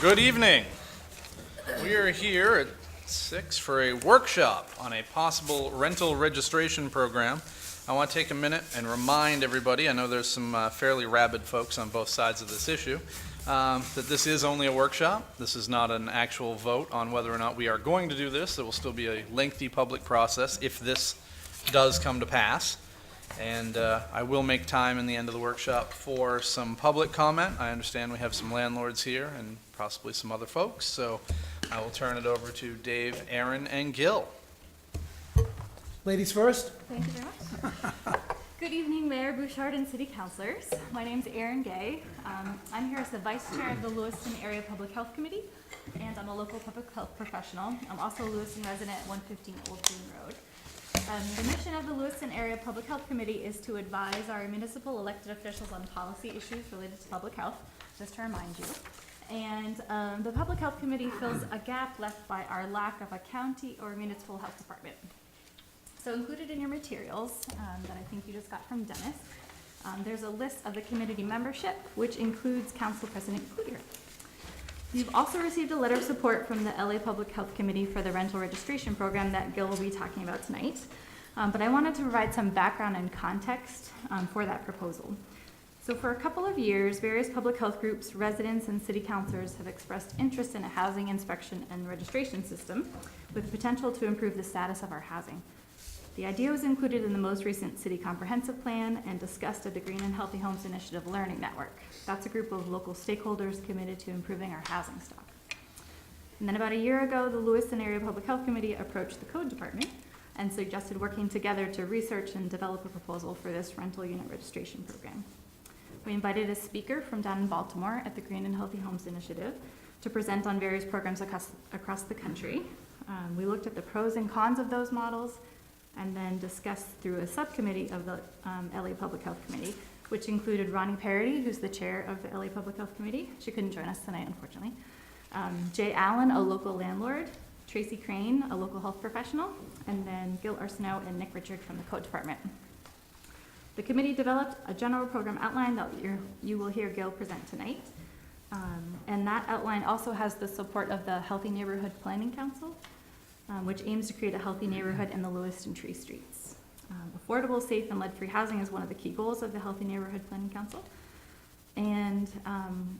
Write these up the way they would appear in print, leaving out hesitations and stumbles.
Good evening. We are here at 6 for a workshop on a possible rental registration program. I want to take a minute and remind everybody, I know there's some fairly rabid folks on both sides of this issue, that this is only a workshop. This is not an actual vote on whether or not we are going to do this. There will still be a lengthy public process if this does come to pass. And I will make time in the end of the workshop for some public comment. I understand we have some landlords here and possibly some other folks, so I will turn it over to Dave, Aaron, and Gil. Ladies first. Thank you very much. Good evening, Mayor, Bouchard, and City Councilors. My name is Erin Gay. I'm here as the Vice Chair of the Lewiston Area Public Health Committee, and I'm a local public health professional. I'm also a Lewiston resident at 115 Old Green Road. The mission of the Lewiston Area Public Health Committee is to advise our municipal elected officials on policy issues related to public health, just to remind you. And the Public Health Committee fills a gap left by our lack of a county or municipal health department. So included in your materials that I think you just got from Dennis, there's a list of the community membership, which includes Council President Cloutier. You've also received a letter of support from the LA Public Health Committee for the rental registration program that Gil will be talking about tonight. But I wanted to provide some background and context for that proposal. So for a couple of years, various public health groups, residents, and city councilors have expressed interest in a housing inspection and registration system with the potential to improve the status of our housing. The idea was included in the most recent city comprehensive plan and discussed at the Green and Healthy Homes Initiative Learning Network. That's a group of local stakeholders committed to improving our housing stock. And then about a year ago, the Lewiston Area Public Health Committee approached the Code Department and suggested working together to research and develop a proposal for this rental unit registration program. We invited a speaker from down in Baltimore at the Green and Healthy Homes Initiative to present on various programs across the country. We looked at the pros and cons of those models and then discussed through a subcommittee of the LA Public Health Committee, which included Ronnie Parody, who's the chair of the LA Public Health Committee. She couldn't join us tonight, unfortunately. Jay Allen, a local landlord, Tracy Crane, a local health professional, and then Gil Arsenault and Nick Richard from the Code Department. The committee developed a general program outline that you will hear Gil present tonight. And that outline also has the support of the Healthy Neighborhood Planning Council, which aims to create a healthy neighborhood in the Lewiston tree streets. Affordable, safe, and lead-free housing is one of the key goals of the Healthy Neighborhood Planning Council. And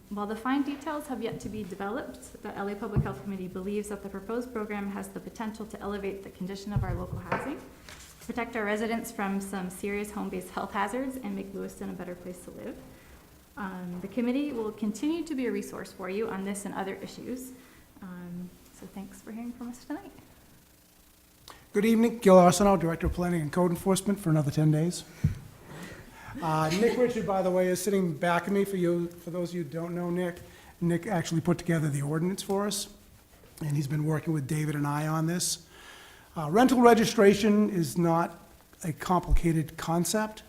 while the fine details have yet to be developed, the LA Public Health Committee believes that the proposed program has the potential to elevate the condition of our local housing, protect our residents from some serious home-based health hazards, and make Lewiston a better place to live. The committee will continue to be a resource for you on this and other issues. So thanks for hearing from us tonight. Good evening. Gil Arsenault, Director of Planning and Code Enforcement for another 10 days. Nick Richard, by the way, is sitting back of me. For those of you who don't know Nick actually put together the ordinance for us, and he's been working with David and I on this. Rental registration is not a complicated concept.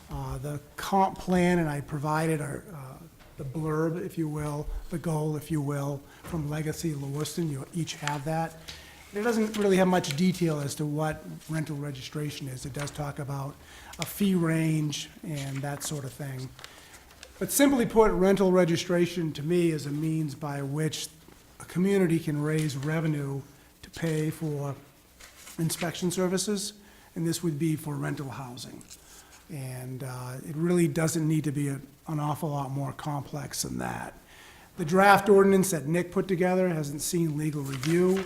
The comp plan, and I provided the blurb, if you will, the goal, if you will, from Legacy Lewiston. You each have that. It doesn't really have much detail as to what rental registration is. It does talk about a fee range and that sort of thing. But simply put, rental registration to me is a means by which a community can raise revenue to pay for inspection services, and this would be for rental housing. And it really doesn't need to be an awful lot more complex than that. The draft ordinance that Nick put together hasn't seen legal review.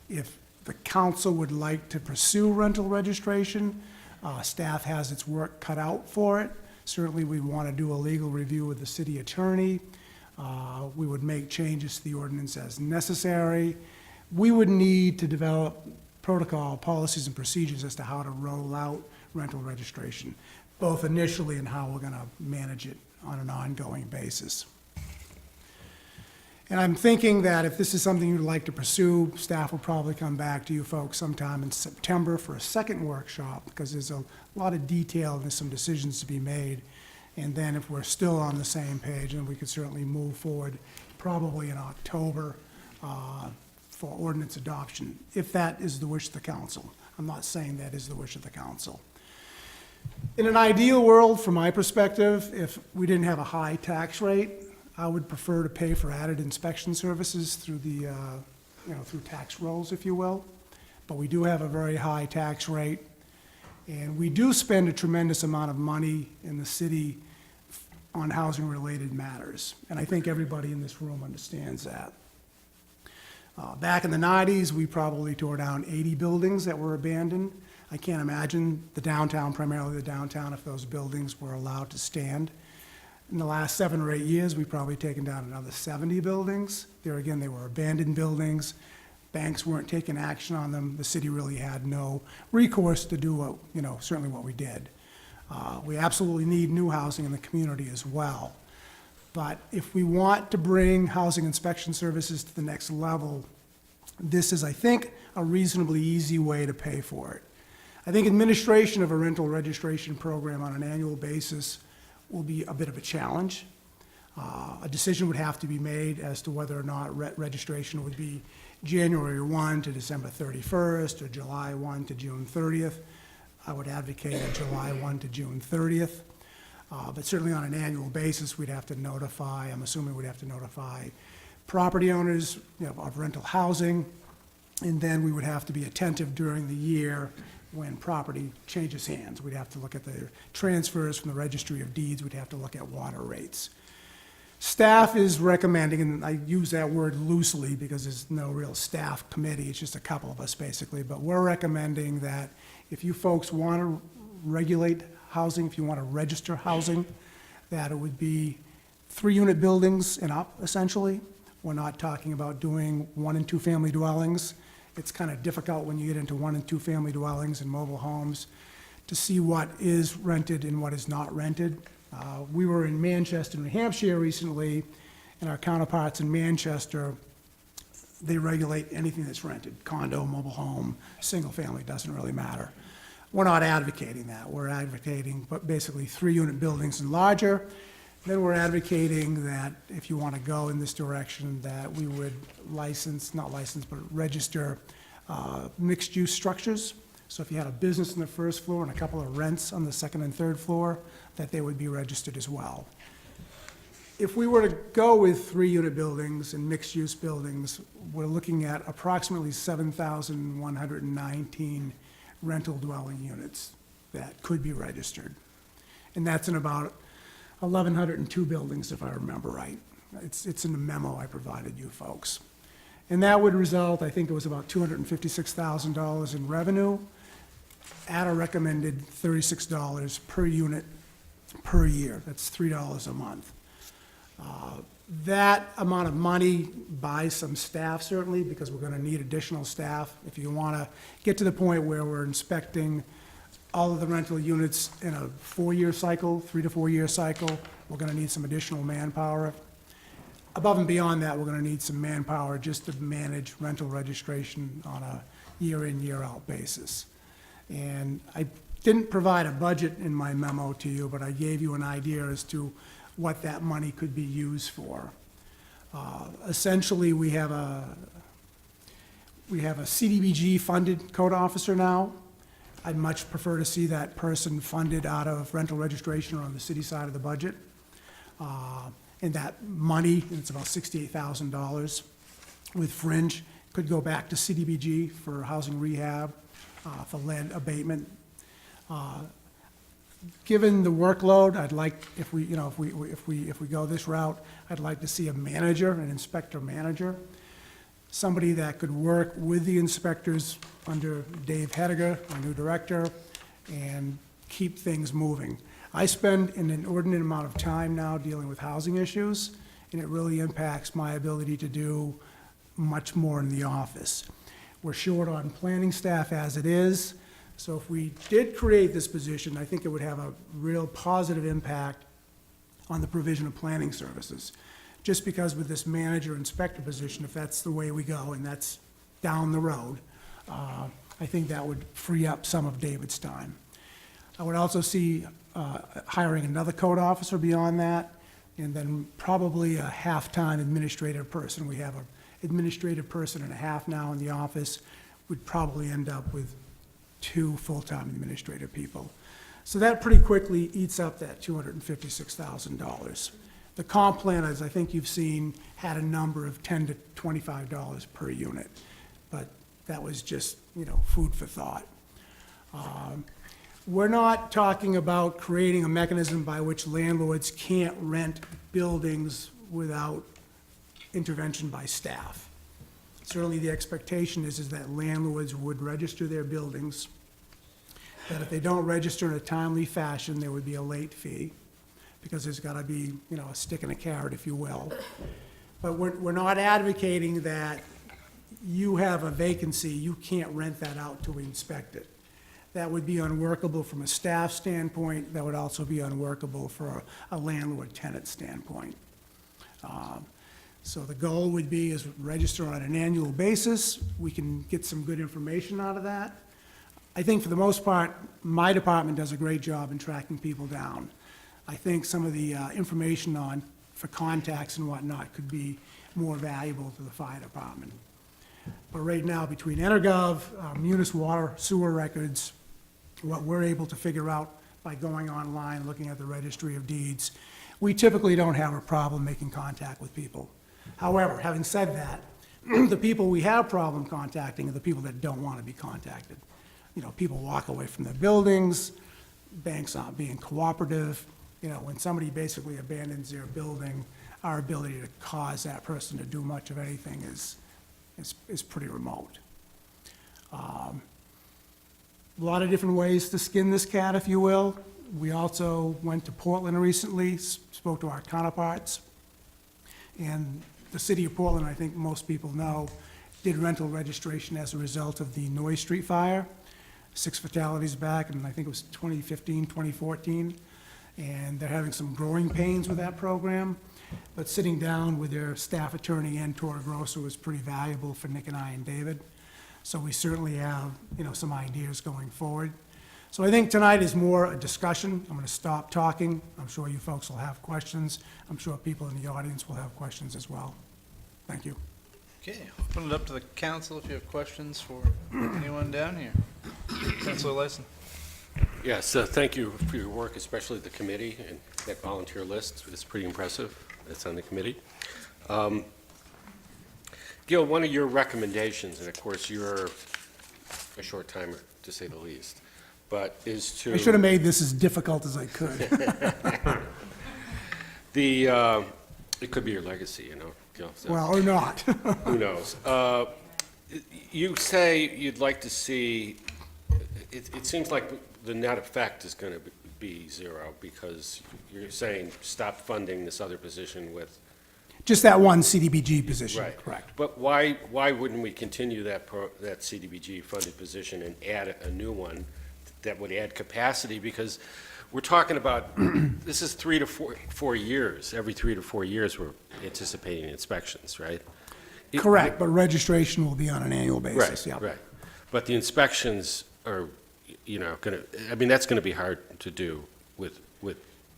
If the council would like to pursue rental registration, staff has its work cut out for it. Certainly we want to do a legal review with the city attorney. We would make changes to the ordinance as necessary. We would need to develop protocol, policies, and procedures as to how to roll out rental registration, both initially and how we're going to manage it on an ongoing basis. And I'm thinking that if this is something you'd like to pursue, staff will probably come back to you folks sometime in September for a second workshop, because there's a lot of detail and there's some decisions to be made. And then if we're still on the same page, then we could certainly move forward probably in October for ordinance adoption, if that is the wish of the council. I'm not saying that is the wish of the council. In an ideal world, from my perspective, if we didn't have a high tax rate, I would prefer to pay for added inspection services through the, through tax rolls, if you will. But we do have a very high tax rate, and we do spend a tremendous amount of money in the city on housing-related matters, and I think everybody in this room understands that. Back in the 90s, we probably tore down 80 buildings that were abandoned. I can't imagine the downtown, primarily the downtown, if those buildings were allowed to stand. In the last 7 or 8 years, we've probably taken down another 70 buildings. There again, they were abandoned buildings. Banks weren't taking action on them. The city really had no recourse to do what, certainly what we did. We absolutely need new housing in the community as well. But if we want to bring housing inspection services to the next level, this is, I think, a reasonably easy way to pay for it. I think administration of a rental registration program on an annual basis will be a bit of a challenge. A decision would have to be made as to whether or not registration would be January 1 to December 31st or July 1 to June 30th. I would advocate a July 1 to June 30th. But certainly on an annual basis, we'd have to notify, I'm assuming we'd have to notify property owners of rental housing, and then we would have to be attentive during the year when property changes hands. We'd have to look at the transfers from the Registry of Deeds. We'd have to look at water rates. Staff is recommending, and I use that word loosely because there's no real staff committee, it's just a couple of us basically, but we're recommending that if you folks want to regulate housing, if you want to register housing, that it would be 3-unit buildings and up, essentially. We're not talking about doing 1- and 2-family dwellings. It's kind of difficult when you get into 1- and 2-family dwellings and mobile homes to see what is rented and what is not rented. We were in Manchester, New Hampshire recently, and our counterparts in Manchester, they regulate anything that's rented, condo, mobile home, single family, doesn't really matter. We're not advocating that. We're advocating but basically 3-unit buildings and larger. Then we're advocating that if you want to go in this direction, that we would register mixed-use structures. So if you had a business on the first floor and a couple of rents on the second and third floor, that they would be registered as well. If we were to go with 3-unit buildings and mixed-use buildings, we're looking at approximately 7,119 rental dwelling units that could be registered. And that's in about 1,102 buildings, if I remember right. It's in the memo I provided you folks. And that would result, I think it was about $256,000 in revenue at a recommended $36 per unit per year. That's $3 a month. That amount of money buys some staff, certainly, because we're going to need additional staff. If you want to get to the point where we're inspecting all of the rental units in a 4-year cycle, 3 to 4 year cycle, we're going to need some additional manpower. Above and beyond that, we're going to need some manpower just to manage rental registration on a year-in, year-out basis. And I didn't provide a budget in my memo to you, but I gave you an idea as to what that money could be used for. Essentially, we have a CDBG-funded code officer now. I'd much prefer to see that person funded out of rental registration or on the city side of the budget. And that money, and it's about $68,000 with fringe, could go back to CDBG for housing rehab, for lead abatement. Given the workload, I'd like, if we go this route, I'd like to see a manager, an inspector manager, somebody that could work with the inspectors under Dave Hediger, our new director, and keep things moving. I spend an inordinate amount of time now dealing with housing issues, and it really impacts my ability to do much more in the office. We're short on planning staff as it is, so if we did create this position, I think it would have a real positive impact on the provision of planning services. Just because with this manager inspector position, if that's the way we go and that's down the road, I think that would free up some of David's time. I would also see hiring another code officer beyond that, and then probably a half-time administrative person. We have an administrative person and a half now in the office. We'd probably end up with 2 full-time administrative people. So that pretty quickly eats up that $256,000. The comp plan, as I think you've seen, had a number of $10 to $25 per unit, but that was just, food for thought. We're not talking about creating a mechanism by which landlords can't rent buildings without intervention by staff. Certainly, the expectation is that landlords would register their buildings, that if they don't register in a timely fashion, there would be a late fee, because there's got to be, a stick and a carrot, if you will. But we're not advocating that you have a vacancy, you can't rent that out till we inspect it. That would be unworkable from a staff standpoint. That would also be unworkable for a landlord-tenant standpoint. So the goal would be is register on an annual basis. We can get some good information out of that. I think for the most part, my department does a great job in tracking people down. I think some of the information for contacts and whatnot could be more valuable to the fire department. But right now, between Energov, Munis water, sewer records, what we're able to figure out by going online, looking at the registry of deeds, we typically don't have a problem making contact with people. However, having said that, the people we have problem contacting are the people that don't want to be contacted. People walk away from their buildings, banks aren't being cooperative. When somebody basically abandons their building, our ability to cause that person to do much of anything is pretty remote. A lot of different ways to skin this cat, if you will. We also went to Portland recently, spoke to our counterparts, and the city of Portland, I think most people know, did rental registration as a result of the Noy Street fire. 6 fatalities back, and I think it was 2015, 2014, and they're having some growing pains with that program. But sitting down with their staff attorney and Tora Grosso was pretty valuable for Nick and I and David. So we certainly have, some ideas going forward. So I think tonight is more a discussion. I'm going to stop talking. I'm sure you folks will have questions. I'm sure people in the audience will have questions as well. Thank you. Okay, open it up to the council if you have questions for anyone down here. Councilor Lyson. Yes, thank you for your work, especially the committee, and that volunteer list is pretty impressive. That's on the committee. Gil, one of your recommendations, and of course you're a short timer to say the least, but is to... I should have made this as difficult as I could. It could be your legacy, Gil. So Well, or not. who knows? You say you'd like to see, it seems like the net effect is going to be zero, because you're saying stop funding this other position with... Just that one CDBG position, Right. correct. But why wouldn't we continue that CDBG funded position and add a new one that would add capacity? Because we're talking about, this is 3 to 4 years. Every 3 to 4 years, we're anticipating inspections, right? Correct, but registration will be on an annual basis, yeah. Right. But the inspections are, that's gonna be hard to do with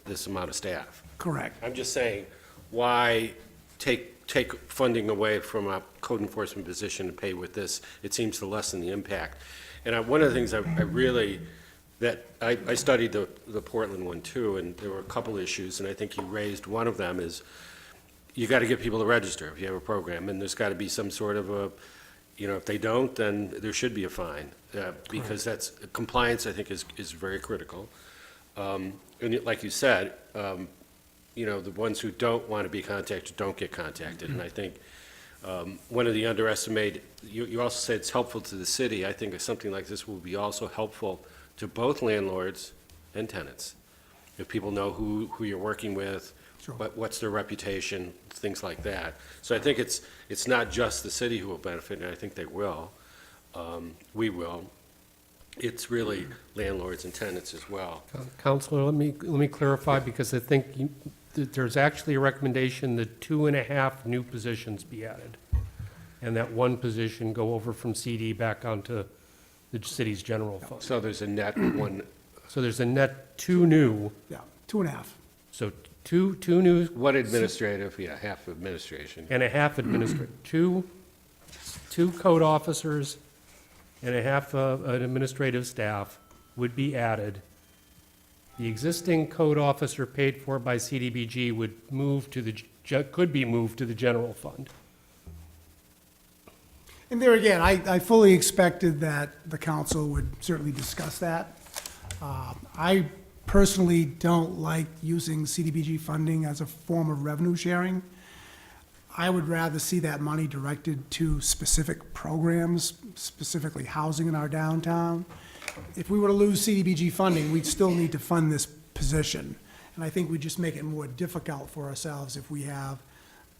this amount of staff. Correct. I'm just saying, why take funding away from a code enforcement position and pay with this? It seems to lessen the impact. And one of the things I studied the Portland one too, and there were a couple issues, and I think you raised one of them is, you got to get people to register if you have a program, and there's got to be some sort of a, if they don't, then there should be a fine, because that's, compliance, I think, is very critical. And like you said, the ones who don't want to be contacted don't get contacted, and I think one of the underestimated, you also said it's helpful to the city. I think something like this will be also helpful to both landlords and tenants. If people know who you're working with, Sure. what's their reputation, things like that. So I think it's not just the city who will benefit, and I think they will. We will. It's really landlords and tenants as well. Counselor, let me clarify, because I think that there's actually a recommendation that 2.5 new positions be added, and that 1 position go over from CD back onto the city's general fund. So there's a net one. So there's a net 2 new, Yeah, 2.5. so two new One administrative, half administration. and a half administrative, two code officers and a half an administrative staff would be added The existing code officer paid for by CDBG would move to the, could be moved to the general fund. And there again, I fully expected that the council would certainly discuss that. I personally don't like using CDBG funding as a form of revenue sharing. I would rather see that money directed to specific programs, specifically housing in our downtown. If we were to lose CDBG funding, we'd still need to fund this position. And I think we just make it more difficult for ourselves if we have,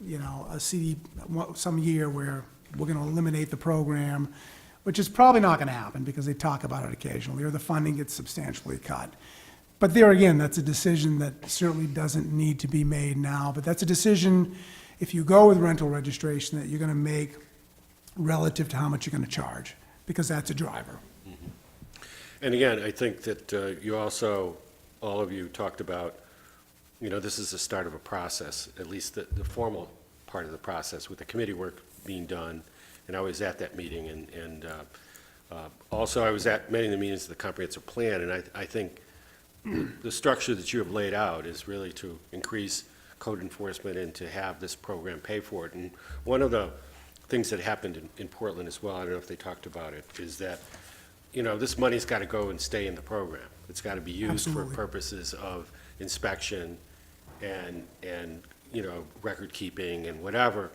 you know, some year where we're gonna eliminate the program, which is probably not gonna happen because they talk about it occasionally, or the funding gets substantially cut. But there again, that's a decision that certainly doesn't need to be made now, but that's a decision, if you go with rental registration, that you're gonna make relative to how much you're gonna charge, because that's a driver. And again, I think that you also, all of you talked about, you know, this is the start of a process, at least the formal part of the process, with the committee work being done. And I was at that meeting, and also I was at many of the meetings of the comprehensive plan, and I think the structure that you have laid out is really to increase code enforcement and to have this program pay for it. And one of the things that happened in Portland as well, I don't know if they talked about it, is that, you know, this money's got to go and stay in the program. It's got to be used for Absolutely. purposes of inspection and, you know, record keeping and whatever,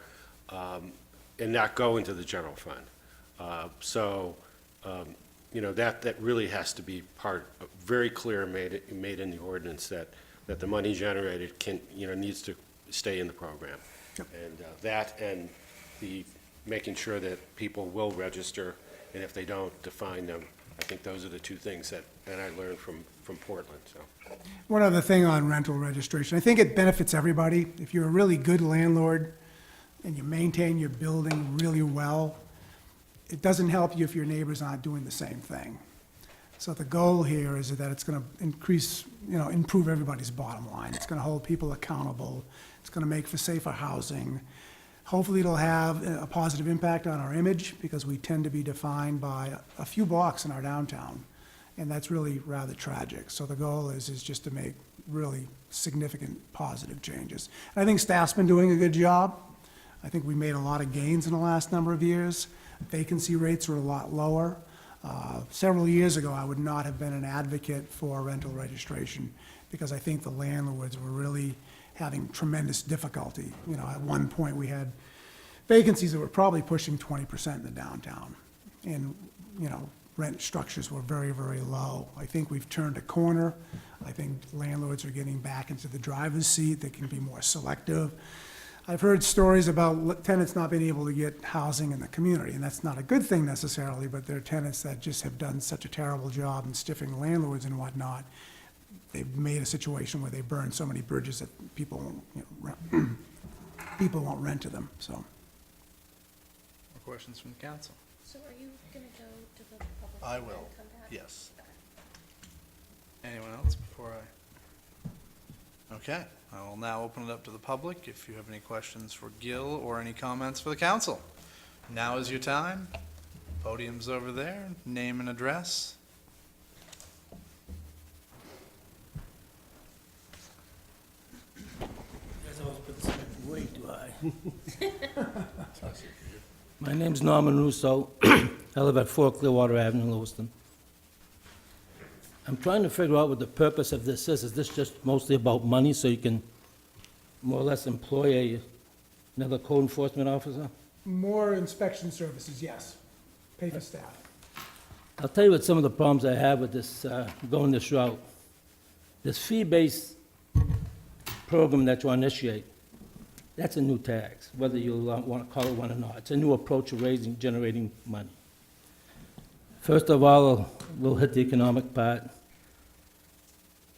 and not go into the general fund. You know, that really has to be very clear, made in the ordinance, that the money generated needs to stay in the program. Yep. And that and the making sure that people will register, and if they don't, to fine them. I think those are the two things that I learned from Portland, so. One other thing on rental registration, I think it benefits everybody. If you're a really good landlord and you maintain your building really well, it doesn't help you if your neighbors aren't doing the same thing. So the goal here is that it's gonna increase, you know, improve everybody's bottom line. It's gonna hold people accountable. It's gonna make for safer housing. Hopefully it'll have a positive impact on our image, because we tend to be defined by a few blocks in our downtown. And that's really rather tragic. So the goal is just to make really significant positive changes. And I think staff's been doing a good job. I think we made a lot of gains in the last number of years. Vacancy rates are a lot lower. Several years ago, I would not have been an advocate for rental registration, because I think the landlords were really having tremendous difficulty. You know, at one point, we had vacancies that were probably pushing 20% in the downtown. And, you know, rent structures were very, very low. I think we've turned a corner. I think landlords are getting back into the driver's seat. They can be more selective. I've heard stories about tenants not being able to get housing in the community, and that's not a good thing necessarily, but there are tenants that just have done such a terrible job in stiffing landlords and whatnot. They've made a situation where they burn so many bridges that people won't, you know, people won't rent to them, so. More questions from the council? So are you gonna go to the public? I and will, come back? yes. Anyone else before I? Okay, I will now open it up to the public. If you have any questions for Gil or any comments for the council, now is your time. Podium's over there. Name and address. Guys always put this way too high. My name's Norman Russo. I live at 4 Clearwater Avenue, Lewiston. I'm trying to figure out what the purpose of this is. Is this just mostly about money, so you can more or less employ another code enforcement officer? More inspection services, yes. Pay for staff. I'll tell you what some of the problems I have with this, going this route. This fee-based program that you initiate, that's a new tax, whether you want to call it one or not. It's a new approach of generating money. First of all, we'll hit the economic part.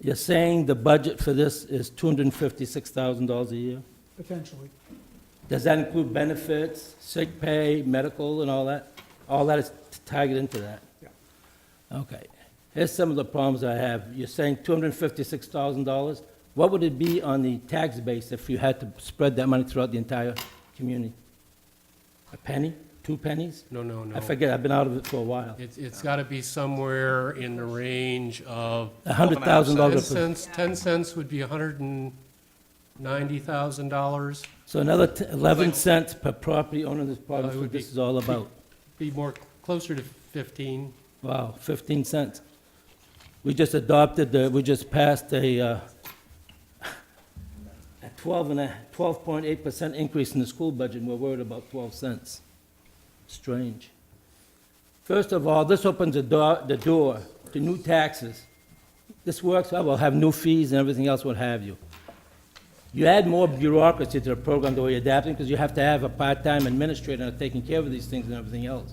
You're saying the budget for this is $256,000 a year? Potentially. Does that include benefits, sick pay, medical, and all that? All that is targeted into that? Yeah. Okay. Here's some of the problems I have. You're saying $256,000. What would it be on the tax base if you had to spread that money throughout the entire community? A penny? 2 pennies? No, no, no. I forget, I've been out of it for a while. It's got to be somewhere in the range of $100,000. 10 cents. 10 cents would be $190,000. So another 11 cents per property owner in this part, it that's what would be- this is all about. Be more, closer to 15. Wow, 15 cents. We just we just passed a 12.8% increase in the school budget, and we're worried about 12 cents. Strange. First of all, this opens the door to new taxes. This works, well, we'll have new fees and everything else, what have you. You add more bureaucracy to the program the way you're adapting, because you have to have a part-time administrator taking care of these things and everything else.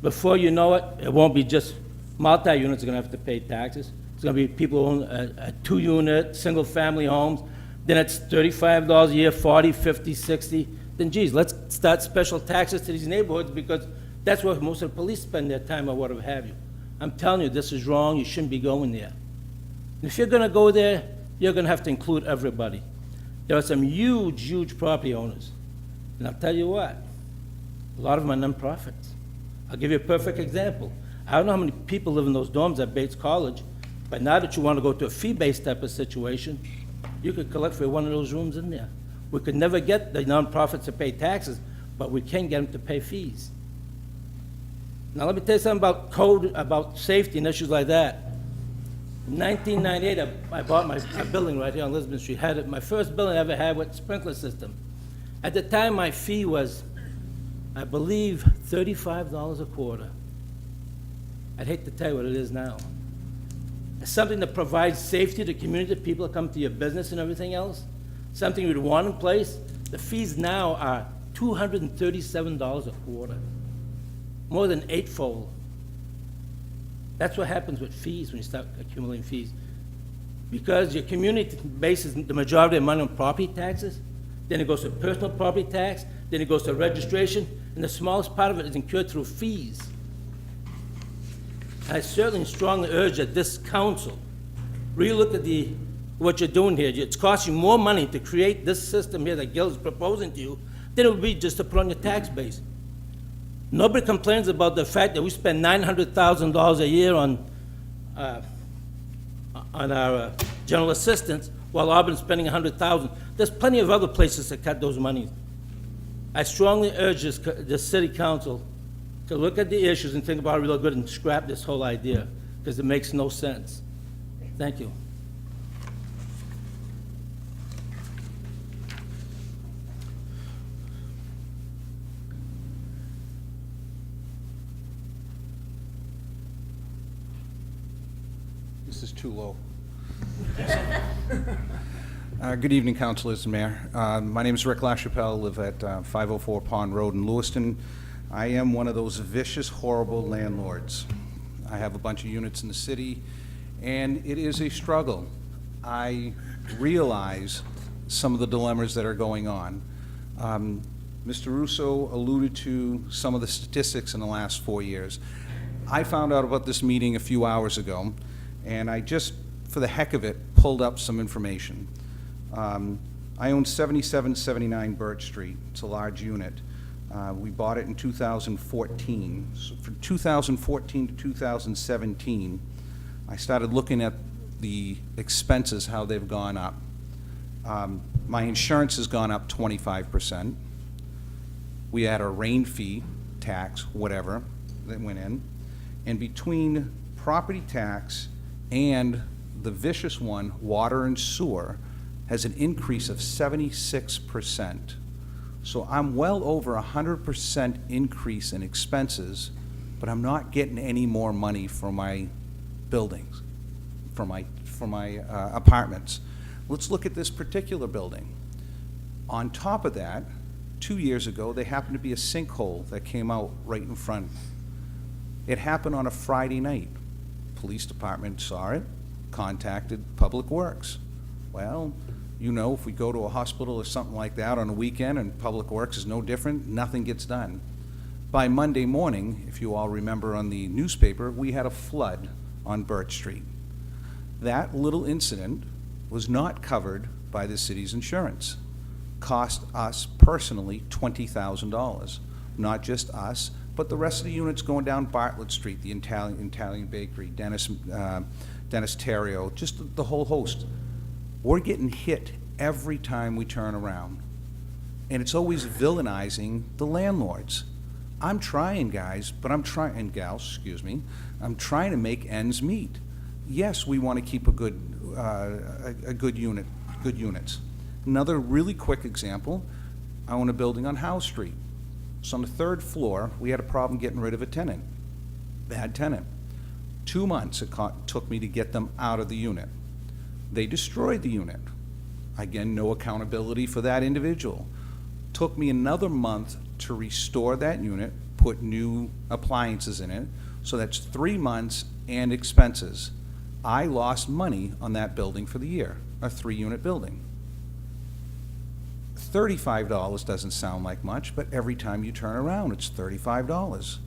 Before you know it, it won't be just multi-units are gonna have to pay taxes. It's gonna be people who own a 2-unit, single-family homes. Then it's $35 a year, 40, 50, 60. Then geez, let's start special taxes to these neighborhoods, because that's where most of the police spend their time or whatever have you. I'm telling you, this is wrong, you shouldn't be going there. And if you're gonna go there, you're gonna have to include everybody. There are some huge, huge property owners. And I'll tell you what, a lot of them are nonprofits. I'll give you a perfect example. I don't know how many people live in those dorms at Bates College, but now that you want to go to a fee-based type of situation, you could collect for one of those rooms in there. We could never get the nonprofits to pay taxes, but we can get them to pay fees. Now, let me tell you something about code, about safety and issues like that. In 1998, I bought a building right here on Lisbon Street. Had it, my first building I ever had with sprinkler system. At the time, my fee was, I believe, $35 a quarter. I'd hate to tell you what it is now. It's something that provides safety to the community, people that come to your business and everything else. Something you'd want in place. The fees now are $237 a quarter, more than 8-fold. That's what happens with fees when you start accumulating fees. Because your community bases the majority of money on property taxes, then it goes to personal property tax, then it goes to registration, and the smallest part of it is incurred through fees. I certainly strongly urge that this council relook at what you're doing here. It's costing you more money to create this system here that Gil is proposing to you than it would be just to put on your tax base. Nobody complains about the fact that we spend $900,000 a year on our general assistance, while Auburn's spending $100,000. There's plenty of other places to cut those monies. I strongly urge this city council to look at the issues and think about it real good and scrap this whole idea, because it makes no sense. Thank you. This is too low. Good evening, councilors and mayor. My name is Rick LaChapelle, live at 504 Pond Road in Lewiston. I am one of those vicious, horrible landlords. I have a bunch of units in the city, and it is a struggle. I realize some of the dilemmas that are going on. Mr. Russo alluded to some of the statistics in the last 4 years. I found out about this meeting a few hours ago, and I just, for the heck of it, pulled up some information. I own 7779 Birch Street. It's a large unit. We bought it in 2014. So from 2014 to 2017, I started looking at the expenses, how they've gone up. My insurance has gone up 25%. We had a rain fee, tax, whatever, that went in. And between property tax and the vicious one, water and sewer, has an increase of 76%. So I'm well over 100% increase in expenses, but I'm not getting any more money for my buildings, for my apartments. Let's look at this particular building. On top of that, 2 years ago, there happened to be a sinkhole that came out right in front. It happened on a Friday night. Police department saw it, contacted Public Works. Well, you know, if we go to a hospital or something like that on a weekend and Public Works is no different, nothing gets done. By Monday morning, if you all remember on the newspaper, we had a flood on Birch Street. That little incident was not covered by the city's insurance. Cost us personally $20,000. not just us, but the rest of the units going down Bartlett Street, the Italian Bakery, Dennis Terrio, just the whole host. We're getting hit every time we turn around. And it's always villainizing the landlords. I'm trying, guys, but I'm trying, and gals, excuse me, I'm trying to make ends meet. Yes, we want to keep a good units. Another really quick example, I own a building on Howe Street. So on the 3rd floor, we had a problem getting rid of a tenant, bad tenant. 2 months it took me to get them out of the unit. They destroyed the unit. Again, no accountability for that individual. Took me another month to restore that unit, put new appliances in it, so that's 3 months and expenses. I lost money on that building for the year, a 3-unit building. $35 doesn't sound like much, but every time you turn around, it's $35.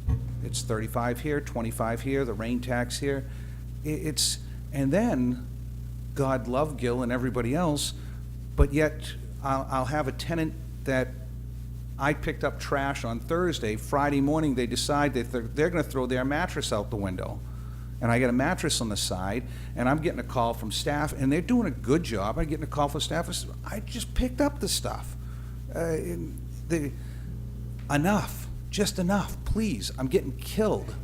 It's $35 here, $25 here, the rain tax here. And then, God love Gil and everybody else, but yet I'll have a tenant that I picked up trash on Thursday. Friday morning, they decide that they're going to throw their mattress out the window. And I got a mattress on the side, and I'm getting a call from staff, and they're doing a good job. I'm getting a call from staff. I just picked up the stuff. Enough, just enough, please. I'm getting killed.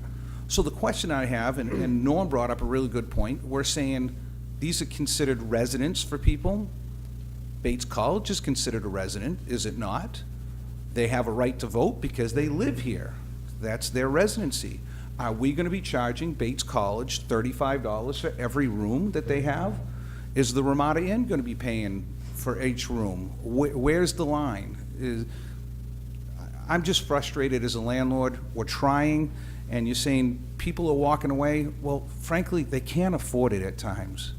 So the question I have, and Norm brought up a really good point, we're saying these are considered residents for people. Bates College is considered a resident, is it not? They have a right to vote because they live here. That's their residency. Are we going to be charging Bates College $35 for every room that they have? Is the Ramada Inn going to be paying for each room? Where's the line? I'm just frustrated as a landlord. We're trying, and you're saying people are walking away. Well, frankly, they can't afford it at times.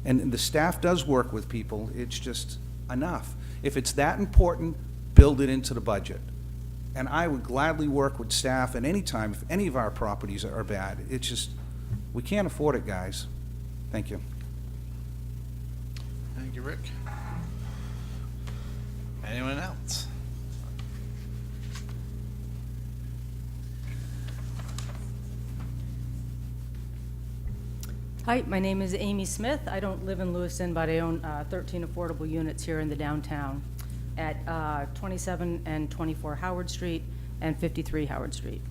And the staff does work with people. It's just enough. If it's that important, build it into the budget. And I would gladly work with staff at any time if any of our properties are bad. It's just, we can't afford it, guys. Thank you. Thank you, Rick. Anyone else? Hi, my name is Amy Smith. I don't live in Lewiston, but I own 13 affordable units here in the downtown at 27 and 24 Howard Street and 53 Howard Street.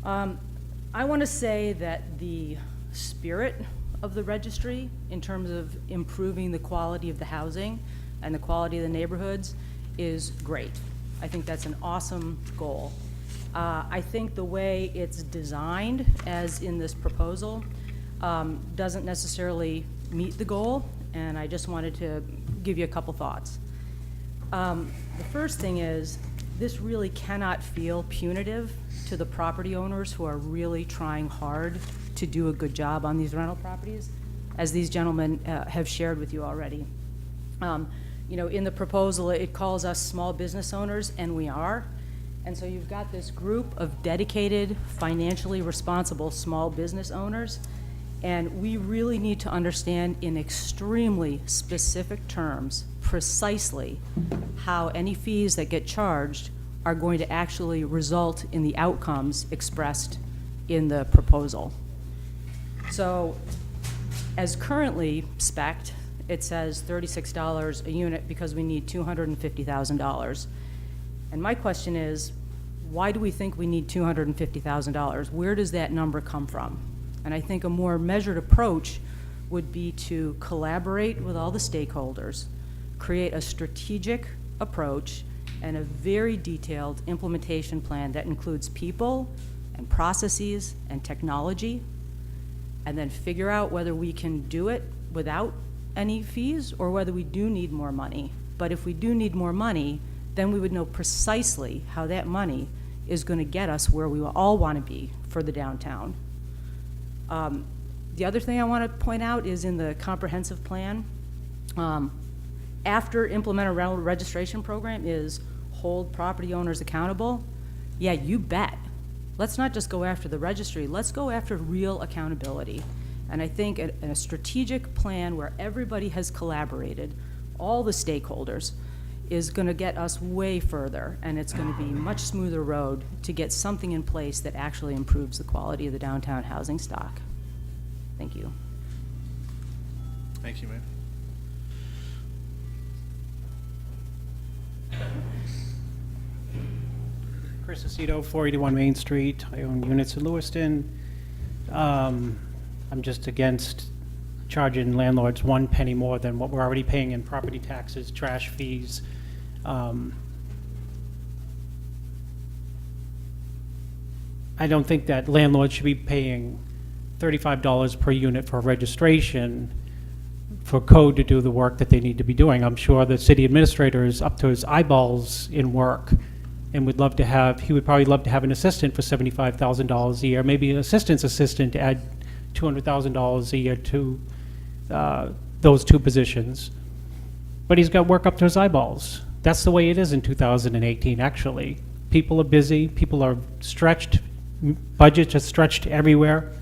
I want to say that the spirit of the registry in terms of improving the quality of the housing and the quality of the neighborhoods is great. I think that's an awesome goal. I think the way it's designed, as in this proposal, doesn't necessarily meet the goal, and I just wanted to give you a couple thoughts. The first thing is, this really cannot feel punitive to the property owners who are really trying hard to do a good job on these rental properties, as these gentlemen have shared with you already. You know, in the proposal, it calls us small business owners, and we are. And so you've got this group of dedicated, financially responsible small business owners, and we really need to understand in extremely specific terms precisely how any fees that get charged are going to actually result in the outcomes expressed in the proposal. So, as currently spec'd, it says $36 a unit because we need $250,000. And my question is, why do we think we need $250,000? Where does that number come from? And I think a more measured approach would be to collaborate with all the stakeholders, create a strategic approach and a very detailed implementation plan that includes people and processes and technology, and then figure out whether we can do it without any fees or whether we do need more money. But if we do need more money, then we would know precisely how that money is going to get us where we all want to be for the downtown. The other thing I want to point out is in the comprehensive plan, after implement a rental registration program is hold property owners accountable. Yeah, you bet. Let's not just go after the registry, let's go after real accountability. And I think in a strategic plan where everybody has collaborated, all the stakeholders, is going to get us way further, and it's going to be a much smoother road to get something in place that actually improves the quality of the downtown housing stock. Thank you. Thank you, Mayor. Chris Aceto, 481 Main Street. I own units in Lewiston. I'm just against charging landlords 1 penny more than what we're already paying in property taxes, trash fees. I don't think that landlords should be paying $35 per unit for registration for code to do the work that they need to be doing. I'm sure the city administrator is up to his eyeballs in work and would love to have, he would probably love to have an assistant for $75,000 a year, maybe an assistant's assistant to add $200,000 a year to those two positions. But he's got work up to his eyeballs. That's the way it is in 2018, actually. People are busy, people are stretched, budgets are stretched everywhere.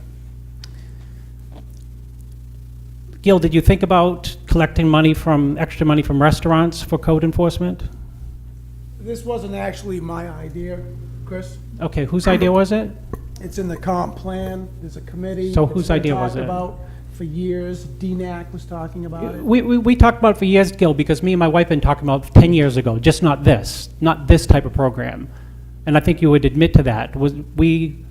Gil, did you think about collecting money from, extra money from restaurants for code enforcement? This wasn't actually my idea, Chris. Okay, whose idea was it? It's in the comp plan, there's a committee. So It's whose been idea was talked it? about for years, DNAC was talking about it. We talked about it for years, Gil, because me and my wife have been talking about it 10 years ago, just not this type of program. And I think you would admit to that. We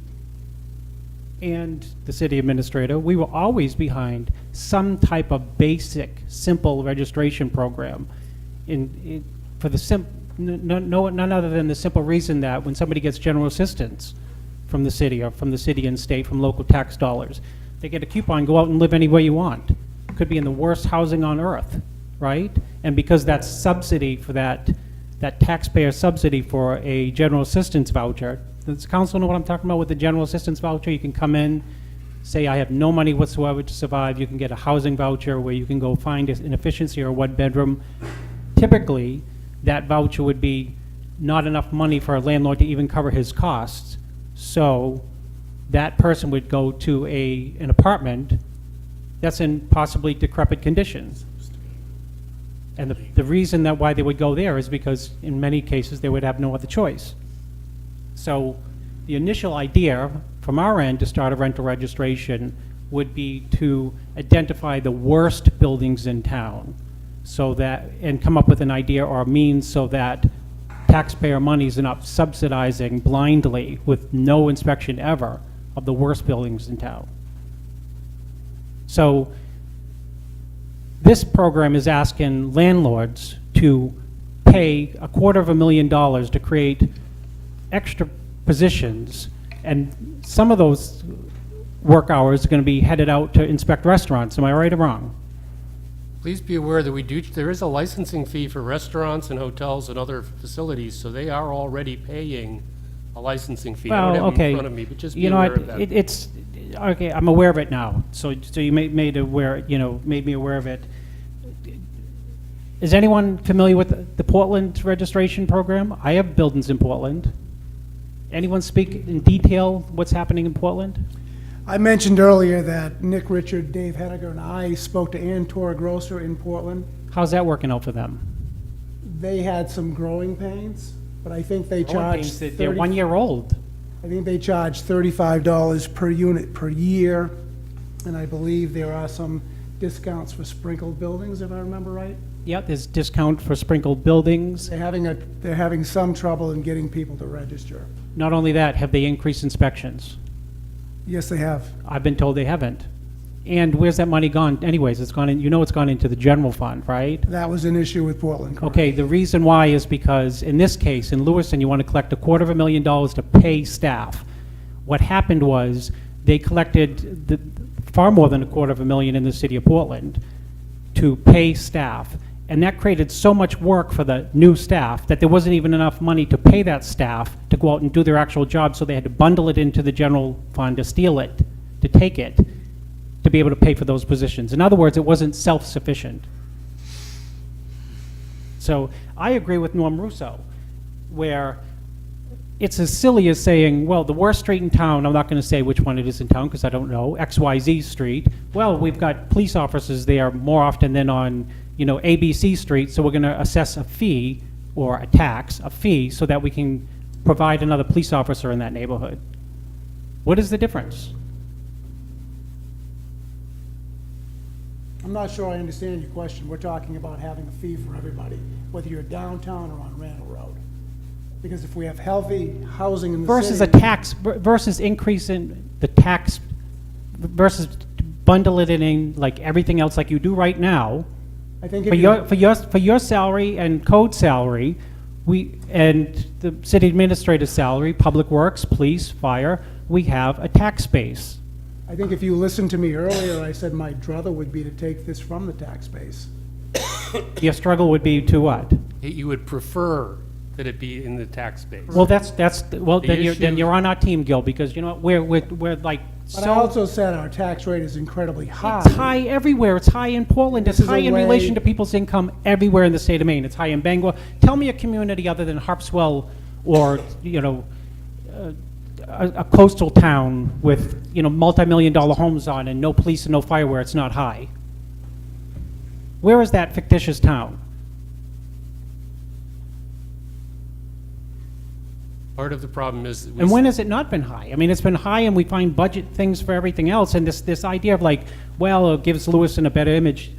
and the city administrator, we were always behind some type of basic, simple registration program for the none other than the simple reason that when somebody gets general assistance from the city or from the city and state, from local tax dollars, they get a coupon, go out and live anywhere you want. Could be in the worst housing on earth, right? And because that's subsidy for that taxpayer subsidy for a general assistance voucher, does the council know what I'm talking about with the general assistance voucher? You can come in, say, I have no money whatsoever to survive. You can get a housing voucher where you can go find an efficiency or a one-bedroom. Typically, that voucher would be not enough money for a landlord to even cover his costs. So that person would go to an apartment that's in possibly decrepit conditions. And the reason that why they would go there is because in many cases they would have no other choice. So the initial idea from our end to start a rental registration would be to identify the worst buildings in town so that, and come up with an idea or a means so that taxpayer monies are not subsidizing blindly with no inspection ever of the worst buildings in town. So this program is asking landlords to pay $250,000 to create extra positions, and some of those work hours are going to be headed out to inspect restaurants. Am I right or wrong? Please be aware that there is a licensing fee for restaurants and hotels and other facilities, so they are already paying a licensing fee. I don't have it in front of me, but just be aware of that. It's okay. I'm aware of it now. So you made me aware of it. Is anyone familiar with the Portland registration program? I have buildings in Portland. Anyone speak in detail what's happening in Portland? I mentioned earlier that Nick Richard, Dave Henniger, and I spoke to Ann Torregrossa in Portland. How's that working out for them? They had some growing pains, but I think they charged They're 1 year old. I think they charge $35 per unit per year, and I believe there are some discounts for sprinkled buildings, if I remember right. Yeah, there's discount for sprinkled buildings. They're having some trouble in getting people to register. Not only that, have they increased inspections? Yes, they have. I've been told they haven't. And where's that money gone anyways? It's gone in, it's gone into the general fund, right? That was an issue with Portland. Correct. Okay, the reason why is because in this case, in Lewiston, you want to collect $250,000 to pay staff. What happened was they collected far more than $250,000 in the city of Portland to pay staff. And that created so much work for the new staff that there wasn't even enough money to pay that staff to go out and do their actual job, so they had to bundle it into the general fund to steal it, to take it, to be able to pay for those positions. In other words, it wasn't self-sufficient. So I agree with Norm Russo, where it's as silly as saying, well, the worst street in town, I'm not going to say which one it is in town because I don't know, XYZ Street. Well, we've got police officers there more often than on, ABC Street, so we're going to assess a fee or a tax, a fee, so that we can provide another police officer in that neighborhood. What is the difference? I'm not sure I understand your question. We're talking about having a fee for everybody, whether you're downtown or on Randall Road. Because if we have healthy housing in the Versus a city. tax, versus increase in the tax, versus bundle it in like everything else like you do right now. I think For if your salary and code salary, and the city administrator's salary, public works, police, fire, we have a tax base. I think if you listened to me earlier, I said my druther would be to take this from the tax base. Your struggle would be to what? You would prefer that it be in the tax base. Well, well, The then issue- you're on our team, Gil, because you know what, we're like But I so, also said our tax rate is incredibly high. it's high everywhere. It's high in Portland. This It's is a high in way- relation to people's income everywhere in the state of Maine. It's high in Bangor. Tell me a community other than Harpswell or, you know, a coastal town with, you know, multi-million-dollar homes on and no police and no fire where it's not high. Where is that fictitious town? Part of the problem is. And when has it not been high? I mean, it's been high and we find budget things for everything else, and this idea of like, well, it gives Lewiston a better image.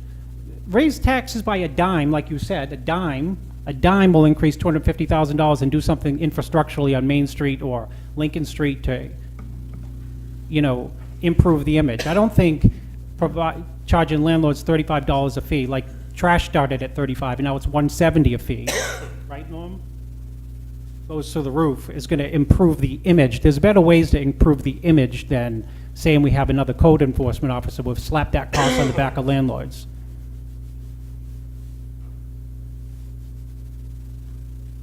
Raise taxes by a dime, like you said, a dime will increase $250,000 and do something infrastructurally on Main Street or Lincoln Street to, you know, improve the image. I don't think charging landlords $35 a fee, like trash started at $35 and now it's $170 a fee, right, Norm? Goes through the roof, is going to improve the image. There's better ways to improve the image than saying we have another code enforcement officer. We've slapped that cost on the back of landlords.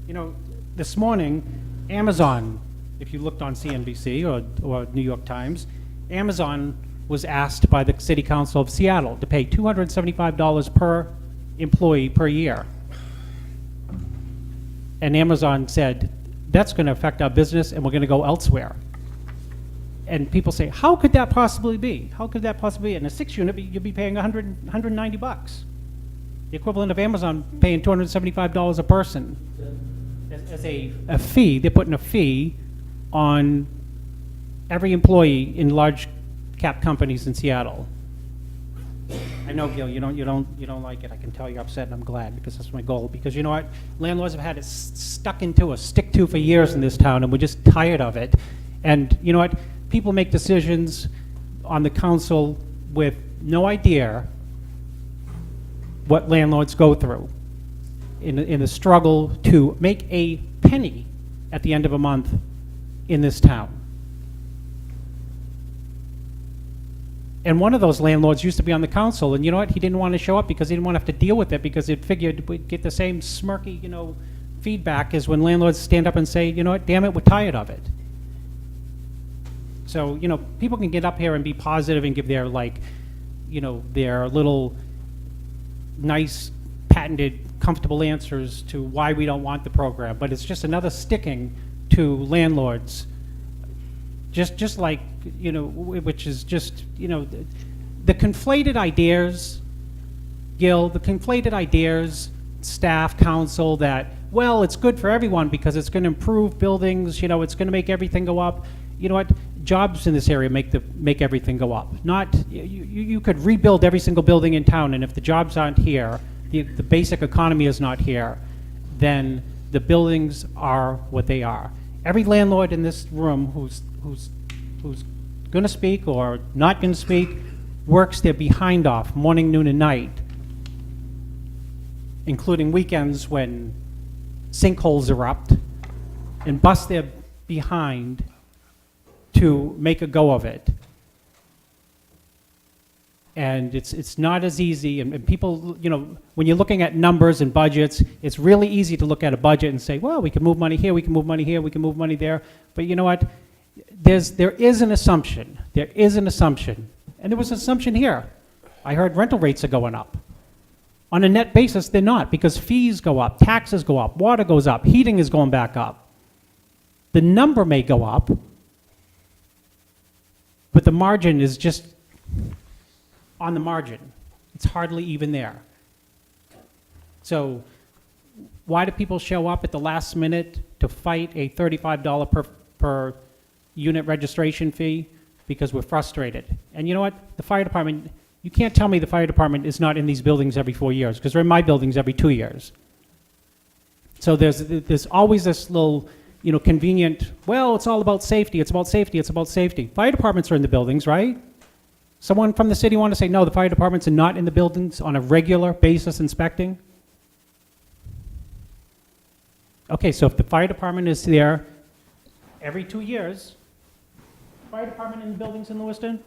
You know, this morning, Amazon, if you looked on CNBC or New York Times, Amazon was asked by the City Council of Seattle to pay $275 per employee per year. And Amazon said, that's going to affect our business and we're going to go elsewhere. And people say, how could that possibly be? How could that possibly be? In a 6-unit, you'd be paying $190. The equivalent of Amazon paying $275 a person as a fee. They're putting a fee on every employee in large cap companies in Seattle. I know, Gil, you don't like it. I can tell you're upset, and I'm glad, because that's my goal. Because you know what? Landlords have had it stick to for years in this town, and we're just tired of it. And you know what? People make decisions on the council with no idea what landlords go through in the struggle to make a penny at the end of a month in this town. And one of those landlords used to be on the council, and you know what? He didn't want to show up because he didn't want to have to deal with it, because it figured we'd get the same smirky, you know, feedback as when landlords stand up and say, you know what, damn it, we're tired of it. So, you know, people can get up here and be positive and give their, like, you know, their little nice, patented, comfortable answers to why we don't want the program, but it's just another sticking to landlords. Just like, you know, which is just, you know, the conflated ideas, Gil, the conflated ideas, staff, council, that, well, it's good for everyone because it's going to improve buildings, you know, it's going to make everything go up. You know what? Jobs in this area make everything go up. Not, you could rebuild every single building in town, and if the jobs aren't here, the basic economy is not here, then the buildings are what they are. Every landlord in this room who's going to speak or not going to speak works their behind off morning, noon, and night, including weekends when sinkholes erupt, and bust their behind to make a go of it. And it's not as easy, and people, you know, when you're looking at numbers and budgets, it's really easy to look at a budget and say, well, we can move money here, we can move money here, we can move money there. But you know what? There is an assumption, and there was an assumption here. I heard rental rates are going up. On a net basis, they're not, because fees go up, taxes go up, water goes up, heating is going back up. The number may go up, but the margin is just on the margin. It's hardly even there. So Why do people show up at the last minute to fight a $35 per unit registration fee? Because we're frustrated. And you know what? The fire department, you can't tell me the fire department is not in these buildings every 4 years, because they're in my buildings every 2 years. So there's always this little, convenient, well, it's all about safety, it's about safety, it's about safety. Fire departments are in the buildings, right? Someone from the city want to say, no, the fire departments are not in the buildings on a regular basis inspecting? Okay, so if the fire department is there every 2 years, fire department in the buildings in Lewiston?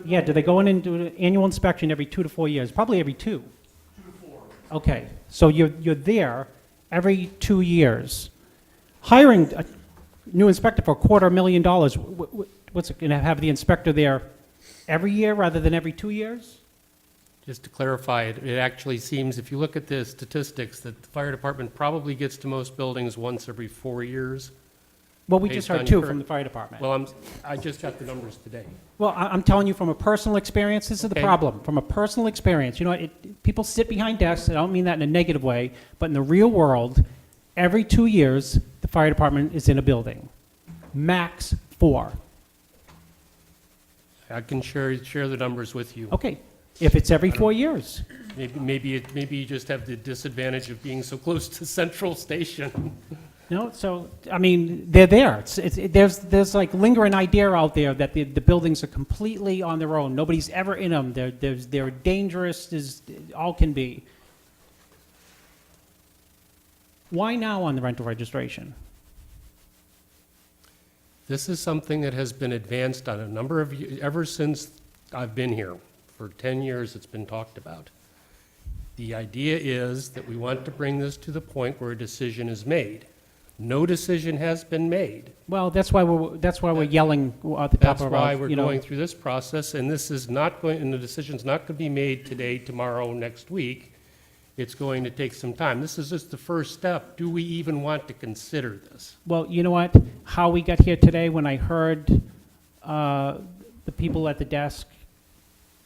Yeah, do they go in and do an annual inspection every 2 to 4 years? Probably every 2. 2 to 4. Okay, so you're there every 2 years. Hiring a new inspector for $250,000, what's it going to have the inspector there every year rather than every 2 years? Just to clarify, it actually seems, if you look at the statistics, that the fire department probably gets to most buildings once every 4 years. Well, we Based just heard on 2 current- from the fire department. Well, I just got the numbers today. Well, I'm telling you from a personal experience, this is the Okay. problem. From a personal experience, people sit behind desks, I don't mean that in a negative way, but in the real world, every 2 years, the fire department is in a building. Max 4. I can share the numbers with you. Okay, if it's every 4 years. Maybe you just have the disadvantage of being so close to Central Station. No, so, I mean, they're there. There's like lingering idea out there that the buildings are completely on their own. Nobody's ever in them. They're dangerous as all can be. Why now on the rental registration? This is something that has been advanced on a number of, ever since I've been here. For 10 years, it's been talked about. The idea is that we want to bring this to the point where a decision is made. No decision has been made. Well, that's why we're yelling at the top That's of why our, we're going through this process, and this is not going, and the decision's not going to be made today, tomorrow, next week. It's going to take some time. This is just the first step. Do we even want to consider this? Well, you know what? How we got here today, when I heard the people at the desk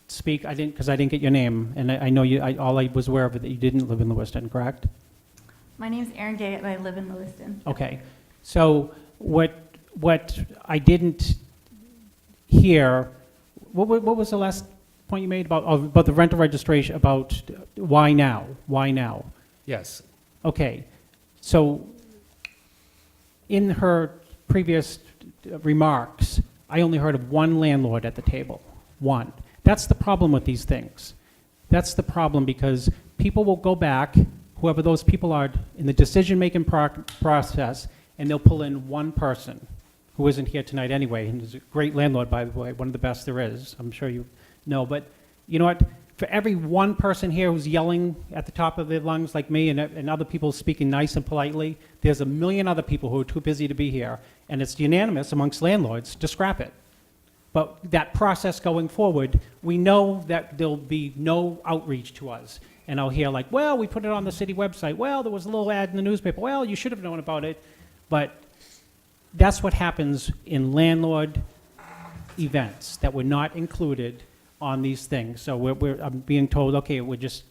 speak, because I didn't get your name, and I know you. All I was aware of it that you didn't live in Lewiston, correct? My name's Erin Gay, and I live in Lewiston. Okay. So what I didn't hear, what was the last point you made about the rental registration? About why now? Why now? Yes. Okay. So in her previous remarks, I only heard of one landlord at the table. One. That's the problem with these things. That's the problem, because people will go back, whoever those people are, in the decision-making process, and they'll pull in one person who isn't here tonight anyway, and is a great landlord, by the way, one of the best there is. I'm sure you know. But you know what? For every one person here who's yelling at the top of their lungs like me, and other people speaking nice and politely, there's a million other people who are too busy to be here, and it's unanimous amongst landlords to scrap it. But that process going forward, we know that there'll be no outreach to us. And I'll hear like, well, we put it on the city website. Well, there was a little ad in the newspaper. Well, you should have known about it. But that's what happens in landlord events that were not included on these things. So I'm being told, okay, we're just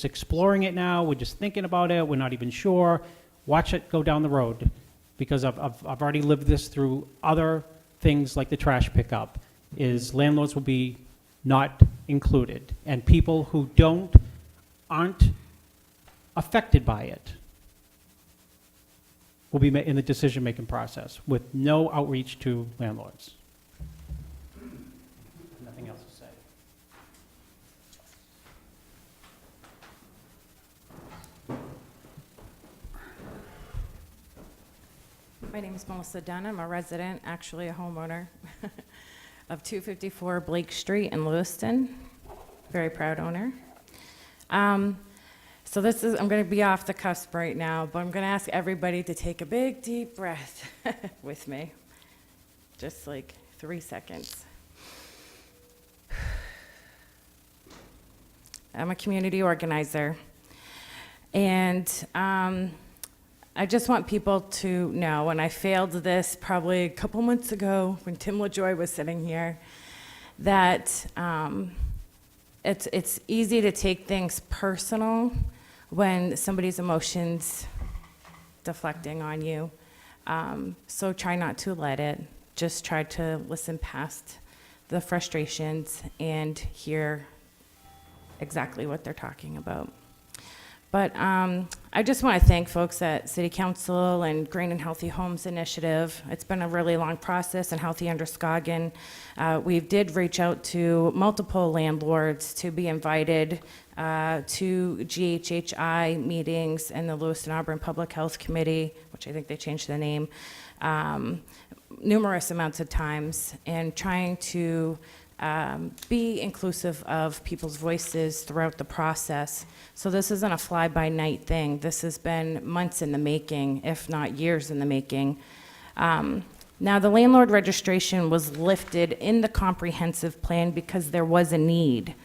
exploring it now. We're just thinking about it. We're not even sure. Watch it go down the road, because I've already lived this through other things like the trash pickup. Is landlords will be not included, and people who aren't affected by it will be in the decision-making process with no outreach to landlords. Nothing else to say. My name is Melissa Dunn. I'm a resident, actually a homeowner, of 254 Blake Street in Lewiston. Very proud owner. So I'm going to be off the cusp right now, but I'm going to ask everybody to take a big, deep breath with me. Just like 3 seconds. I'm a community organizer, and I just want people to know, and I failed this probably a couple months ago when Tim LaJoy was sitting here, that it's easy to take things personal when somebody's emotions deflecting on you. So try not to let it. Just try to listen past the frustrations and hear exactly what they're talking about. But I just want to thank folks at City Council and Green and Healthy Homes Initiative. It's been a really long process, and Healthy Androscoggin. We did reach out to multiple landlords to be invited to GHHI meetings and the Lewiston Auburn Public Health Committee, which I think they changed the name, numerous amounts of times, and trying to be inclusive of people's voices throughout the process. So this isn't a fly-by-night thing. This has been months in the making, if not years in the making. Now, the landlord registration was lifted in the comprehensive plan because there was a need.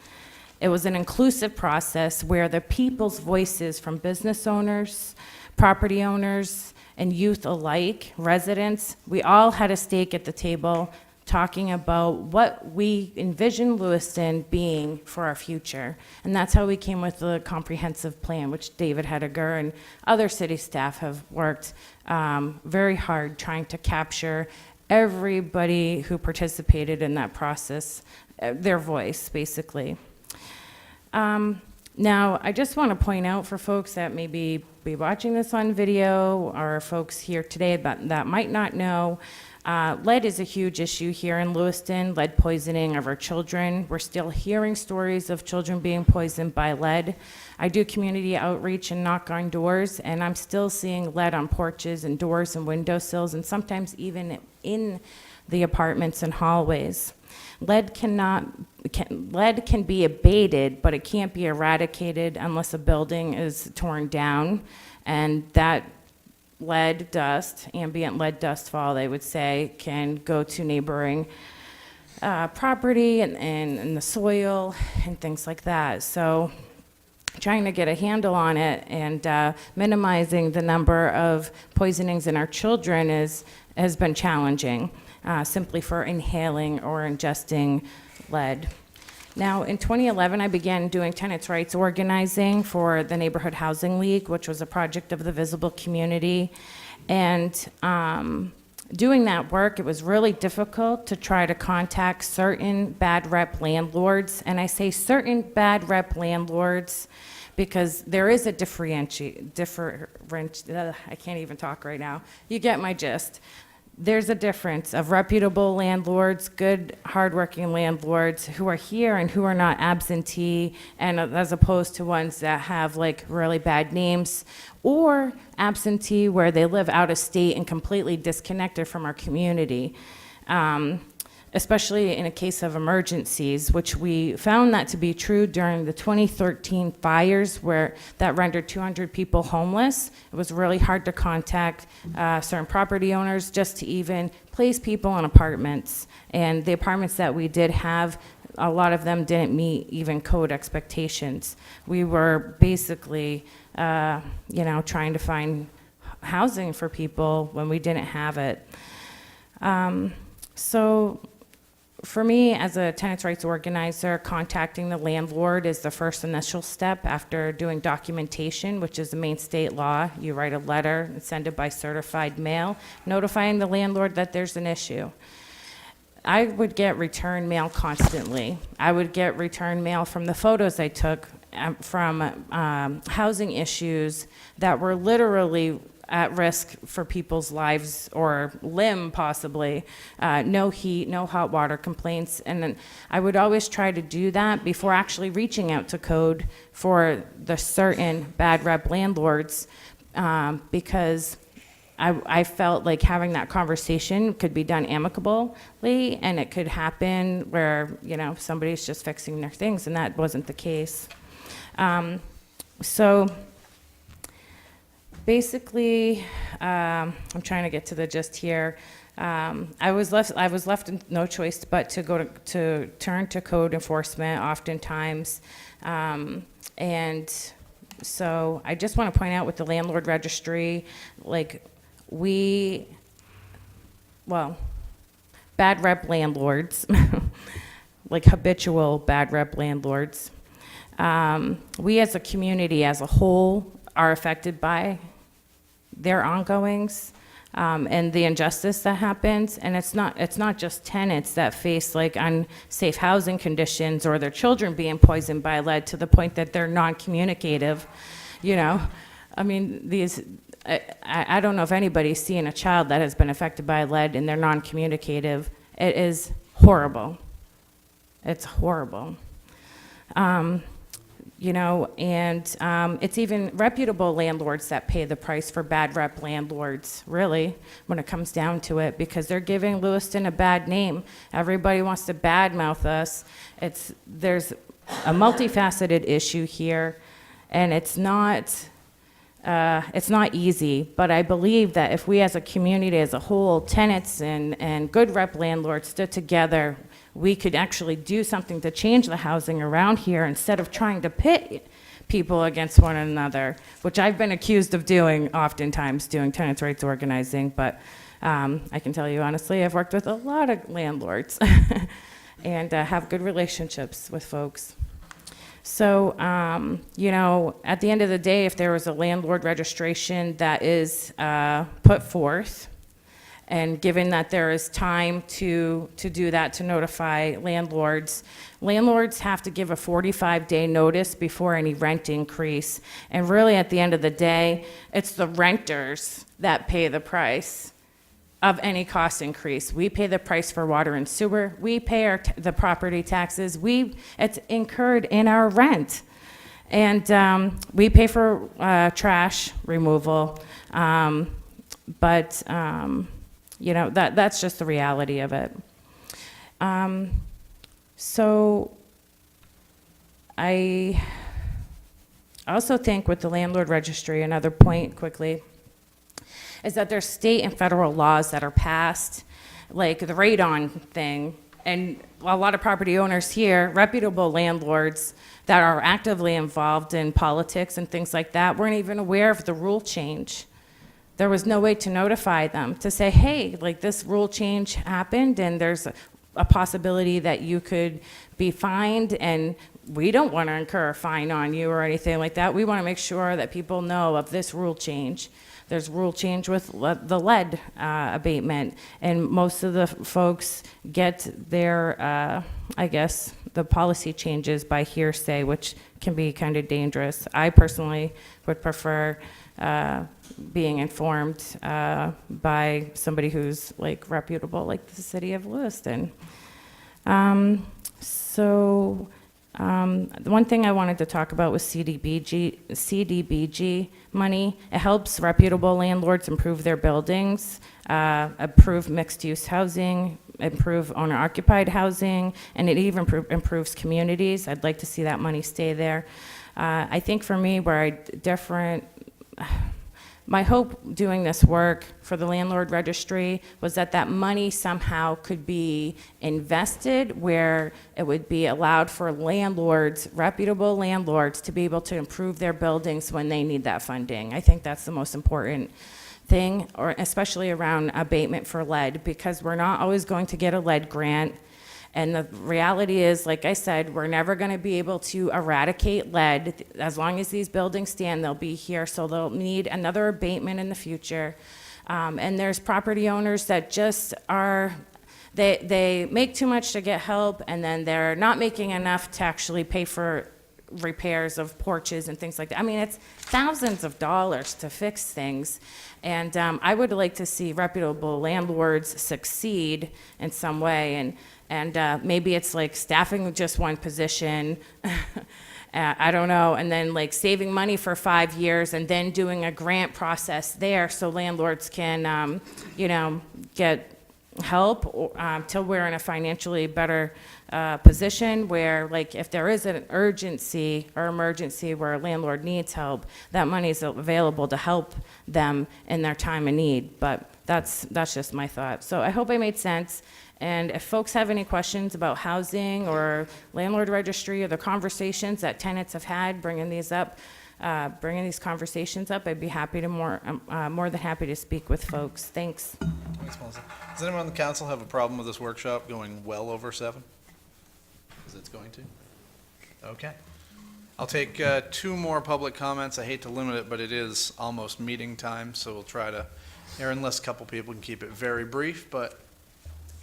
It was an inclusive process where the people's voices from business owners, property owners, and youth alike, residents, we all had a stake at the table talking about what we envision Lewiston being for our future. And that's how we came with the comprehensive plan, which David Hediger and other city staff have worked very hard trying to capture everybody who participated in that process, their voice, basically. Now, I just want to point out for folks that may be watching this on video, or folks here today that might not know, lead is a huge issue here in Lewiston, lead poisoning of our children. We're still hearing stories of children being poisoned by lead. I do community outreach and knock on doors, and I'm still seeing lead on porches and doors and windowsills, and sometimes even in the apartments and hallways. Lead can be abated, but it can't be eradicated unless a building is torn down, and that lead dust, ambient lead dust fall, they would say, can go to neighboring property and the soil and things like that. So trying to get a handle on it and minimizing the number of poisonings in our children has been challenging, simply for inhaling or ingesting lead. Now, in 2011, I began doing tenants' rights organizing for the Neighborhood Housing League, which was a project of the Visible Community. And doing that work, it was really difficult to try to contact certain bad rep landlords. And I say certain bad rep landlords because there is a I can't even talk right now. You get my gist. There's a difference of reputable landlords, good, hardworking landlords who are here and who are not absentee, and as opposed to ones that have like really bad names, or absentee where they live out of state and completely disconnected from our community. Especially in a case of emergencies, which we found that to be true during the 2013 fires where that rendered 200 people homeless. It was really hard to contact certain property owners just to even place people in apartments. And the apartments that we did have, a lot of them didn't meet even code expectations. We were basically, trying to find housing for people when we didn't have it. So for me, as a tenants' rights organizer, contacting the landlord is the first initial step after doing documentation, which is the main state law. You write a letter and send it by certified mail, notifying the landlord that there's an issue. I would get return mail constantly. I would get return mail from the photos I took from housing issues that were literally at risk for people's lives or limb, possibly. No heat, no hot water complaints. And then I would always try to do that before actually reaching out to code for the certain bad rep landlords, because I felt like having that conversation could be done amicably, and it could happen where, somebody's just fixing their things, and that wasn't the case. So basically, I'm trying to get to the gist here. I was left in no choice but to turn to code enforcement oftentimes, and so I just want to point out with the landlord registry, bad rep landlords, like habitual bad rep landlords, We as a community as a whole are affected by their ongoings and the injustice that happens. And it's not just tenants that face like unsafe housing conditions or their children being poisoned by lead to the point that they're non-communicative, you know. I mean, I don't know if anybody's seen a child that has been affected by lead and they're non-communicative. It is horrible. It's horrible. You know, and it's even reputable landlords that pay the price for bad rep landlords, really, when it comes down to it, because they're giving Lewiston a bad name. Everybody wants to badmouth us. There's a multifaceted issue here, and it's not easy, but I believe that if we as a community as a whole, tenants and good rep landlords stood together, we could actually do something to change the housing around here instead of trying to pit people against one another, which I've been accused of doing oftentimes, doing tenants' rights organizing, but I can tell you honestly, I've worked with a lot of landlords and have good relationships with folks. So, you know, at the end of the day, if there was a landlord registration that is put forth, and given that there is time to do that, to notify landlords, landlords have to give a 45-day notice before any rent increase. And really, at the end of the day, it's the renters that pay the price of any cost increase. We pay the price for water and sewer. We pay the property taxes. It's incurred in our rent. And we pay for trash removal. You know, that's just the reality of it. So I also think with the landlord registry, another point quickly, is that there's state and federal laws that are passed, like the radon thing, and a lot of property owners here, reputable landlords that are actively involved in politics and things like that, weren't even aware of the rule change. There was no way to notify them, to say, hey, like this rule change happened and there's a possibility that you could be fined, and we don't want to incur a fine on you or anything like that. We want to make sure that people know of this rule change. There's rule change with the lead abatement, and most of the folks get their, I guess, the policy changes by hearsay, which can be kind of dangerous. I personally would prefer being informed by somebody who's like reputable, like the city of Lewiston. The one thing I wanted to talk about was CDBG money. It helps reputable landlords improve their buildings, improve mixed-use housing, improve owner-occupied housing, and it even improves communities. I'd like to see that money stay there. I think for me, my hope doing this work for the landlord registry was that money somehow could be invested where it would be allowed for landlords, reputable landlords, to be able to improve their buildings when they need that funding. I think that's the most important thing, or especially around abatement for lead, because we're not always going to get a lead grant. And the reality is, like I said, we're never going to be able to eradicate lead. As long as these buildings stand, they'll be here, so they'll need another abatement in the future. And there's property owners that just they make too much to get help, and then they're not making enough to actually pay for repairs of porches and things like that. I mean, it's thousands of dollars to fix things. And I would like to see reputable landlords succeed in some way. And maybe it's like staffing just one position, I don't know, and then like saving money for 5 years and then doing a grant process there so landlords can, you know, get help till we're in a financially better position where, like, if there is an urgency or emergency where a landlord needs help, that money is available to help them in their time of need. But that's just my thought. So I hope I made sense. And if folks have any questions about housing or landlord registry or the conversations that tenants have had bringing these conversations up, I'd be happy to more than happy to speak with folks. Thanks. Thanks, Melissa. Does anyone on the council have a problem with this workshop going well over 7? Because it's going to? Okay. I'll take two more public comments. I hate to limit it, but it is almost meeting time, so we'll try to, unless a couple people can keep it very brief, but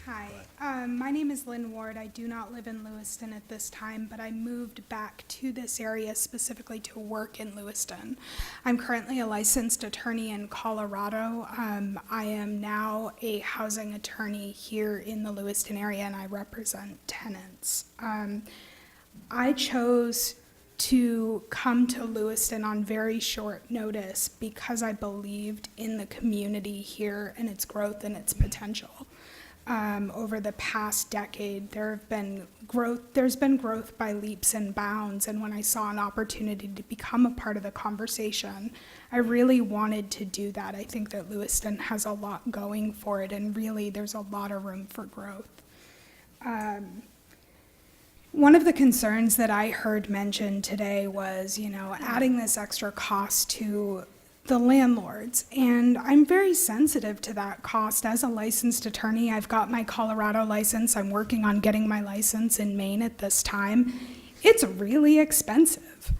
Hi, my name is Lynn Ward. I do not live in Lewiston at this time, but I moved back to this area specifically to work in Lewiston. I'm currently a licensed attorney in Colorado. I am now a housing attorney here in the Lewiston area, and I represent tenants. I chose to come to Lewiston on very short notice because I believed in the community here and its growth and its potential. Over the past decade, there's been growth by leaps and bounds, and when I saw an opportunity to become a part of the conversation, I really wanted to do that. I think that Lewiston has a lot going for it, and really there's a lot of room for growth. One of the concerns that I heard mentioned today was, adding this extra cost to the landlords, and I'm very sensitive to that cost. As a licensed attorney, I've got my Colorado license. I'm working on getting my license in Maine at this time. It's really expensive.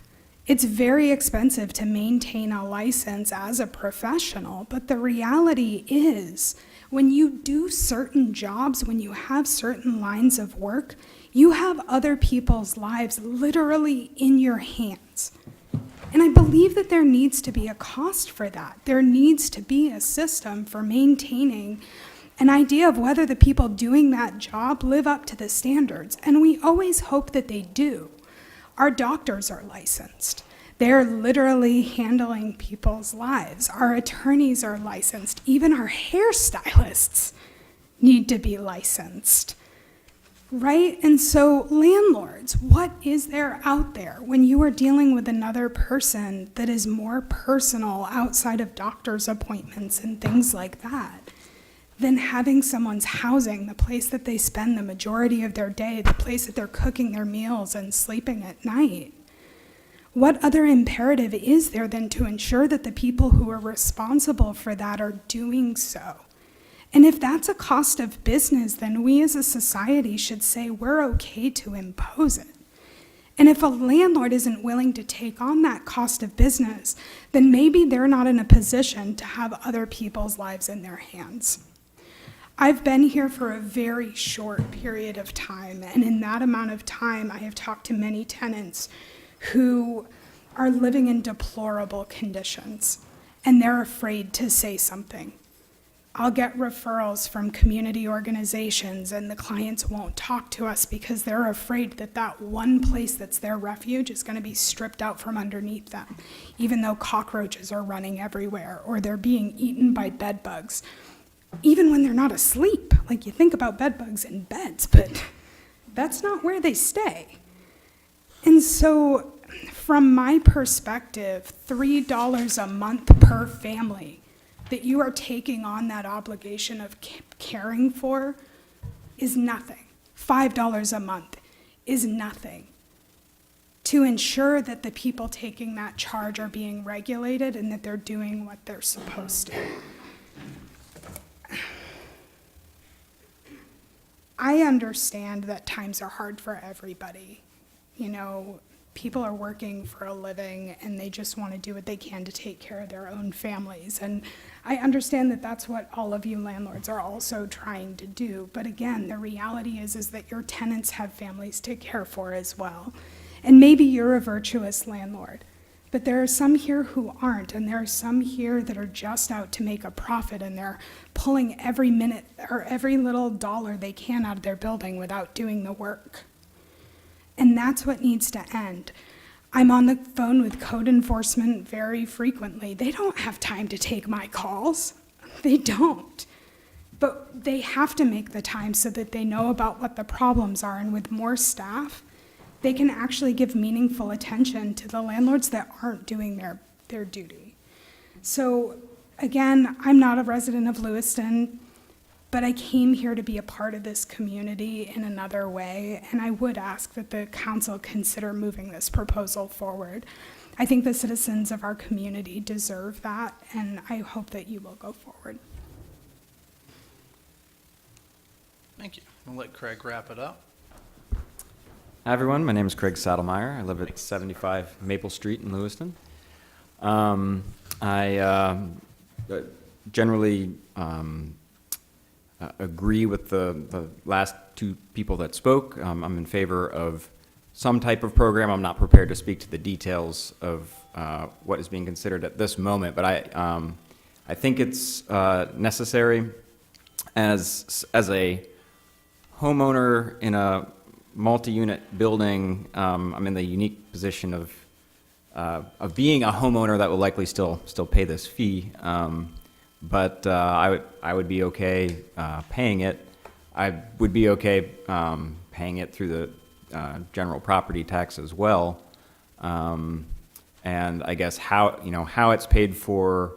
It's very expensive to maintain a license as a professional, but the reality is, when you do certain jobs, when you have certain lines of work, you have other people's lives literally in your hands. And I believe that there needs to be a cost for that. There needs to be a system for maintaining an idea of whether the people doing that job live up to the standards. And we always hope that they do. Our doctors are licensed. They're literally handling people's lives. Our attorneys are licensed. Even our hairstylists need to be licensed. Right? And so landlords, what is there out there when you are dealing with another person that is more personal outside of doctor's appointments and things like that than having someone's housing, the place that they spend the majority of their day, the place that they're cooking their meals and sleeping at night? What other imperative is there than to ensure that the people who are responsible for that are doing so? And if that's a cost of business, then we as a society should say we're okay to impose it. And if a landlord isn't willing to take on that cost of business, then maybe they're not in a position to have other people's lives in their hands. I've been here for a very short period of time, and in that amount of time, I have talked to many tenants who are living in deplorable conditions, and they're afraid to say something. I'll get referrals from community organizations, and the clients won't talk to us because they're afraid that that one place that's their refuge is going to be stripped out from underneath them, even though cockroaches are running everywhere or they're being eaten by bed bugs, even when they're not asleep. Like, you think about bed bugs in beds, but that's not where they stay. And so, from my perspective, $3 a month per family that you are taking on that obligation of caring for is nothing. $5 a month is nothing to ensure that the people taking that charge are being regulated and that they're doing what they're supposed to. I understand that times are hard for everybody. People are working for a living and they just want to do what they can to take care of their own families. And I understand that that's what all of you landlords are also trying to do. But again, the reality is that your tenants have families to care for as well. And maybe you're a virtuous landlord, but there are some here who aren't, and there are some here that are just out to make a profit, and they're pulling every minute or every little dollar they can out of their building without doing the work. And that's what needs to end. I'm on the phone with code enforcement very frequently. They don't have time to take my calls. They don't. But they have to make the time so that they know about what the problems are, and with more staff, they can actually give meaningful attention to the landlords that aren't doing their duty. So again, I'm not a resident of Lewiston, but I came here to be a part of this community in another way, and I would ask that the council consider moving this proposal forward. I think the citizens of our community deserve that, and I hope that you will go forward. thank you. We'll let Craig wrap it up. Hi, everyone. My name is Craig Saddlemeyer. I live at 75 Maple Street in Lewiston. I generally agree with the last two people that spoke. I'm in favor of some type of program. I'm not prepared to speak to the details of what is being considered at this moment, but I think it's necessary as a homeowner in a multi-unit building. I'm in the unique position of being a homeowner that will likely still pay this fee, but I would be okay paying it. I would be okay paying it through the general property tax as well, and I guess how it's paid for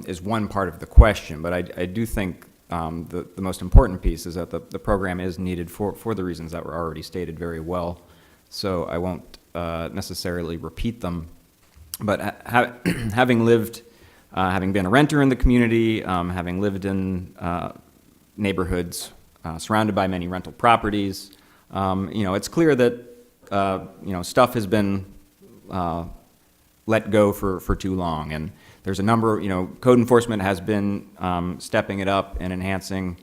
is one part of the question, but I do think the most important piece is that the program is needed for the reasons that were already stated very well, so I won't necessarily repeat them. But having been a renter in the community, having lived in neighborhoods surrounded by many rental properties, it's clear that stuff has been let go for too long, and there's a number of, code enforcement has been stepping it up and enhancing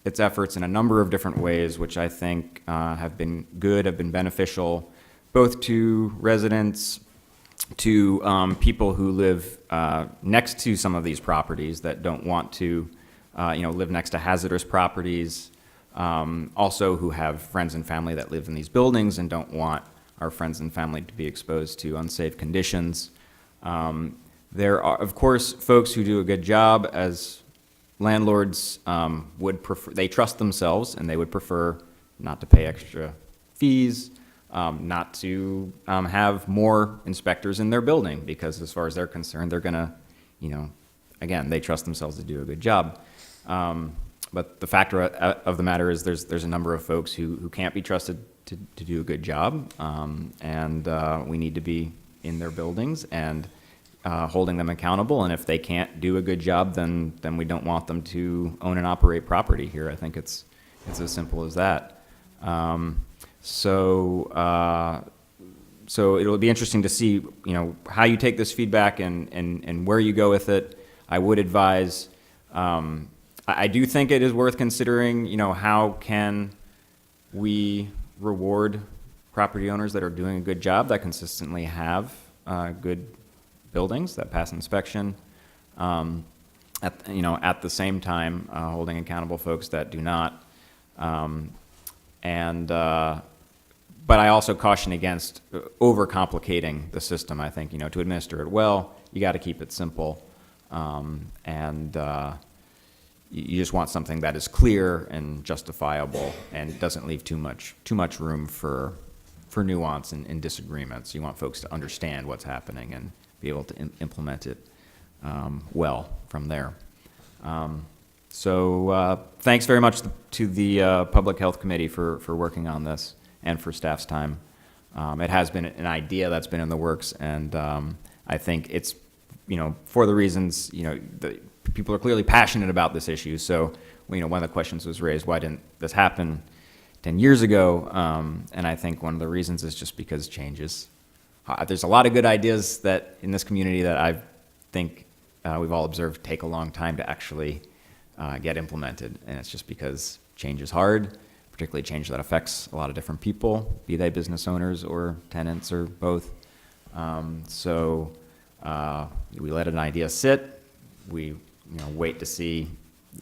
its efforts in a number of different ways, which I think have been good, have been beneficial, both to residents, to people who live next to some of these properties that don't want to, live next to hazardous properties, also who have friends and family that live in these buildings and don't want our friends and family to be exposed to unsafe conditions. There are, of course, folks who do a good job as landlords would prefer, they trust themselves and they would prefer not to pay extra fees, not to have more inspectors in their building because as far as they're concerned, they're gonna, again, they trust themselves to do a good job. But the factor of the matter is there's a number of folks who can't be trusted to do a good job, and we need to be in their buildings and holding them accountable, and if they can't do a good job, then we don't want them to own and operate property here. I think it's as simple as that. So it'll be interesting to see, how you take this feedback and where you go with it. I would advise, I do think it is worth considering, how can we reward property owners that are doing a good job, that consistently have good buildings that pass inspection, at the same time holding accountable folks that do not, but I also caution against overcomplicating the system. I think to administer it well, you got to keep it simple, and you just want something that is clear and justifiable and doesn't leave too much room for nuance and disagreements. You want folks to understand what's happening and be able to implement it well from there. So thanks very much to the Public Health Committee for working on this and for staff's time. It has been an idea that's been in the works, and I think it's, for the reasons, the people are clearly passionate about this issue. So, one of the questions was raised, why didn't this happen 10 years ago? And I think one of the reasons is just because changes. There's a lot of good ideas that in this community that I think we've all observed take a long time to actually get implemented, and it's just because change is hard, particularly change that affects a lot of different people, be they business owners or tenants or both. So we let an idea sit. We wait to see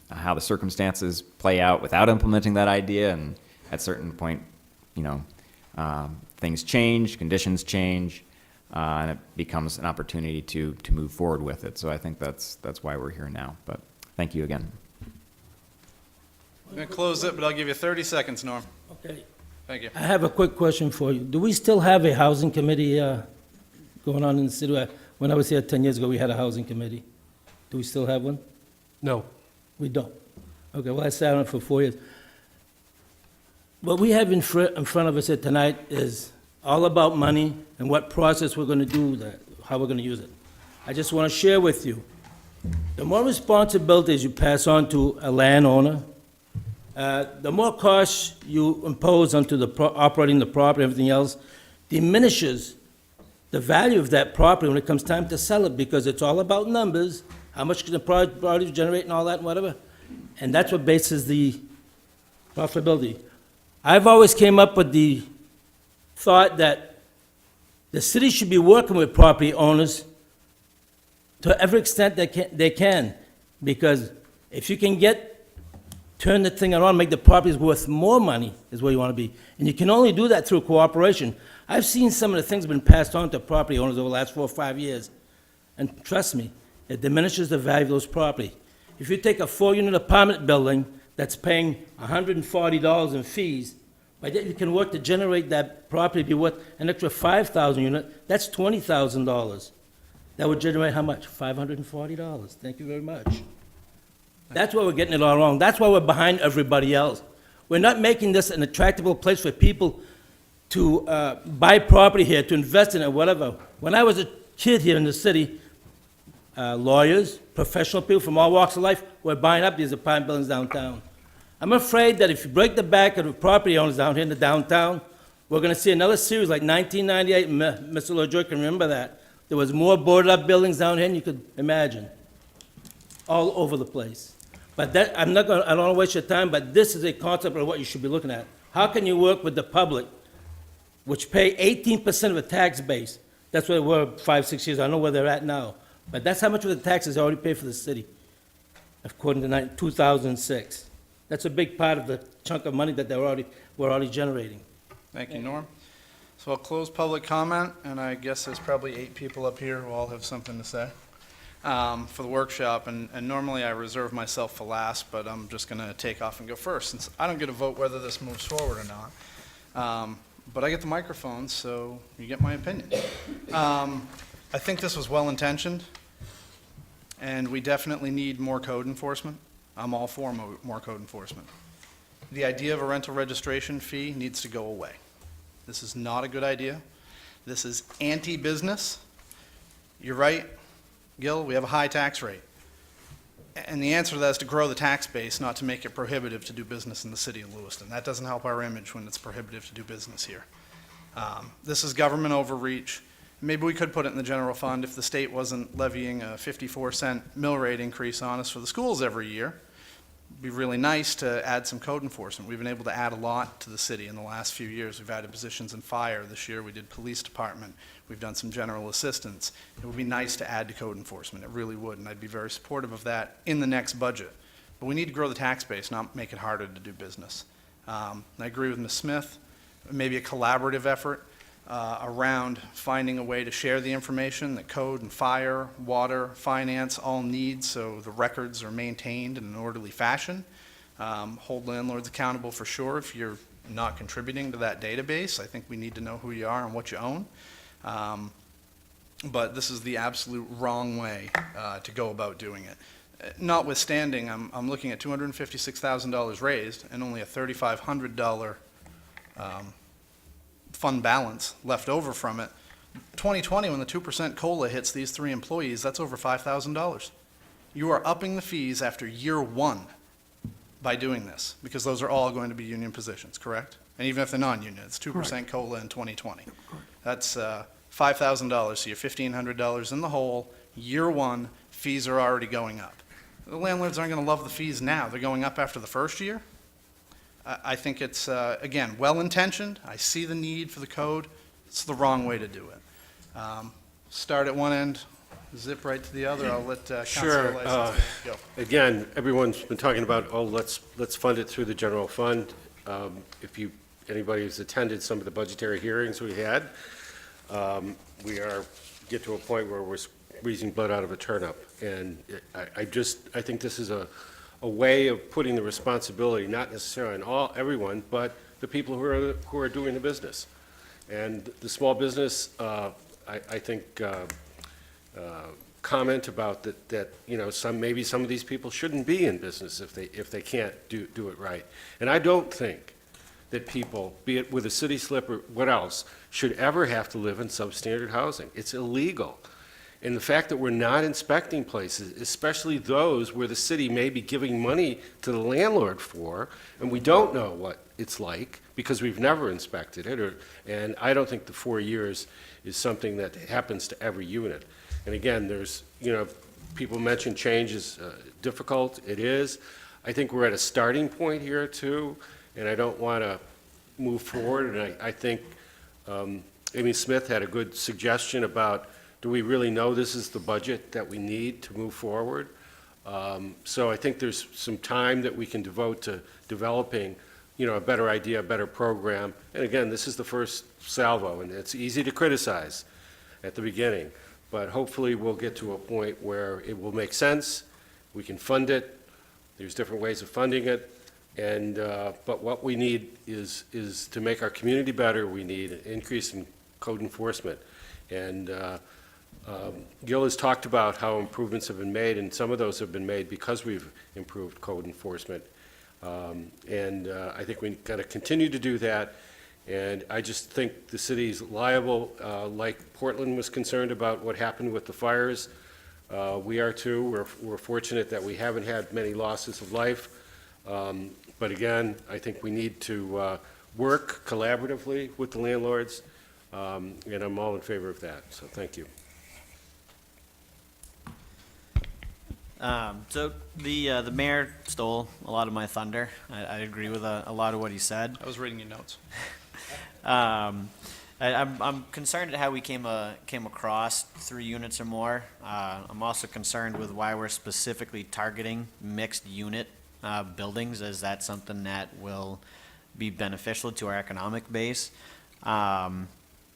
how the circumstances play out without implementing that idea, and at a certain point, things change, conditions change, and it becomes an opportunity to move forward with it. So I think that's why we're here now. But thank you again. I'm going to close it, but I'll give you 30 seconds, Norm. Okay. Thank you. I have a quick question for you. Do we still have a housing committee going on in the city? When I was here 10 years ago, we had a housing committee. Do we still have one? No. We don't. Okay, well, I sat on it for 4 years. What we have in front of us here tonight is all about money and what process we're going to do that, how we're going to use it. I just want to share with you, the more responsibilities you pass on to a landowner, The more costs you impose onto the operating the property and everything else diminishes the value of that property when it comes time to sell it, because it's all about numbers, how much can the property generate and all that and whatever. And that's what bases the profitability. I've always came up with the thought that the city should be working with property owners to every extent they can, because if you can turn the thing around, make the properties worth more money is where you want to be. And you can only do that through cooperation. I've seen some of the things been passed on to property owners over the last 4 or 5 years. And trust me, it diminishes the value of those property. If you take a 4-unit apartment building that's paying $140 in fees, by that you can work to generate that property be worth an extra 5,000 unit, that's $20,000. That would generate how much? $540. Thank you very much. That's why we're getting it all wrong. That's why we're behind everybody else. We're not making this an attractable place for people to buy property here, to invest in it, whatever. When I was a kid here in the city, lawyers, professional people from all walks of life were buying up these apartment buildings downtown. I'm afraid that if you break the back of the property owners down here in the downtown, we're going to see another series like 1998. Mr. LaJoy can remember that. There was more boarded up buildings down here than you could imagine, all over the place. But that, I don't want to waste your time, but this is a concept of what you should be looking at. How can you work with the public, which pay 18% of the tax base? That's where they were 5, 6 years. I don't know where they're at now. But that's how much of the taxes they already pay for the city, according to 2006. That's a big part of the chunk of money that we're already generating. Thank you, Norm. So I'll close public comment, and I guess there's probably 8 people up here who all have something to say for the workshop. And normally I reserve myself for last, but I'm just going to take off and go first, since I don't get a vote whether this moves forward or not. But I get the microphone, so you get my opinion. I think this was well-intentioned, and we definitely need more code enforcement. I'm all for more code enforcement. The idea of a rental registration fee needs to go away. This is not a good idea. This is anti-business. You're right, Gil, we have a high tax rate. And the answer to that is to grow the tax base, not to make it prohibitive to do business in the city of Lewiston. That doesn't help our image when it's prohibitive to do business here. This is government overreach. Maybe we could put it in the general fund if the state wasn't levying a 54-cent mill rate increase on us for the schools every year. It'd be really nice to add some code enforcement. We've been able to add a lot to the city in the last few years. We've added positions in fire this year. We did police department. We've done some general assistance. It would be nice to add to code enforcement. It really would, and I'd be very supportive of that in the next budget. But we need to grow the tax base, not make it harder to do business. I agree with Ms. Smith. Maybe a collaborative effort around finding a way to share the information that code and fire, water, finance all need, so the records are maintained in an orderly fashion. Hold landlords accountable for sure if you're not contributing to that database. I think we need to know who you are and what you own. But this is the absolute wrong way to go about doing it. Notwithstanding, I'm looking at $256,000 raised and only a $3,500 fund balance left over from it. 2020, when the 2% COLA hits these 3 employees, that's over $5,000. You are upping the fees after year 1 by doing this, because those are all going to be union positions, correct? And even if they're non-union, it's 2% COLA in 2020. That's $5,000, so you're $1,500 in the hole. Year 1, fees are already going up. The landlords aren't going to love the fees now. They're going up after the first year. I think it's, again, well-intentioned. I see the need for the code. It's the wrong way to do it. Start at one end, zip right to the other. I'll let Councilor License go. Again, everyone's been talking about, oh, let's fund it through the general fund. If anybody who's attended some of the budgetary hearings we had, we get to a point where we're squeezing blood out of a turnip. And I think this is a way of putting the responsibility, not necessarily on everyone, but the people who are doing the business. And the small business, I think, comment about that you know, maybe some of these people shouldn't be in business if they can't do it right. And I don't think that people, be it with a city slip or what else, should ever have to live in substandard housing. It's illegal. And the fact that we're not inspecting places, especially those where the city may be giving money to the landlord for, and we don't know what it's like because we've never inspected it, and I don't think the 4 years is something that happens to every unit. And again, there's, people mention change is difficult. It is. I think we're at a starting point here too, and I don't want to move forward. And I think Amy Smith had a good suggestion about, do we really know this is the budget that we need to move forward? So I think there's some time that we can devote to developing, a better idea, a better program. And again, this is the first salvo, and it's easy to criticize at the beginning. But hopefully we'll get to a point where it will make sense, we can fund it, there's different ways of funding it, and, but what we need is to make our community better, we need an increase in code enforcement. And Gil has talked about how improvements have been made, and some of those have been made because we've improved code enforcement. I think we've got to continue to do that. And I just think the city's liable, like Portland was concerned about what happened with the fires. We are too. We're fortunate that we haven't had many losses of life. But again, I think we need to work collaboratively with the landlords, and I'm all in favor of that. So thank you. So the mayor stole a lot of my thunder. I agree with a lot of what he said. I was reading your notes. I'm concerned at how we came across 3 units or more. I'm also concerned with why we're specifically targeting mixed unit buildings, as that's something that will be beneficial to our economic base.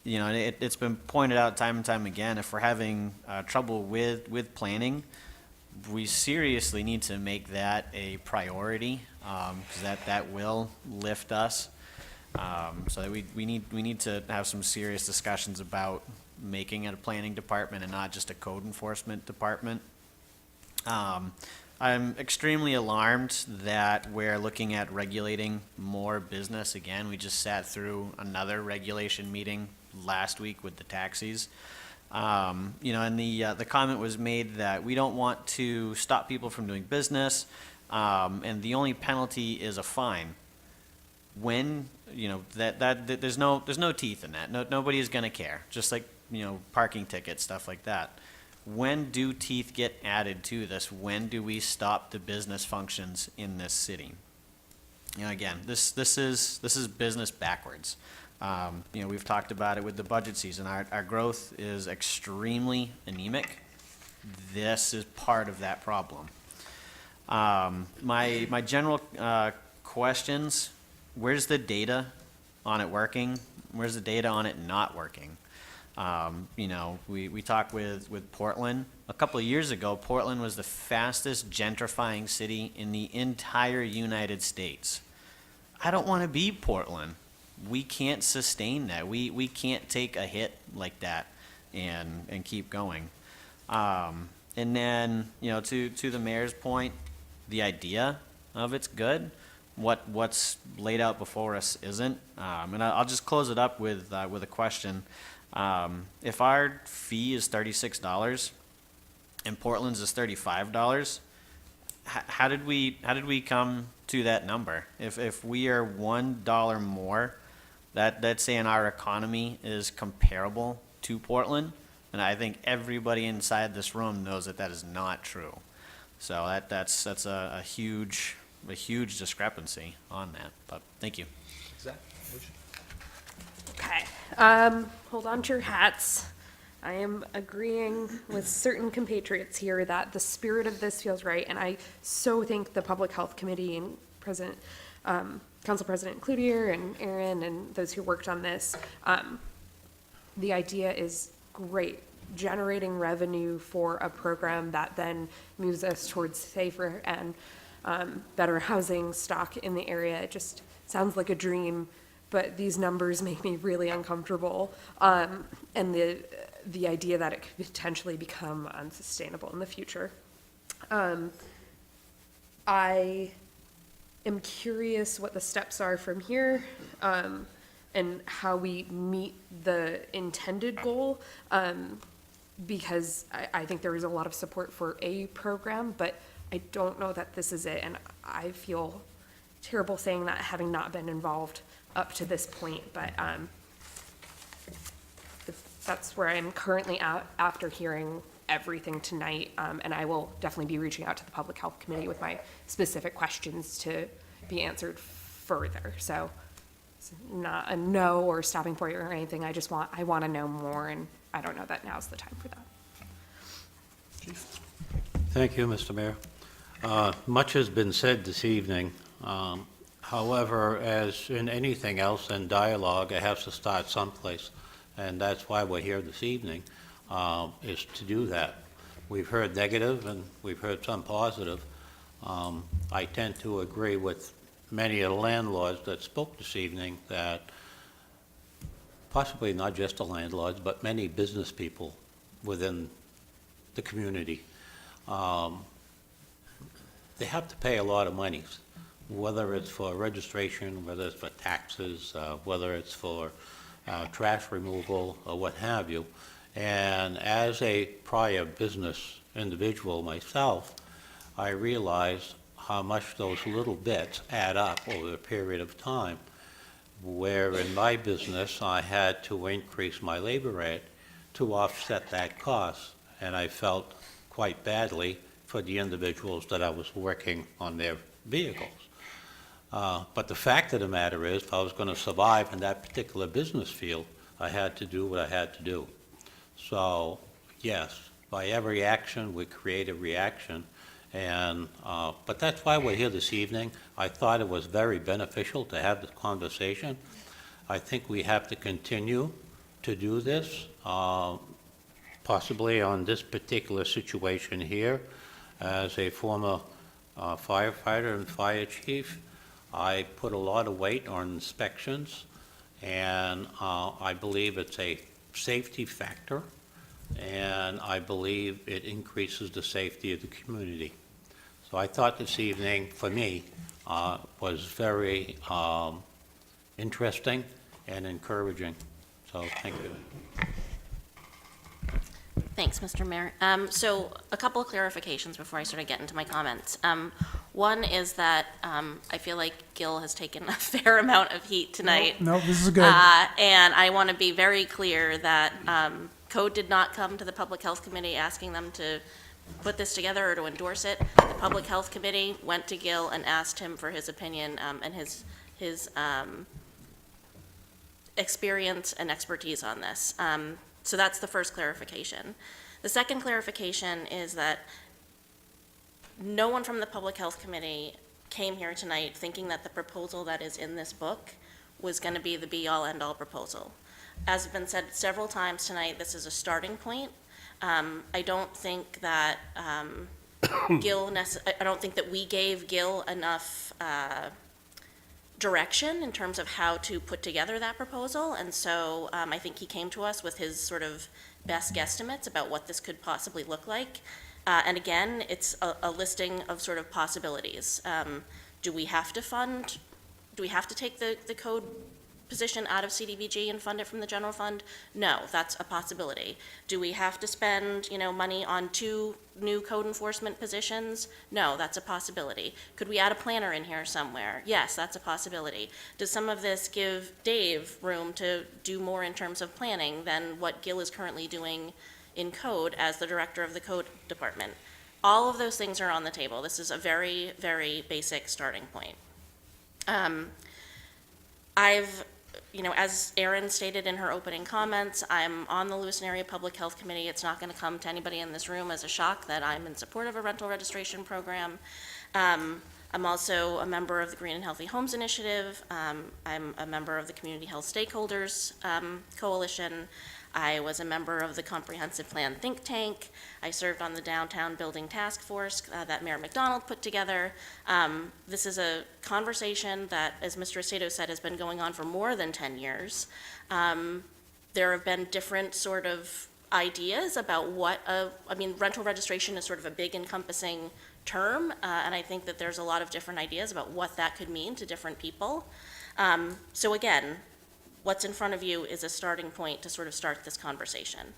It's been pointed out time and time again, if we're having trouble with planning, we seriously need to make that a priority, because that will lift us. So that we need to have some serious discussions about making it a planning department and not just a code enforcement department. I'm extremely alarmed that we're looking at regulating more business again. We just sat through another regulation meeting last week with the taxis. And the comment was made that we don't want to stop people from doing business, and the only penalty is a fine. When there's no teeth in that. Nobody is going to care. Just like parking tickets, stuff like that. When do teeth get added to this? When do we stop the business functions in this city? Again, this is business backwards. We've talked about it with the budget season. Our growth is extremely anemic. This is part of that problem. My general questions: where's the data on it working? Where's the data on it not working? We talked with Portland. A couple of years ago, Portland was the fastest gentrifying city in the entire United States. I don't want to be Portland. We can't sustain that. We can't take a hit like that and keep going. And then, to the mayor's point, the idea of it's good. What's laid out before us isn't. And I'll just close it up with a question. If our fee is $36 and Portland's is $35, how did we come to that number? If we are $1 more, that's saying our economy is comparable to Portland, and I think everybody inside this room knows that is not true. So that's a huge discrepancy on that. But thank you. Okay. Hold on to your hats. I am agreeing with certain compatriots here that the spirit of this feels right, and I so thank the Public Health Committee and Council President Cloutier and Aaron and those who worked on this. The idea is great, generating revenue for a program that then moves us towards safer and better housing stock in the area. It just sounds like a dream, but these numbers make me really uncomfortable. And the idea that it could potentially become unsustainable in the future. I am curious what the steps are from here, and how we meet the intended goal. because I think there is a lot of support for a program, but I don't know that this is it. And I feel terrible saying that, having not been involved up to this point, but that's where I'm currently at after hearing everything tonight. And I will definitely be reaching out to the Public Health Committee with my specific questions to be answered further. So it's not a no or stopping point or anything. I want to know more, and I don't know that now's the time for that. Thank you, Mr. Mayor. Much has been said this evening. However, as in anything else in dialogue, it has to start someplace. And that's why we're here this evening, is to do that. We've heard negative and we've heard some positive. I tend to agree with many of the landlords that spoke this evening, that possibly not just the landlords, but many business people within the community, they have to pay a lot of money, whether it's for registration, whether it's for taxes, whether it's for trash removal or what have you. And as a prior business individual myself, I realized how much those little bits add up over a period of time, where in my business I had to increase my labor rate to offset that cost. And I felt quite badly for the individuals that I was working on their vehicles. But the fact of the matter is, if I was going to survive in that particular business field, I had to do what I had to do. So, yes, by every action, we create a reaction. And, but that's why we're here this evening. I thought it was very beneficial to have this conversation. I think we have to continue to do this, possibly on this particular situation here. As a former firefighter and fire chief, I put a lot of weight on inspections, and I believe it's a safety factor, and I believe it increases the safety of the community. So I thought this evening, for me, was very interesting and encouraging. So thank you. Thanks, Mr. Mayor. So a couple of clarifications before I sort of get into my comments. One is that I feel like Gil has taken a fair amount of heat tonight. No, this is good. And I want to be very clear that Code did not come to the Public Health Committee asking them to put this together or to endorse it. The Public Health Committee went to Gil and asked him for his opinion and his experience and expertise on this. So that's the first clarification. The second clarification is that no one from the Public Health Committee came here tonight thinking that the proposal that is in this book was going to be the be-all, end-all proposal. As has been said several times tonight, this is a starting point. I don't think that I don't think that we gave Gil enough direction in terms of how to put together that proposal, and so I think he came to us with his sort of best guesstimates about what this could possibly look like. And again, it's a listing of sort of possibilities. Do we have to take the code position out of CDBG and fund it from the general fund? No, that's a possibility. Do we have to spend, money on 2 new code enforcement positions? No, that's a possibility. Could we add a planner in here somewhere? Yes, that's a possibility. Does some of this give Dave room to do more in terms of planning than what Gil is currently doing in code as the director of the code department? All of those things are on the table. This is a very, very basic starting point. As Erin stated in her opening comments, I'm on the Lewiston Area Public Health Committee. It's not going to come to anybody in this room as a shock that I'm in support of a rental registration program. I'm also a member of the Green and Healthy Homes Initiative. I'm a member of the Community Health Stakeholders Coalition. I was a member of the Comprehensive Plan think tank. I served on the Downtown Building Task Force that Mayor McDonald put together. This is a conversation that, as Mr. Aceto said, has been going on for more than 10 years. There have been different sort of ideas about rental registration is sort of a big encompassing term, and I think that there's a lot of different ideas about what that could mean to different people. So again, what's in front of you is a starting point to sort of start this conversation.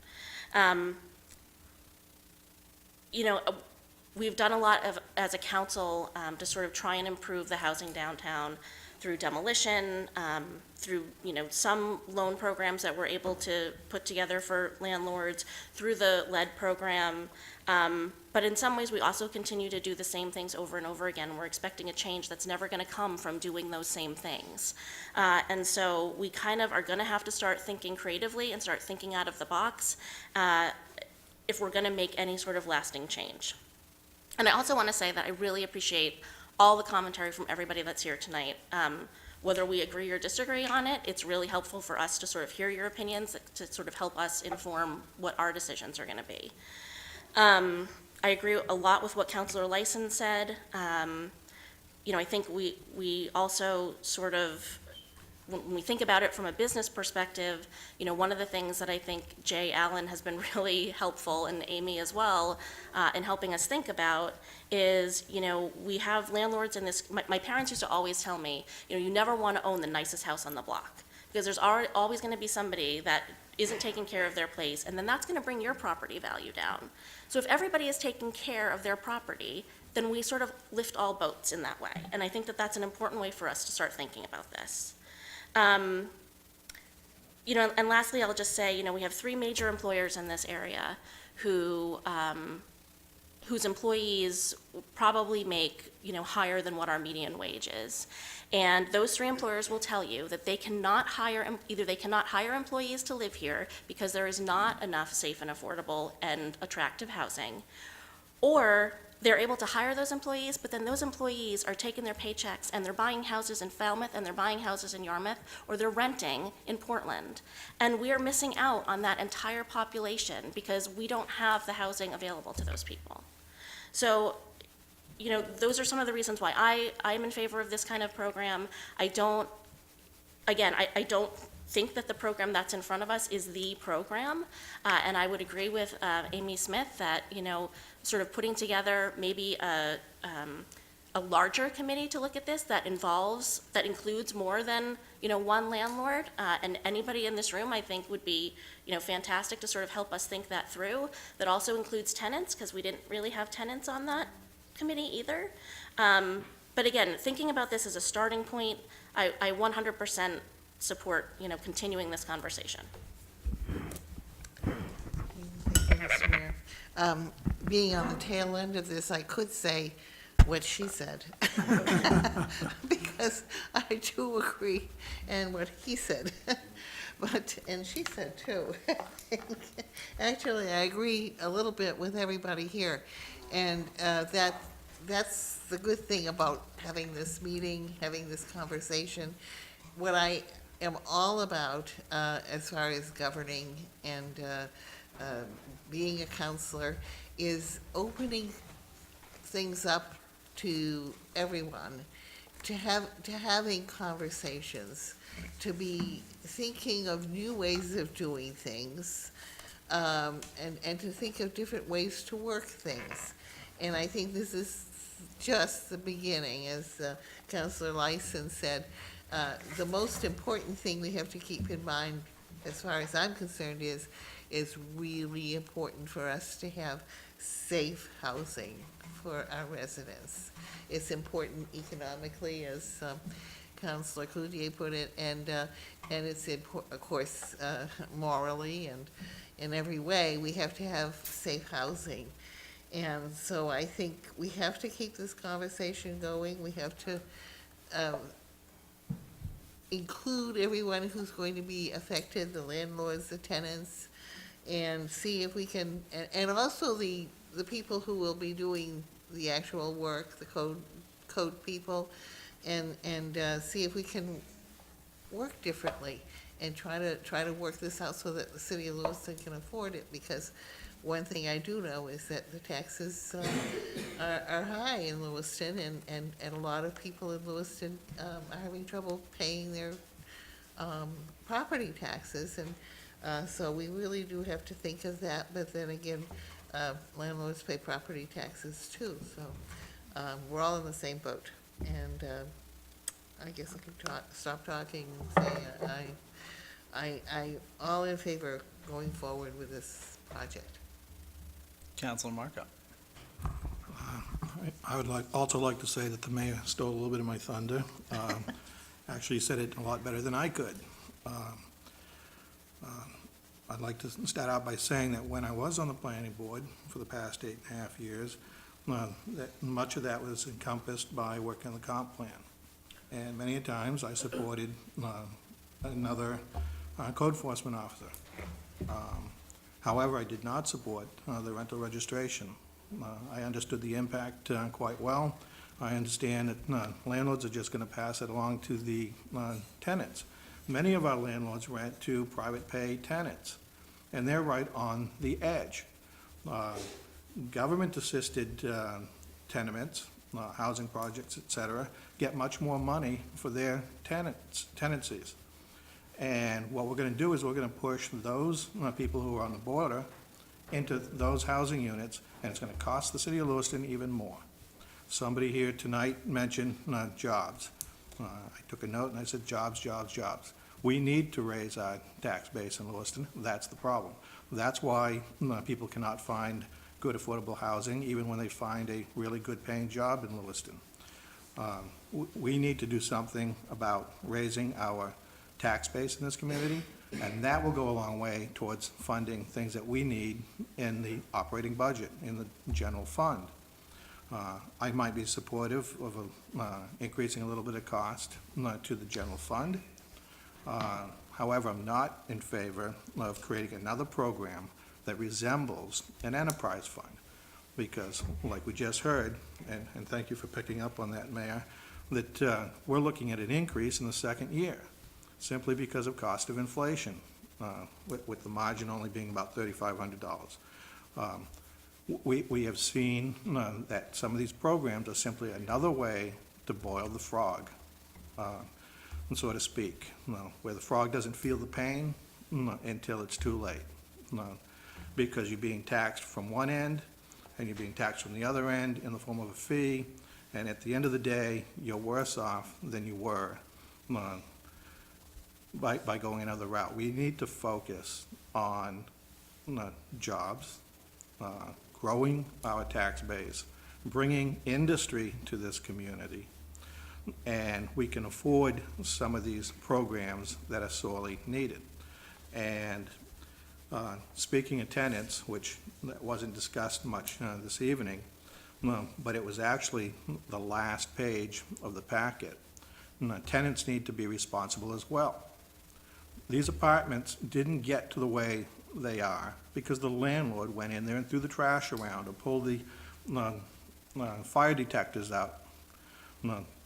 you know, we've done a lot of, as a council, to sort of try and improve the housing downtown through demolition, through, you know, some loan programs that we're able to put together for landlords, through the lead program. But in some ways, we also continue to do the same things over and over again. We're expecting a change that's never going to come from doing those same things. And so we kind of are going to have to start thinking creatively and start thinking out of the box if we're going to make any sort of lasting change. And I also want to say that I really appreciate all the commentary from everybody that's here tonight. Whether we agree or disagree on it, it's really helpful for us to sort of hear your opinions, to sort of help us inform what our decisions are going to be. I agree a lot with what Councilor Lyson said. You know, I think we also sort of, when we think about it from a business perspective, you know, one of the things that I think Jay Allen has been really helpful, and Amy as well, in helping us think about is, you know, we have landlords in this, my parents used to always tell me, you know, you never want to own the nicest house on the block, because there's always going to be somebody that isn't taking care of their place, and then that's going to bring your property value down. So if everybody is taking care of their property, then we sort of lift all boats in that way. And I think that that's an important way for us to start thinking about this. You know, and lastly, I'll just say, you know, we have 3 major employers in this area who, whose employees probably make, you know, higher than what our median wage is. And those 3 employers will tell you that they cannot hire, either they cannot hire employees to live here because there is not enough safe and affordable and attractive housing, or they're able to hire those employees, but then those employees are taking their paychecks and they're buying houses in Falmouth and they're buying houses in Yarmouth, or they're renting in Portland. And we are missing out on that entire population because we don't have the housing available to those people. So, you know, those are some of the reasons why I'm in favor of this kind of program. I don't think that the program that's in front of us is the program. And I would agree with Amy Smith that, you know, sort of putting together maybe a larger committee to look at this that includes more than, you know, one landlord. And anybody in this room, I think, would be, you know, fantastic to sort of help us think that through. That also includes tenants, because we didn't really have tenants on that committee either. But again, thinking about this as a starting point, I 100% support, you know, continuing this conversation. Thank you, Mr. Mayor. Being on the tail end of this, I could say what she said, because I do agree, and what he said, and she said too. Actually, I agree a little bit with everybody here, and that's the good thing about having this meeting, having this conversation. What I am all about, as far as governing and being a counselor, is opening things up to everyone, to having conversations, to be thinking of new ways of doing things, and to think of different ways to work things. And I think this is just the beginning, as Councilor Lyson said. The most important thing we have to keep in mind, as far as I'm concerned, is really important for us to have safe housing for our residents. It's important economically, as Councilor Cloutier put it, and it's important, of course, morally and in every way. We have to have safe housing. And so I think we have to keep this conversation going. We have to include everyone who's going to be affected, the landlords, the tenants, and see if we can, and also the people who will be doing the actual work, the code people, and see if we can work differently and try to work this out so that the city of Lewiston can afford it. Because one thing I do know is that the taxes are high in Lewiston, and a lot of people in Lewiston are having trouble paying their property taxes, and so we really do have to think of that. But then again, landlords pay property taxes too, so we're all in the same boat. And I guess I can stop talking and say I all in favor of going forward with this project. Councilor Markup. I would also like to say that the mayor stole a little bit of my thunder. Actually, he said it a lot better than I could. I'd like to start out by saying that when I was on the planning board for the past 8.5 years, that much of that was encompassed by working on the comp plan. And many a times I supported another code enforcement officer. However, I did not support the rental registration. I understood the impact quite well. I understand that landlords are just going to pass it along to the tenants. Many of our landlords rent to private pay tenants, and they're right on the edge. Government-assisted tenements, housing projects, et cetera, get much more money for their tenancies. And what we're going to do is we're going to push those people who are on the border into those housing units, and it's going to cost the city of Lewiston even more. Somebody here tonight mentioned jobs. I took a note and I said jobs, jobs, jobs. We need to raise our tax base in Lewiston. That's the problem. That's why people cannot find good affordable housing even when they find a really good paying job in Lewiston. We need to do something about raising our tax base in this community, and that will go a long way towards funding things that we need in the operating budget, in the general fund. I might be supportive of increasing a little bit of cost to the general fund. However, I'm not in favor of creating another program that resembles an enterprise fund, because like we just heard, and thank you for picking up on that, Mayor, that we're looking at an increase in the second year, simply because of cost of inflation, with the margin only being about $3,500. We have seen that some of these programs are simply another way to boil the frog, so to speak, where the frog doesn't feel the pain until it's too late, because you're being taxed from one end and you're being taxed from the other end in the form of a fee, and at the end of the day, you're worse off than you were by going another route. We need to focus on jobs, growing our tax base, bringing industry to this community, and we can afford some of these programs that are sorely needed. And speaking of tenants, which wasn't discussed much this evening, but it was actually the last page of the packet, tenants need to be responsible as well. These apartments didn't get to the way they are because the landlord went in there and threw the trash around or pulled the fire detectors out.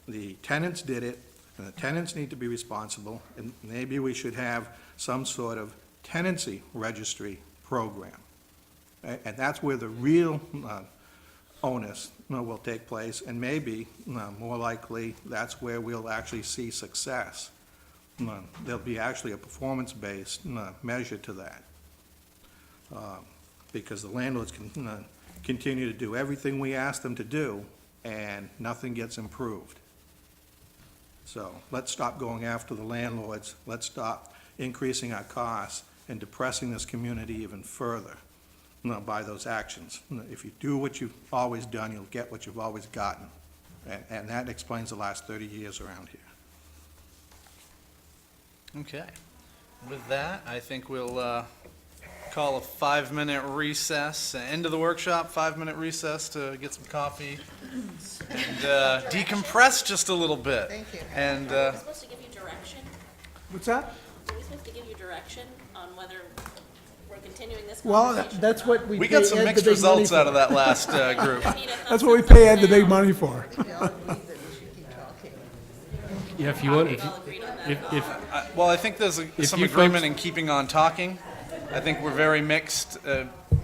The tenants did it, and the tenants need to be responsible, and maybe we should have some sort of tenancy registry program. And that's where the real onus will take place, and maybe, more likely, that's where we'll actually see success. There'll be actually a performance-based measure to that, because the landlords can continue to do everything we ask them to do, and nothing gets improved. So let's stop going after the landlords. Let's stop increasing our costs and depressing this community even further by those actions. If you do what you've always done, you'll get what you've always gotten. And that explains the last 30 years around here. Okay. With that, I think we'll call a 5-minute recess, end of the workshop, 5-minute recess to get some coffee and decompress just a little bit. Thank you. And Are we supposed to give you direction? What's that? Are we supposed to give you direction on whether we're continuing this Well, conversation? that's what we we pay got some Ed mixed the big money results out of for. that last group. That's what we pay Ed the big money for. We all agree that we should keep talking. Yeah, if you want, We've all agreed on that. if, Well, I think there's some you agreement folks- in keeping on talking. I think we're very mixed,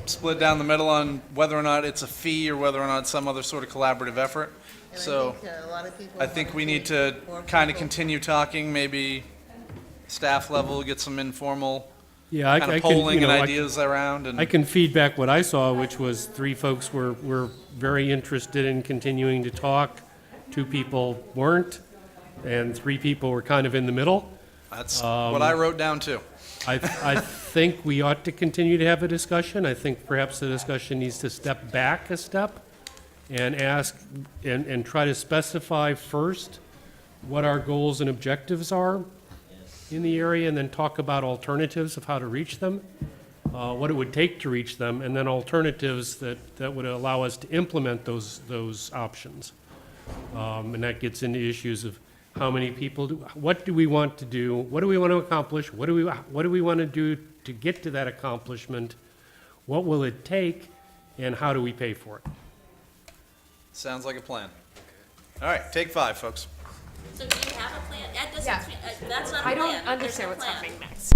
split down the middle on whether or not it's a fee or whether or not it's some other sort of collaborative effort. And So I think a lot of people I think want we need to to more kind of people. continue talking, maybe staff level, get some informal yeah, I kind I of can, polling you know, and I ideas around. And I can feedback what I saw, which was 3 folks were very interested in continuing to talk, 2 people weren't, and 3 people were kind of in the middle. that's what I wrote down too. I think we ought to continue to have a discussion. I think perhaps the discussion needs to step back a step and ask, and try to specify first what our goals and objectives are in the area, and then talk about alternatives of how to reach them, what it would take to reach them, and then alternatives that would allow us to implement those options. And that gets into issues of how many people, what do we want to do, what do we want to accomplish, what do we want to do to get to that accomplishment, what will it take, and how do we pay for it? Sounds like a plan. All right, take 5, folks. So do you have a plan? That doesn't, Yeah. that's not a I plan. don't There's understand no what's plan. happening next.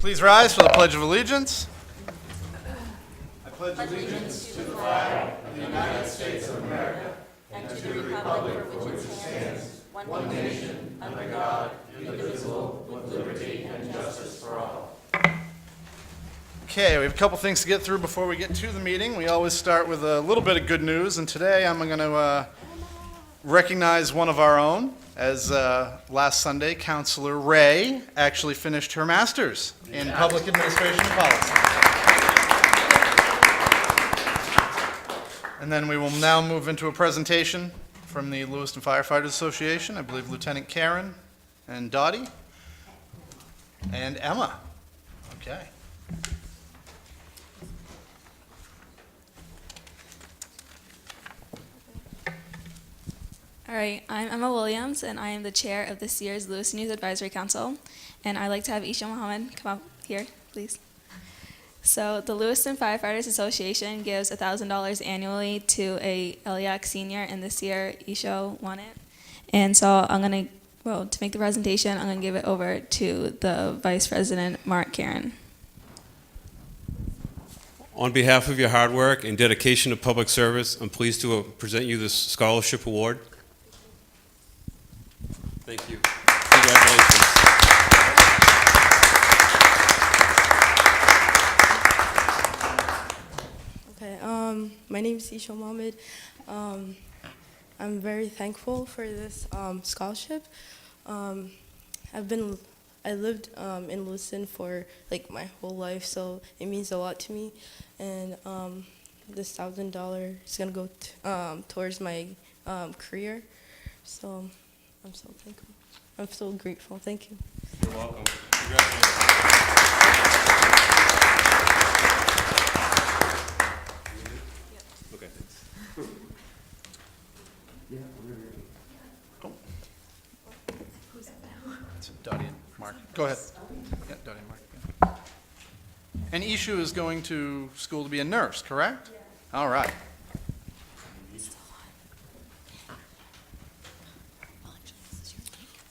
Please rise for the Pledge of Allegiance. I pledge allegiance to the flag of the United States of America and to the republic for which it stands, one nation, under God, indivisible, with liberty and justice for all. Okay, we have a couple things to get through before we get to the meeting. We always start with a little bit of good news, and today I'm going to recognize one of our own. As last Sunday, Councilor Ray actually finished her master's in public administration and policy. And then we will now move into a presentation from the Lewiston Firefighters Association. I believe Lieutenant Karen and Dottie and Emma. Okay. All right, I'm Emma Williams, and I am the chair of this year's Lewiston Youth Advisory Council. And I'd like to have Isha Mohammed come up here, please. So the Lewiston Firefighters Association gives $1,000 annually to a LEAC senior, and this year Isha won it. And so I'm going to, to make the presentation, I'm going to give it over to the Vice President, Mark Karen. On behalf of your hard work and dedication to public service, I'm pleased to present you this scholarship award. Thank you. Congratulations. Okay, my name is Isha Mohammed. I'm very thankful for this scholarship. I lived in Lewiston for like my whole life, so it means a lot to me. And this $1,000 is gonna go towards my career. So I'm so thankful. I'm so grateful. Thank you. You're welcome. Congratulations. Okay, thanks. Who's that now? It's Dottie and Mark. Go ahead. Yeah, Dottie and Mark. Yeah. And Ishu is going to school to be a nurse, correct? Yeah. All right.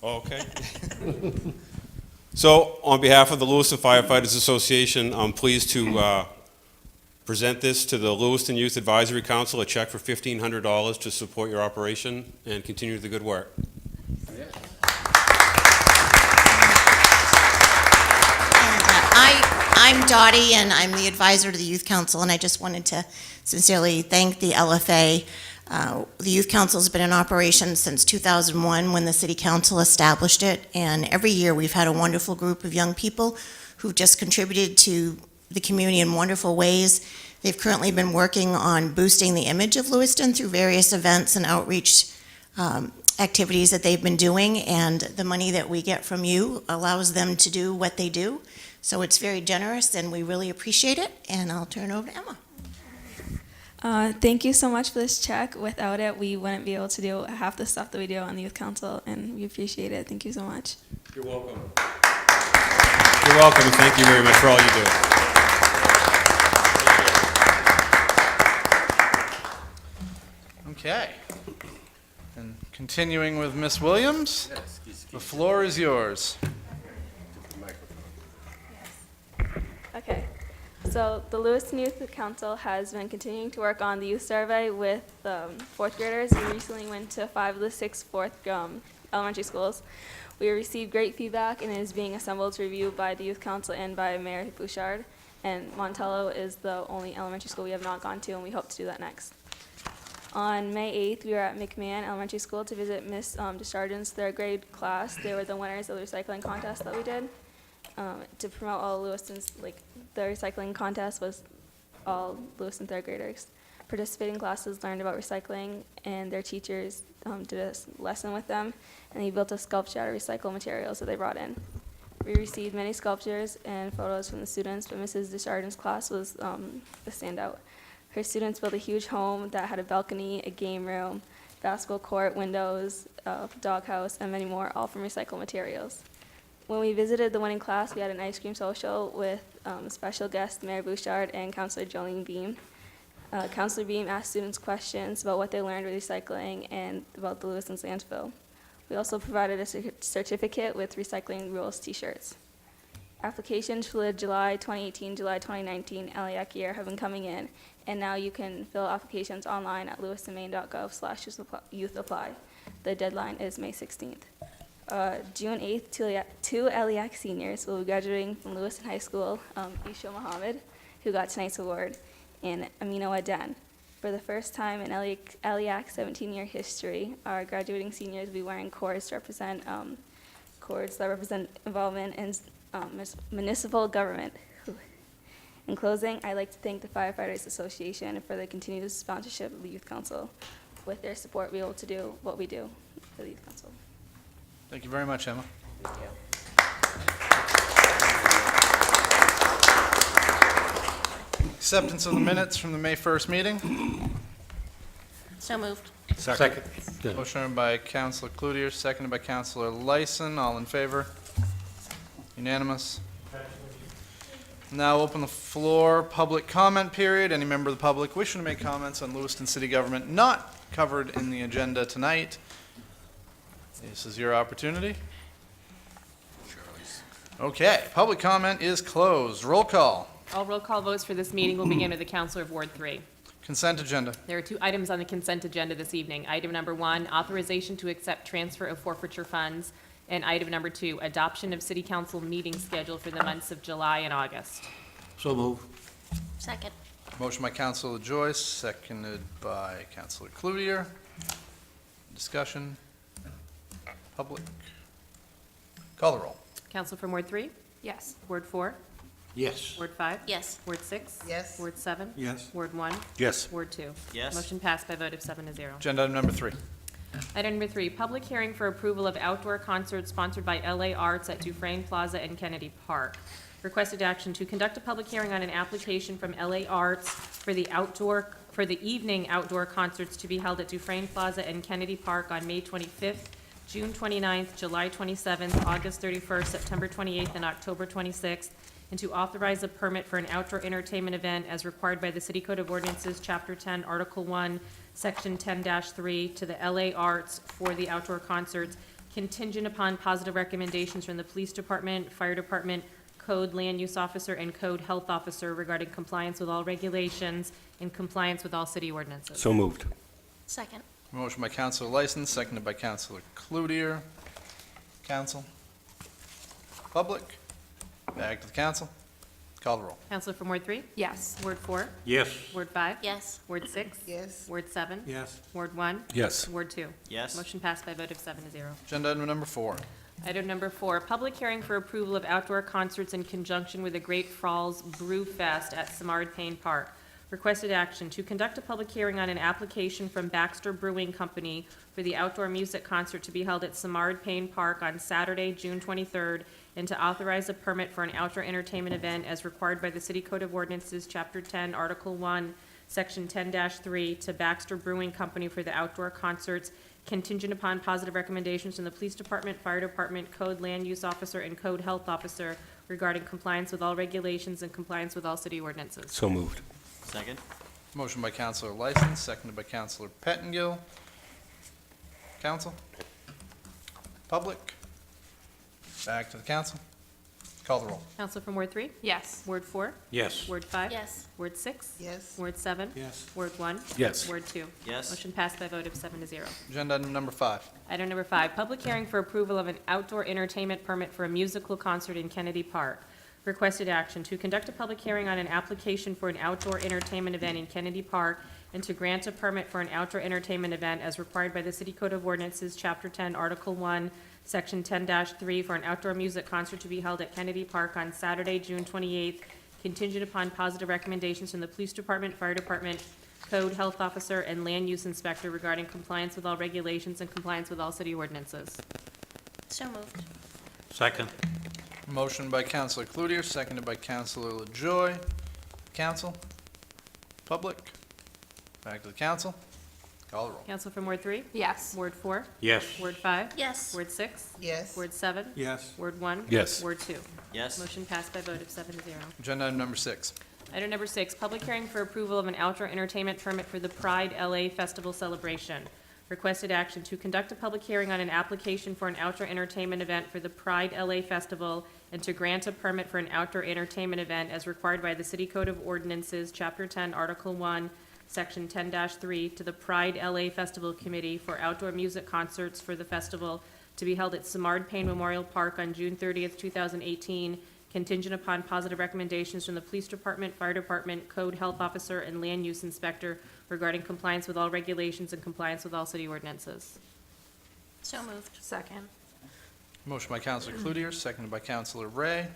Okay. So, on behalf of the Lewiston Firefighters Association, I'm pleased to present this to the Lewiston Youth Advisory Council, a check for $1,500 to support your operation and continue the good work. I'm Dottie, and I'm the advisor to the Youth Council, and I just wanted to sincerely thank the LFA. The Youth Council has been in operation since 2001 when the City Council established it, and every year we've had a wonderful group of young people who've just contributed to the community in wonderful ways. They've currently been working on boosting the image of Lewiston through various events and outreach activities that they've been doing, and the money that we get from you allows them to do what they do. So it's very generous, and we really appreciate it, and I'll turn it over to Emma. Thank you so much for this check. Without it, we wouldn't be able to do half the stuff that we do on the Youth Council, and we appreciate it. Thank you so much. You're welcome. You're welcome, and thank you very much for all you do. Okay. And continuing with Miss Williams, the floor is yours. Okay. So the Lewiston Youth Council has been continuing to work on the youth survey with fourth graders. We recently went to 5 of the 6 fourth elementary schools. We received great feedback, and it is being assembled to review by the Youth Council and by Mayor Bouchard. And Montello is the only elementary school we have not gone to, and we hope to do that next. On May 8th, we were at McMahon Elementary School to visit Miss Desjardins' third grade class. They were the winners of the recycling contest that we did. To promote all Lewiston's, the recycling contest was all Lewiston third graders. Participating classes learned about recycling, and their teachers did a lesson with them, and they built a sculpture out of recycled materials that they brought in. We received many sculptures and photos from the students, but Mrs. Desjardins' class was the standout. Her students built a huge home that had a balcony, a game room, basketball court, windows, a doghouse, and many more, all from recycled materials. When we visited the winning class, we had an ice cream social with special guest Mayor Bouchard and Councilor Jolene Beam. Councilor Beam asked students questions about what they learned with recycling and about the Lewiston's landfill. We also provided a certificate with recycling rules t-shirts. applications for the July 2018, July 2019 LEAC year have been coming in, and now you can fill applications online at lewistonmaine.gov/youth apply. The deadline is May 16th. June 8th, two LEAC seniors will be graduating from Lewiston High School, Isha Muhammad, who got tonight's award, and Amina Aden. For the first time in LEAC 17-year history, our graduating seniors will be wearing cords that represent involvement in municipal government. In closing, I'd like to thank the Firefighters Association for the continued sponsorship of the Youth Council. With their support, we'll be able to do what we do for the Youth Council. Thank you very much, Emma. Thank you. Acceptance of the minutes from the May 1st meeting. So moved. Second. Motion by Councilor Cloutier, seconded by Councilor Lyson. All in favor? Unanimous. Now open the floor, public comment period. Any member of the public wishing to make comments on Lewiston City Government not covered in the agenda tonight, this is your opportunity. Okay, public comment is closed. Roll call. All roll call votes for this meeting will begin with the Councilor of Ward 3. Consent agenda. There are 2 items on the consent agenda this evening. Item number 1, authorization to accept transfer of forfeiture funds. And item number 2, adoption of City Council meeting schedule for the months of July and August. So move. Second. Motion by Councilor Joyce, seconded by Councilor Cloutier. Discussion. Public. Call the roll. Council from Ward 3? Yes. Ward 4? Yes. Ward 5? Yes. Ward 6? Yes. Ward 7? Yes. Ward 1? Yes. Ward 2? Yes. Motion passed by a vote of 7-0. Agenda item number 3. Item number 3, public hearing for approval of outdoor concerts sponsored by LA Arts at Dufresne Plaza and Kennedy Park. Requested action to conduct a public hearing on an application from LA Arts for the evening outdoor concerts to be held at Dufresne Plaza and Kennedy Park on May 25th, June 29th, July 27th, August 31st, September 28th, and October 26th, and to authorize a permit for an outdoor entertainment event as required by the City Code of Ordinances, Chapter 10, Article 1, Section 10-3, to the LA Arts for the outdoor concerts, contingent upon positive recommendations from the Police Department, Fire Department, Code Land Use Officer, and Code Health Officer regarding compliance with all regulations and compliance with all city ordinances. So moved. Second. Motion by Councilor Lyson, seconded by Councilor Cloutier. Council. Public. Back to the council. Call the roll. Councilor from Ward 3? Yes. Ward 4? Yes. Ward 5? Yes. Ward 6? Yes. Ward 7? Yes. Ward 1? Yes. Ward 2? Yes. Motion passed by a vote of 7-0. Agenda item number 4. Item number 4, public hearing for approval of outdoor concerts in conjunction with the Great Falls Brew Fest at Samard Payne Park. Requested action to conduct a public hearing on an application from Baxter Brewing Company for the outdoor music concert to be held at Samard Payne Park on Saturday, June 23rd, and to authorize a permit for an outdoor entertainment event as required by the City Code of Ordinances, Chapter 10, Article 1, Section 10-3, to Baxter Brewing Company for the outdoor concerts, contingent upon positive recommendations from the Police Department, Fire Department, Code Land Use Officer, and Code Health Officer regarding compliance with all regulations and compliance with all city ordinances. So moved. Second. Motion by Councilor Lyson, seconded by Councilor Pettingill. Council? Public? Back to the council. Call the roll. Councilor from Ward 3? Yes. Ward 4? Yes. Ward 5? Yes. Ward 6? Yes. Ward 7? Yes. Ward 1? Yes. Ward 2? Yes. Motion passed by a vote of 7-0. Agenda item number 5. Item number 5, public hearing for approval of an outdoor entertainment permit for a musical concert in Kennedy Park. Requested action to conduct a public hearing on an application for an outdoor entertainment event in Kennedy Park and to grant a permit for an outdoor entertainment event as required by the City Code of Ordinances, Chapter 10, Article 1, Section 10-3, for an outdoor music concert to be held at Kennedy Park on Saturday, June 28th, contingent upon positive recommendations from the Police Department, Fire Department, Code Health Officer, and Land Use Inspector regarding compliance with all regulations and compliance with all city ordinances. So moved. Second. Motion by Councilor Cloutier, seconded by Councilor LaJoy. Council? Public? Back to the council. Call the roll. Council from Ward 3? Yes. Ward 4? Yes. Ward 5? Yes. Ward 6? Yes. Ward 7? Yes. Ward 1? Yes. Ward 2? Yes. Motion passed by a vote of 7-0. Agenda item number 6. Item number 6, public hearing for approval of an outdoor entertainment permit for the Pride LA Festival Celebration. Requested action to conduct a public hearing on an application for an outdoor entertainment event for the Pride LA Festival and to grant a permit for an outdoor entertainment event as required by the City Code of Ordinances, Chapter 10, Article 1, Section 10-3, to the Pride LA Festival Committee for outdoor music concerts for the festival to be held at Samard Payne Memorial Park on June 30th, 2018, contingent upon positive recommendations from the Police Department, Fire Department, Code Health Officer, and Land Use Inspector regarding compliance with all regulations and compliance with all city ordinances. So moved. Second. Motion by Counselor Cloutier, seconded by Counselor Ray.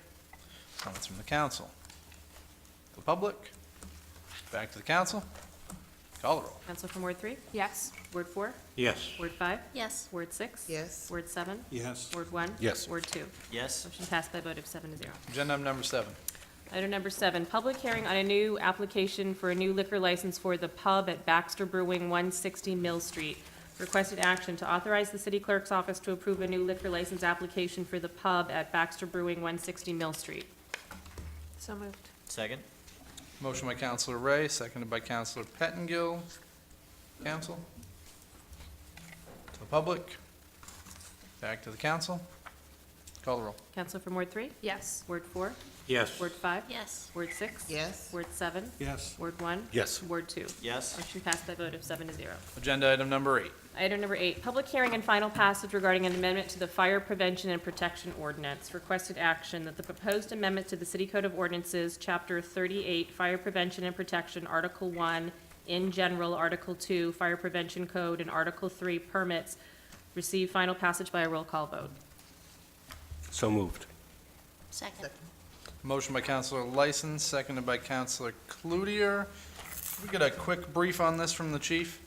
Comments from the council? The public? Back to the council. Call the roll. Counsel from Ward 3? Yes. Word 4? Yes. Word 5? Yes. Word 6? Yes. Word 7? Yes. Word 1? Yes. Word 2? Yes. Motion passed by a vote of 7-0. Agenda item number 7. Item number 7, public hearing on a new application for a new liquor license for the pub at Baxter Brewing, 160 Mill Street. Requested action to authorize the city clerk's office to approve a new liquor license application for the pub at Baxter Brewing, 160 Mill Street. So moved. Second? Motion by Counselor Ray, seconded by Counselor Pettingill. Council? To the public? Back to the council? Call the roll. Counsel from Ward 3? Yes. Word 4? Yes. Word 5? Yes. Word 6? Yes. Word 7? Yes. Word 1? Yes. Word 2? Yes. Motion passed by a vote of 7-0. Agenda item number 8. Item number 8, public hearing and final passage regarding an amendment to the Fire Prevention and Protection Ordinance. Requested action that the proposed amendment to the City Code of Ordinances, Chapter 38, Fire Prevention and Protection, Article 1, in general, Article 2, Fire Prevention Code, and Article 3, permits, receive final passage by a roll call vote. So moved. Second. Motion by Counselor Lyson, seconded by Counselor Cloutier. Can we get a quick brief on this from the chief?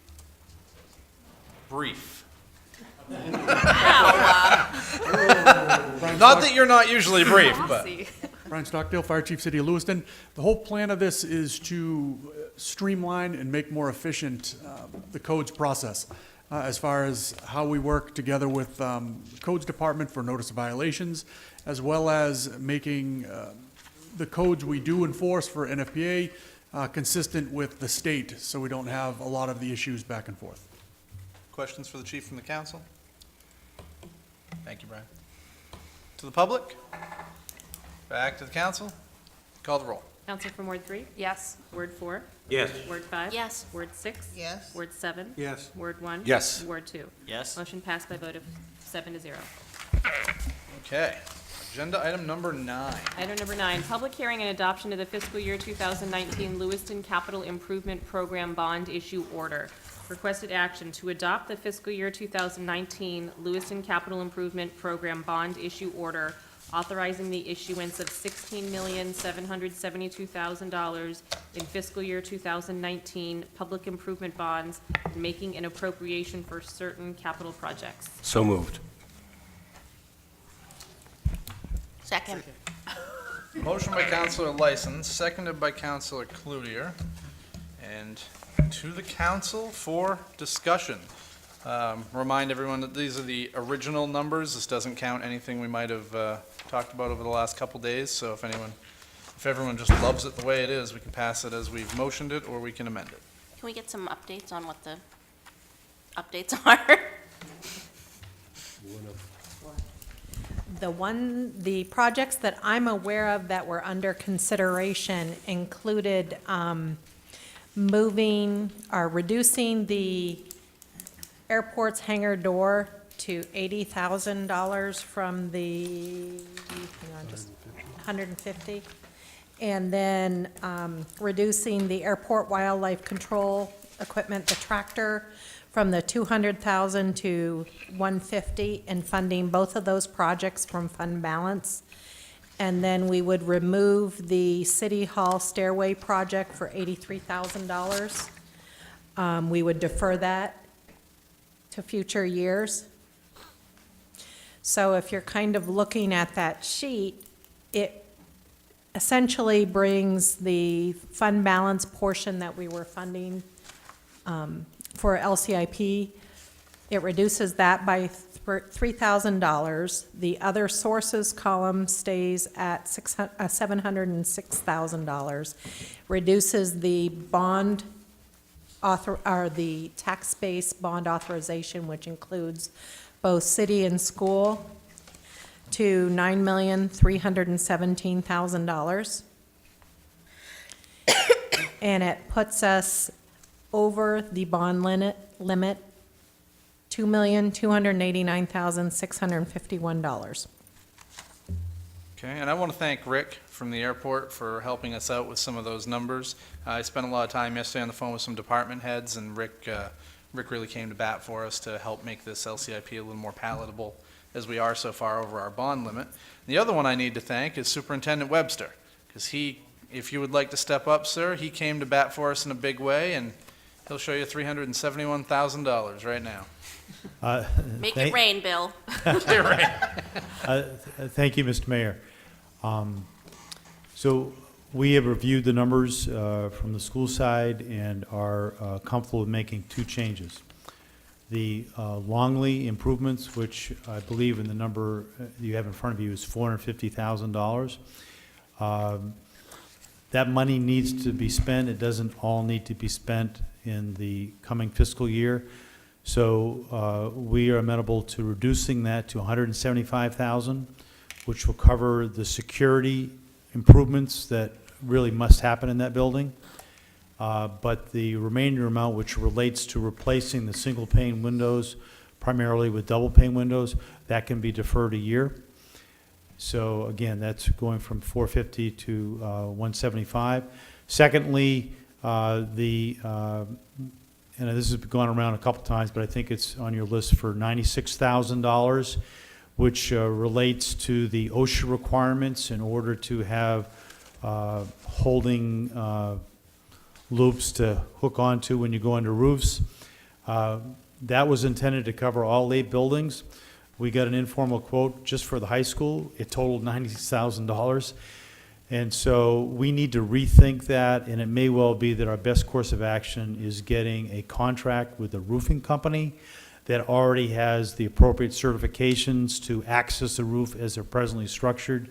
Brief. Not that you're not usually brief, but. Brian Stockdale, Fire Chief, City of Lewiston. The whole plan of this is to streamline and make more efficient the codes process as far as how we work together with Codes Department for notice of violations, as well as making the codes we do enforce for NFPA consistent with the state, so we don't have a lot of the issues back and forth. Questions for the chief from the council? Thank you, Brian. To the public? Back to the council? Call the roll. Counsel from Ward 3? Yes. Word 4? Yes. Word 5? Yes. Word 6? Yes. Word 7? Yes. Word 1? Yes. Word 2? Yes. Motion passed by a vote of 7-0. Okay. Agenda item number 9. Item number 9, public hearing and adoption of the fiscal year 2019 Lewiston Capital Improvement Program Bond Issue Order. Requested action to adopt the fiscal year 2019 Lewiston Capital Improvement Program Bond Issue Order, authorizing the issuance of $16,772,000 in fiscal year 2019 public improvement bonds, and making an appropriation for certain capital projects. So moved. Second. Motion by Counselor Lyson, seconded by Counselor Cloutier. And to the council for discussion. Remind everyone that these are the original numbers. This doesn't count anything we might have talked about over the last couple days. So if everyone just loves it the way it is, we can pass it as we've motioned it, or we can amend it. Can we get some updates on what the updates are? The projects that I'm aware of that were under consideration included moving or reducing the airport's hangar door to $80,000 from the, hang on, just 150. And then reducing the airport wildlife control equipment, the tractor, from the 200,000 to 150, and funding both of those projects from fund balance. And then we would remove the City Hall stairway project for $83,000. We would defer that to future years. So if you're kind of looking at that sheet, it essentially brings the fund balance portion that we were funding for LCIP, it reduces that by $3,000. The other sources column stays at $706,000. Reduces the bond the tax base bond authorization, which includes both city and school, to $9,317,000. And it puts us over the bond limit, $2,289,651. Okay, and I want to thank Rick from the airport for helping us out with some of those numbers. I spent a lot of time yesterday on the phone with some department heads, and Rick really came to bat for us to help make this LCIP a little more palatable, as we are so far over our bond limit. The other one I need to thank is Superintendent Webster, because he, if you would like to step up, sir, he came to bat for us in a big way, and he'll show you $371,000 right now. Make it rain, Bill. Make it rain. Thank you, Mr. Mayor. So we have reviewed the numbers from the school side and are comfortable with making two changes. The Longley improvements, which I believe in the number you have in front of you is $450,000. That money needs to be spent. It doesn't all need to be spent in the coming fiscal year. So we are amenable to reducing that to $175,000, which will cover the security improvements that really must happen in that building. But the remainder amount, which relates to replacing the single pane windows, primarily with double pane windows, that can be deferred a year. So again, that's going from 450 to 175. Secondly, and this has gone around a couple times, but I think it's on your list for $96,000, which relates to the OSHA requirements in order to have holding loops to hook onto when you go under roofs. That was intended to cover all 8 buildings. We got an informal quote just for the high school. It totaled $90,000. And so we need to rethink that, and it may well be that our best course of action is getting a contract with a roofing company that already has the appropriate certifications to access the roof as they're presently structured,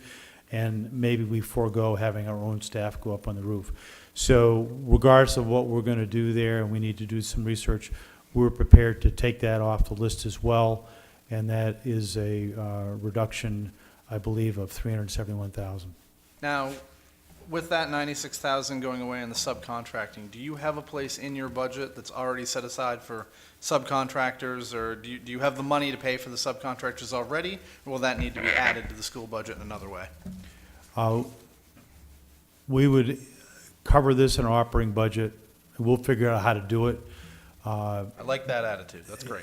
and maybe we forego having our own staff go up on the roof. So regardless of what we're going to do there, and we need to do some research, we're prepared to take that off the list as well, and that is a reduction, I believe, of $371,000. Now, with that $96,000 going away in the subcontracting, do you have a place in your budget that's already set aside for subcontractors, or do you have the money to pay for the subcontractors already, or will that need to be added to the school budget in another way? We would cover this in our operating budget. We'll figure out how to do it. I like that attitude. That's great.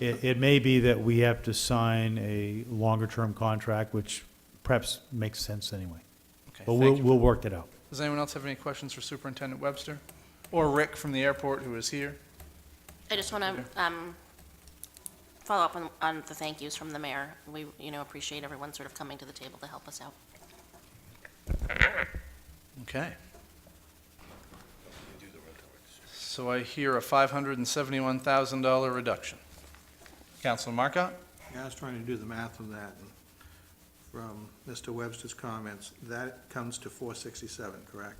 It may be that we have to sign a longer-term contract, which perhaps makes sense anyway. Okay, But thank you. we'll work it out. Does anyone else have any questions for Superintendent Webster? Or Rick from the airport, who is here? I just want to follow up on the thank yous from the mayor. We, appreciate everyone sort of coming to the table to help us out. Okay. So I hear a $571,000 reduction. Councilor Markup? Yeah, I was trying to do the math on that, and from Mr. Webster's comments, that comes to 467, correct?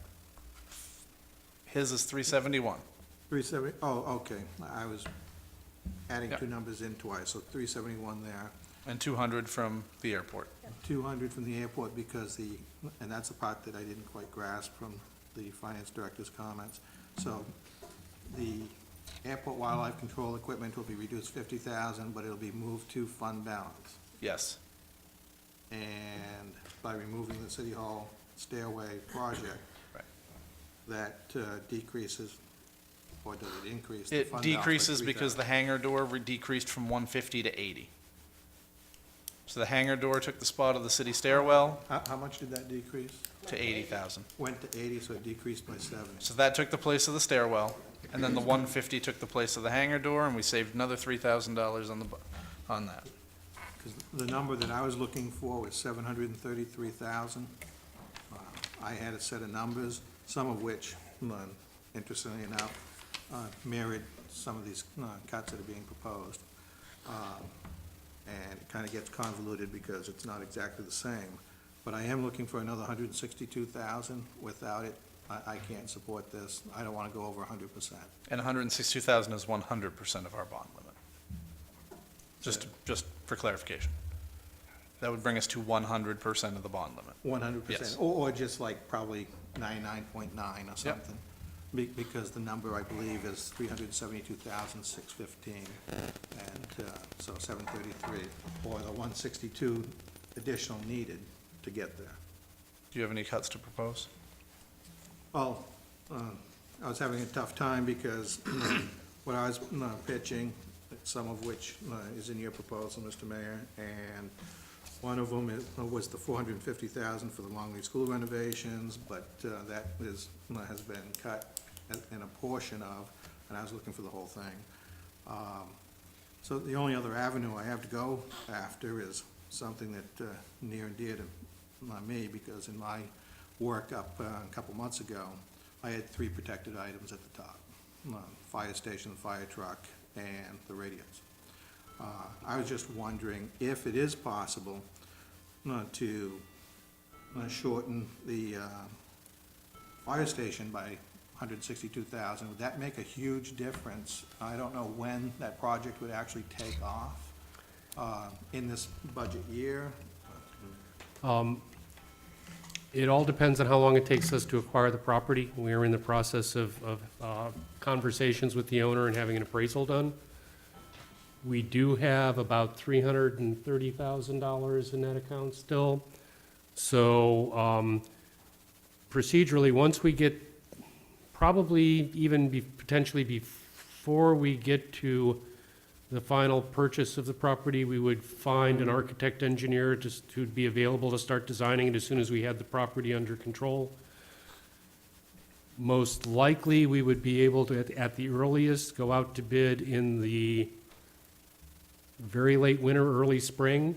His is 371. 370, oh, okay. I was adding Yep. two numbers in twice, so 371 there. And 200 from the airport. 200 from the airport because and that's the part that I didn't quite grasp from the finance director's comments. So the airport wildlife control equipment will be reduced 50,000, but it'll be moved to fund balance. Yes. And by removing the city hall stairway project, Right. that decreases, or does it increase? the It fund balance by decreases because the 3,000? hangar door decreased from 150 to 80. So the hangar door took the spot of the city stairwell How much did that decrease? to 80,000. Went to 80, so it decreased by 70. So that took the place of the stairwell, and then the 150 took the place of the hangar door, and we saved another $3,000 on that. Because the number that I was looking for was 733,000. I had a set of numbers, some of which, interestingly enough, mirrored some of these cuts that are being proposed. And it kind of gets convoluted because it's not exactly the same. But I am looking for another 162,000 without it I can't support this. I don't want to go over 100%. And 162,000 is 100% of our bond limit. Just for clarification. That would bring us to 100% of the bond limit. 100%? Yes. Or just like probably 99.9 or something. Because the number, I believe, is 372,615, and so 733, or the 162 additional needed to get there. Do you have any cuts to propose? Well, I was having a tough time because what I was pitching, some of which is in your proposal, Mr. Mayor, and one of them was the 450,000 for the Longley School renovations, but that has been cut in a portion of, and I was looking for the whole thing. So the only other avenue I have to go after is something that near and dear to me, because in my work up a couple months ago, I had 3 protected items at the top: fire station, the fire truck, and the radios. I was just wondering if it is possible to shorten the fire station by 162,000. Would that make a huge difference? I don't know when that project would actually take off in this budget year. It all depends on how long it takes us to acquire the property. We are in the process of conversations with the owner and having an appraisal done. We do have about $330,000 in that account still. So procedurally, once we get, probably even potentially before we get to the final purchase of the property, we would find an architect engineer who'd be available to start designing it as soon as we had the property under control. Most likely, we would be able to, at the earliest, go out to bid in the very late winter, early spring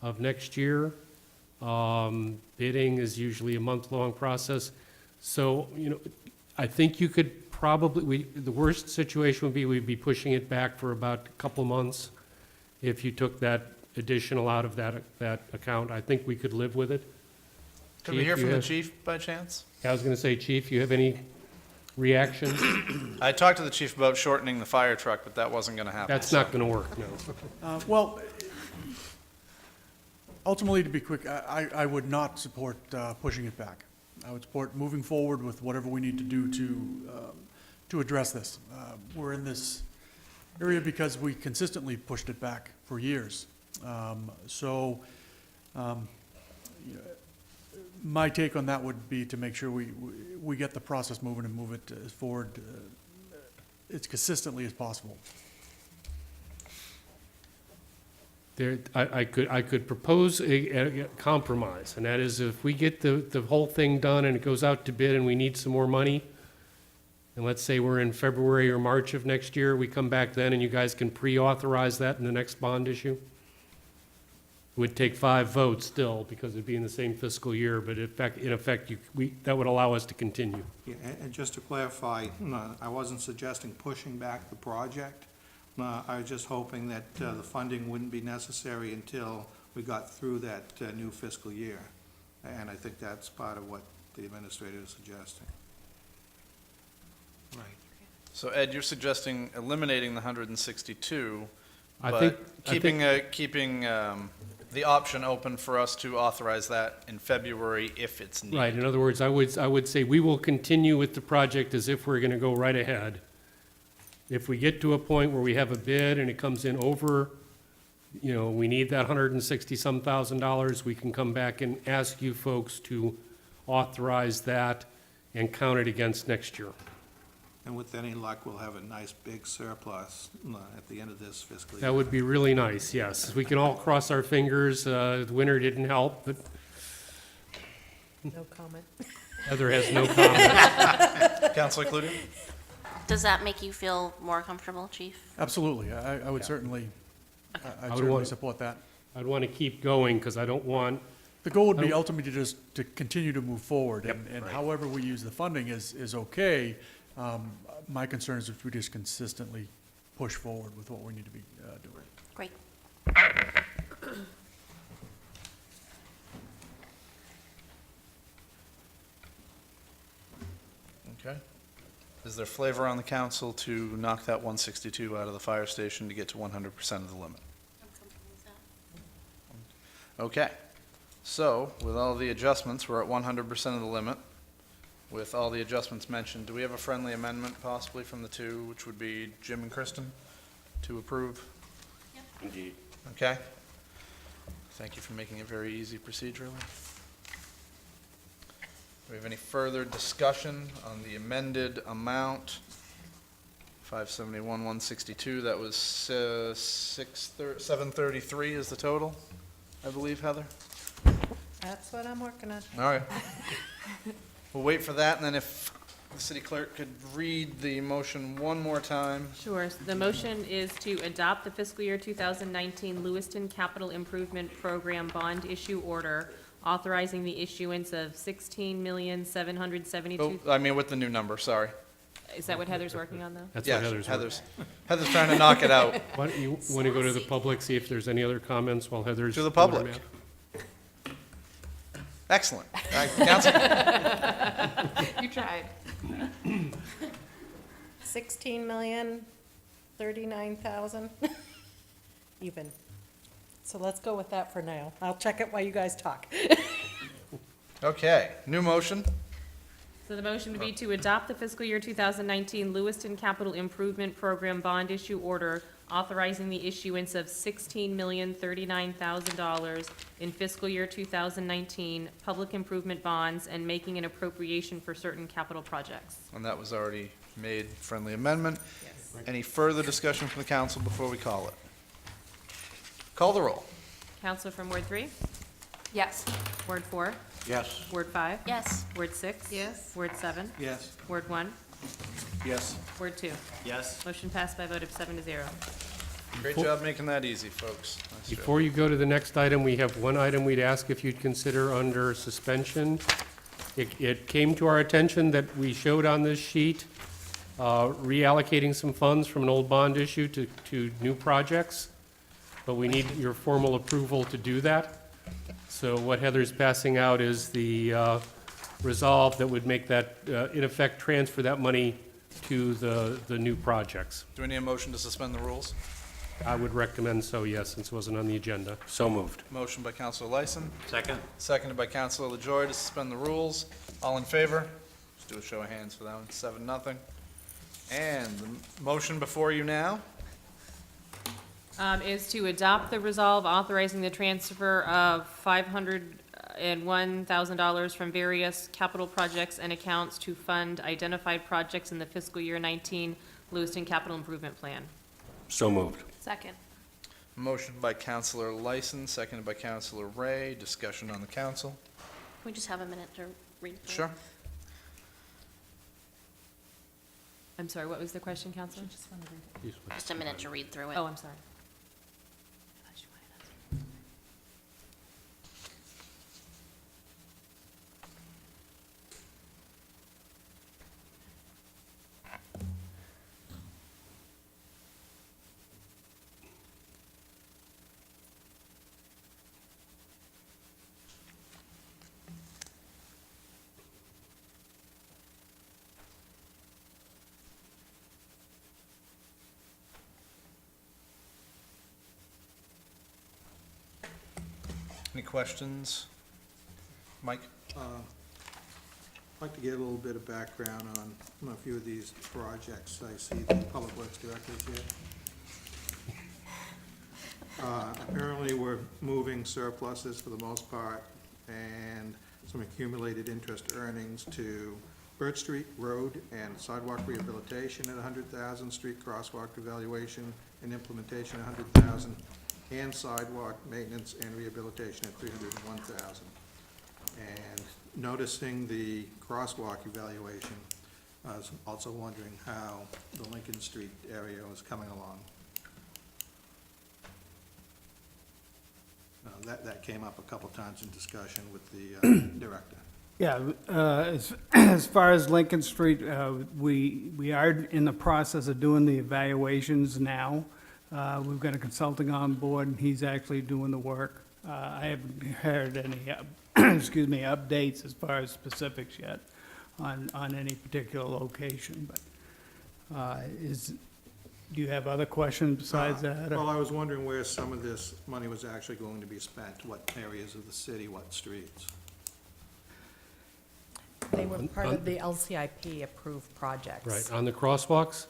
of next year. Bidding is usually a month-long process. So, I think you could probably, the worst situation would be we'd be pushing it back for about a couple months if you took that additional out of that account. I think we could live with it. Could we hear from the chief by chance? I was going to say, Chief, you have any reaction? I talked to the chief about shortening the fire truck, but that wasn't going to happen. That's not going to work, no. Well, ultimately, to be quick, I would not support pushing it back. I would support moving forward with whatever we need to do to address this. We're in this area because we consistently pushed it back for years. My take on that would be to make sure we get the process moving and move it forward as consistently as possible. I could propose a compromise, and that is if we get the whole thing done and it goes out to bid and we need some more money, and let's say we're in February or March of next year, we come back then and you guys can pre-authorize that in the next bond issue. It would take 5 votes still, because it'd be in the same fiscal year, but in effect, that would allow us to continue. Yeah, and just to clarify, I wasn't suggesting pushing back the project. I was just hoping that the funding wouldn't be necessary until we got through that new fiscal year. And I think that's part of what the administrator is suggesting. Right. So Ed, you're suggesting eliminating the 162, I but think- keeping the option open for us to authorize that in February if it's needed. Right, in other words, I would say we will continue with the project as if we're gonna go right ahead. If we get to a point where we have a bid and it comes in over, we need that $160-some thousand, we can come back and ask you folks to authorize that and count it against next year. And with any luck, we'll have a nice big surplus at the end of this fiscal year. That would be really nice, yes. We can all cross our fingers. The winter didn't help, but No comment. Heather has no comment. Councilor Cludier? Does that make you feel more comfortable, Chief? Absolutely. I would certainly, I'd I would certainly want- support that. I'd want to keep going because I don't want, The goal would I be don't- ultimately to continue to move forward, and however we use the funding is okay. My concern is if we just consistently push forward with what we need to be doing. Great. Okay. Is there flavor on the council to knock that 162 out of the fire station to get to 100% of the limit? Okay. So, with all the adjustments, we're at 100% of the limit. With all the adjustments mentioned, do we have a friendly amendment possibly from the two, which would be Jim and Kristen, to approve? Indeed. Okay. Thank you for making it very easy procedurally. Do we have any further discussion on the amended amount? 571,162, that was 733 is the total, I believe, Heather? That's what I'm working on. All right. We'll wait for that, and then if the city clerk could read the motion one more time. Sure. So the motion is to adopt the fiscal year 2019 Lewiston Capital Improvement Program bond issue order authorizing the issuance of $16,772,000. Oh, I mean, with the new number, sorry. Is that what Heather's working on, though? That's Yeah, what Heather's. Heather's trying to knock it out. Why don't you want to go to the public, see if there's any other comments while Heather's. To the doing her public. math? Excellent. All right, council. You tried. 16,039,000 even. So let's go with that for now. I'll check it while you guys talk. Okay, new motion. So the motion would be to adopt the fiscal year 2019 Lewiston Capital Improvement Program bond issue order authorizing the issuance of $16,039,000 in fiscal year 2019 public improvement bonds and making an appropriation for certain capital projects. And that was already made, friendly amendment. Yes. Any further discussion from the council before we call it? Call the roll. Counselor from Ward 3? Yes. Ward 4? Yes. Ward 5? Yes. Ward 6? Yes. Ward 7? Yes. Ward 1? Yes. Ward 2? Yes. Motion passed by a vote of 7-0. Great job making that easy, folks. Nice job. Before you go to the next item, we have one item we'd ask if you'd consider under suspension. It came to our attention that we showed on this sheet reallocating some funds from an old bond issue to new projects, but we need your formal approval to do that. So what Heather's passing out is the resolve that would make that, in effect, transfer that money to the new projects. Do we need a motion to suspend the rules? I would recommend so, yes, since it wasn't on the agenda. So moved. Motion by Councilor Lyson, Second? seconded by Councilor LaJoy to suspend the rules. All in favor? Let's do a show of hands for that one. 7-0. And the motion before you now? Is to adopt the resolve authorizing the transfer of $501,000 from various capital projects and accounts to fund identified projects in the fiscal year 19 Lewiston Capital Improvement Plan. So moved. Second. Motion by Councilor Lyson, seconded by Councilor Ray. Discussion on the council. Can we just have a minute to read through? Sure. I'm sorry, what was the question, Counselor? Just a minute to read through it. Oh, I'm sorry. Any questions? Mike? I'd like to get a little bit of background on a few of these projects. I see the Public Works Director is here. Apparently, we're moving surpluses for the most part, and some accumulated interest earnings to Birch Street Road and sidewalk rehabilitation at $100,000, street crosswalk evaluation and implementation at $100,000, and sidewalk maintenance and rehabilitation at $301,000. And noticing the crosswalk evaluation, I was also wondering how the Lincoln Street area was coming along. That came up a couple times in discussion with the director. Yeah, as far as Lincoln Street, we are in the process of doing the evaluations now. We've got a consulting on board, and he's actually doing the work. I haven't heard any, excuse me, updates as far as specifics yet. on any particular location, but, do you have other questions besides that? or- Well, I was wondering where some of this money was actually going to be spent, what areas of the city, what streets? They were part of the LCIP approved projects. Right, on the crosswalks?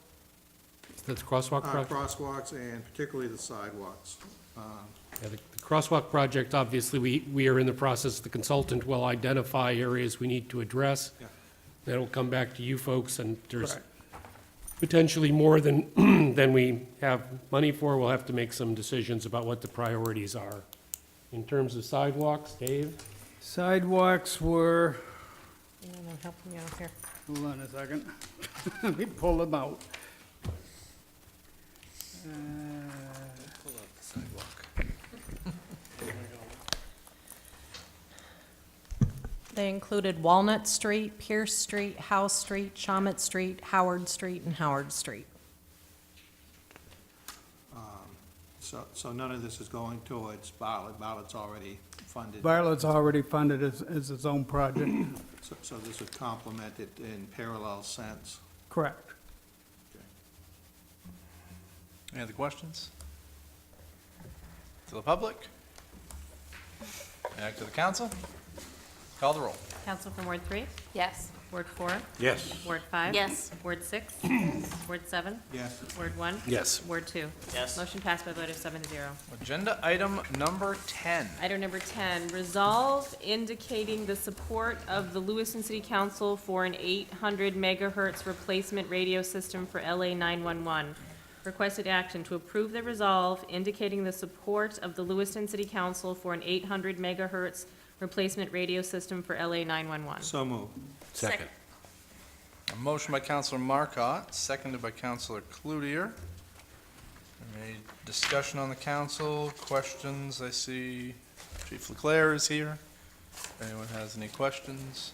That's crosswalk project? Crosswalks and particularly the sidewalks. Yeah, the crosswalk project, obviously, we are in the process, the consultant will identify areas we need to address. Yeah. That'll come back to you folks, and there's Correct. potentially more than, than we have money for. We'll have to make some decisions about what the priorities are. In terms of sidewalks, Dave? Sidewalks were, Yeah, I'm helping you out here. hold on a second, let me pull them out. Pull up the sidewalk. They included Walnut Street, Pierce Street, House Street, Shawmut Street, Howard Street, and Howard Street. So none of this is going towards Bartlett. Bartlett's already funded. Bartlett's already funded as its own project. So this would complement it in parallel sense. Correct. Any other questions? To the public? Back to the council? Call the roll. Council from Ward 3? Yes. Ward 4? Yes. Ward 5? Yes. Ward 6? Ward 7? Yes. Ward 1? Yes. Ward 2? Yes. Motion passed by a vote of 7 to 0. Agenda item number 10. Item number 10, resolve indicating the support of the Lewiston City Council for an 800 megahertz replacement radio system for LA 911. Requested action to approve the resolve indicating the support of the Lewiston City Council for an 800 megahertz replacement radio system for LA 911. So moved. Second. A motion by Councilor Marcotte, seconded by Councilor Cloutier. Any discussion on the council? Questions? I see Chief Leclerc is here. If anyone has any questions,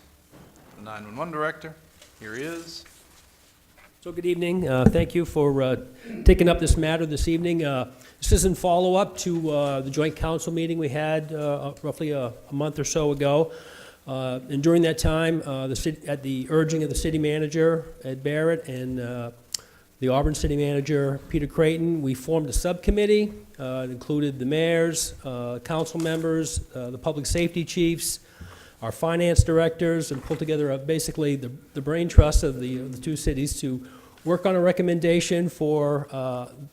the 911 director, here he is. So good evening. Thank you for taking up this matter this evening. This is in follow-up to the joint council meeting we had roughly a month or so ago. And during that time, at the urging of the city manager, Ed Barrett, and the Auburn city manager, Peter Creighton, we formed a subcommittee. It included the mayors, council members, the public safety chiefs, our finance directors, and pulled together basically the brain trust of the two cities to work on a recommendation for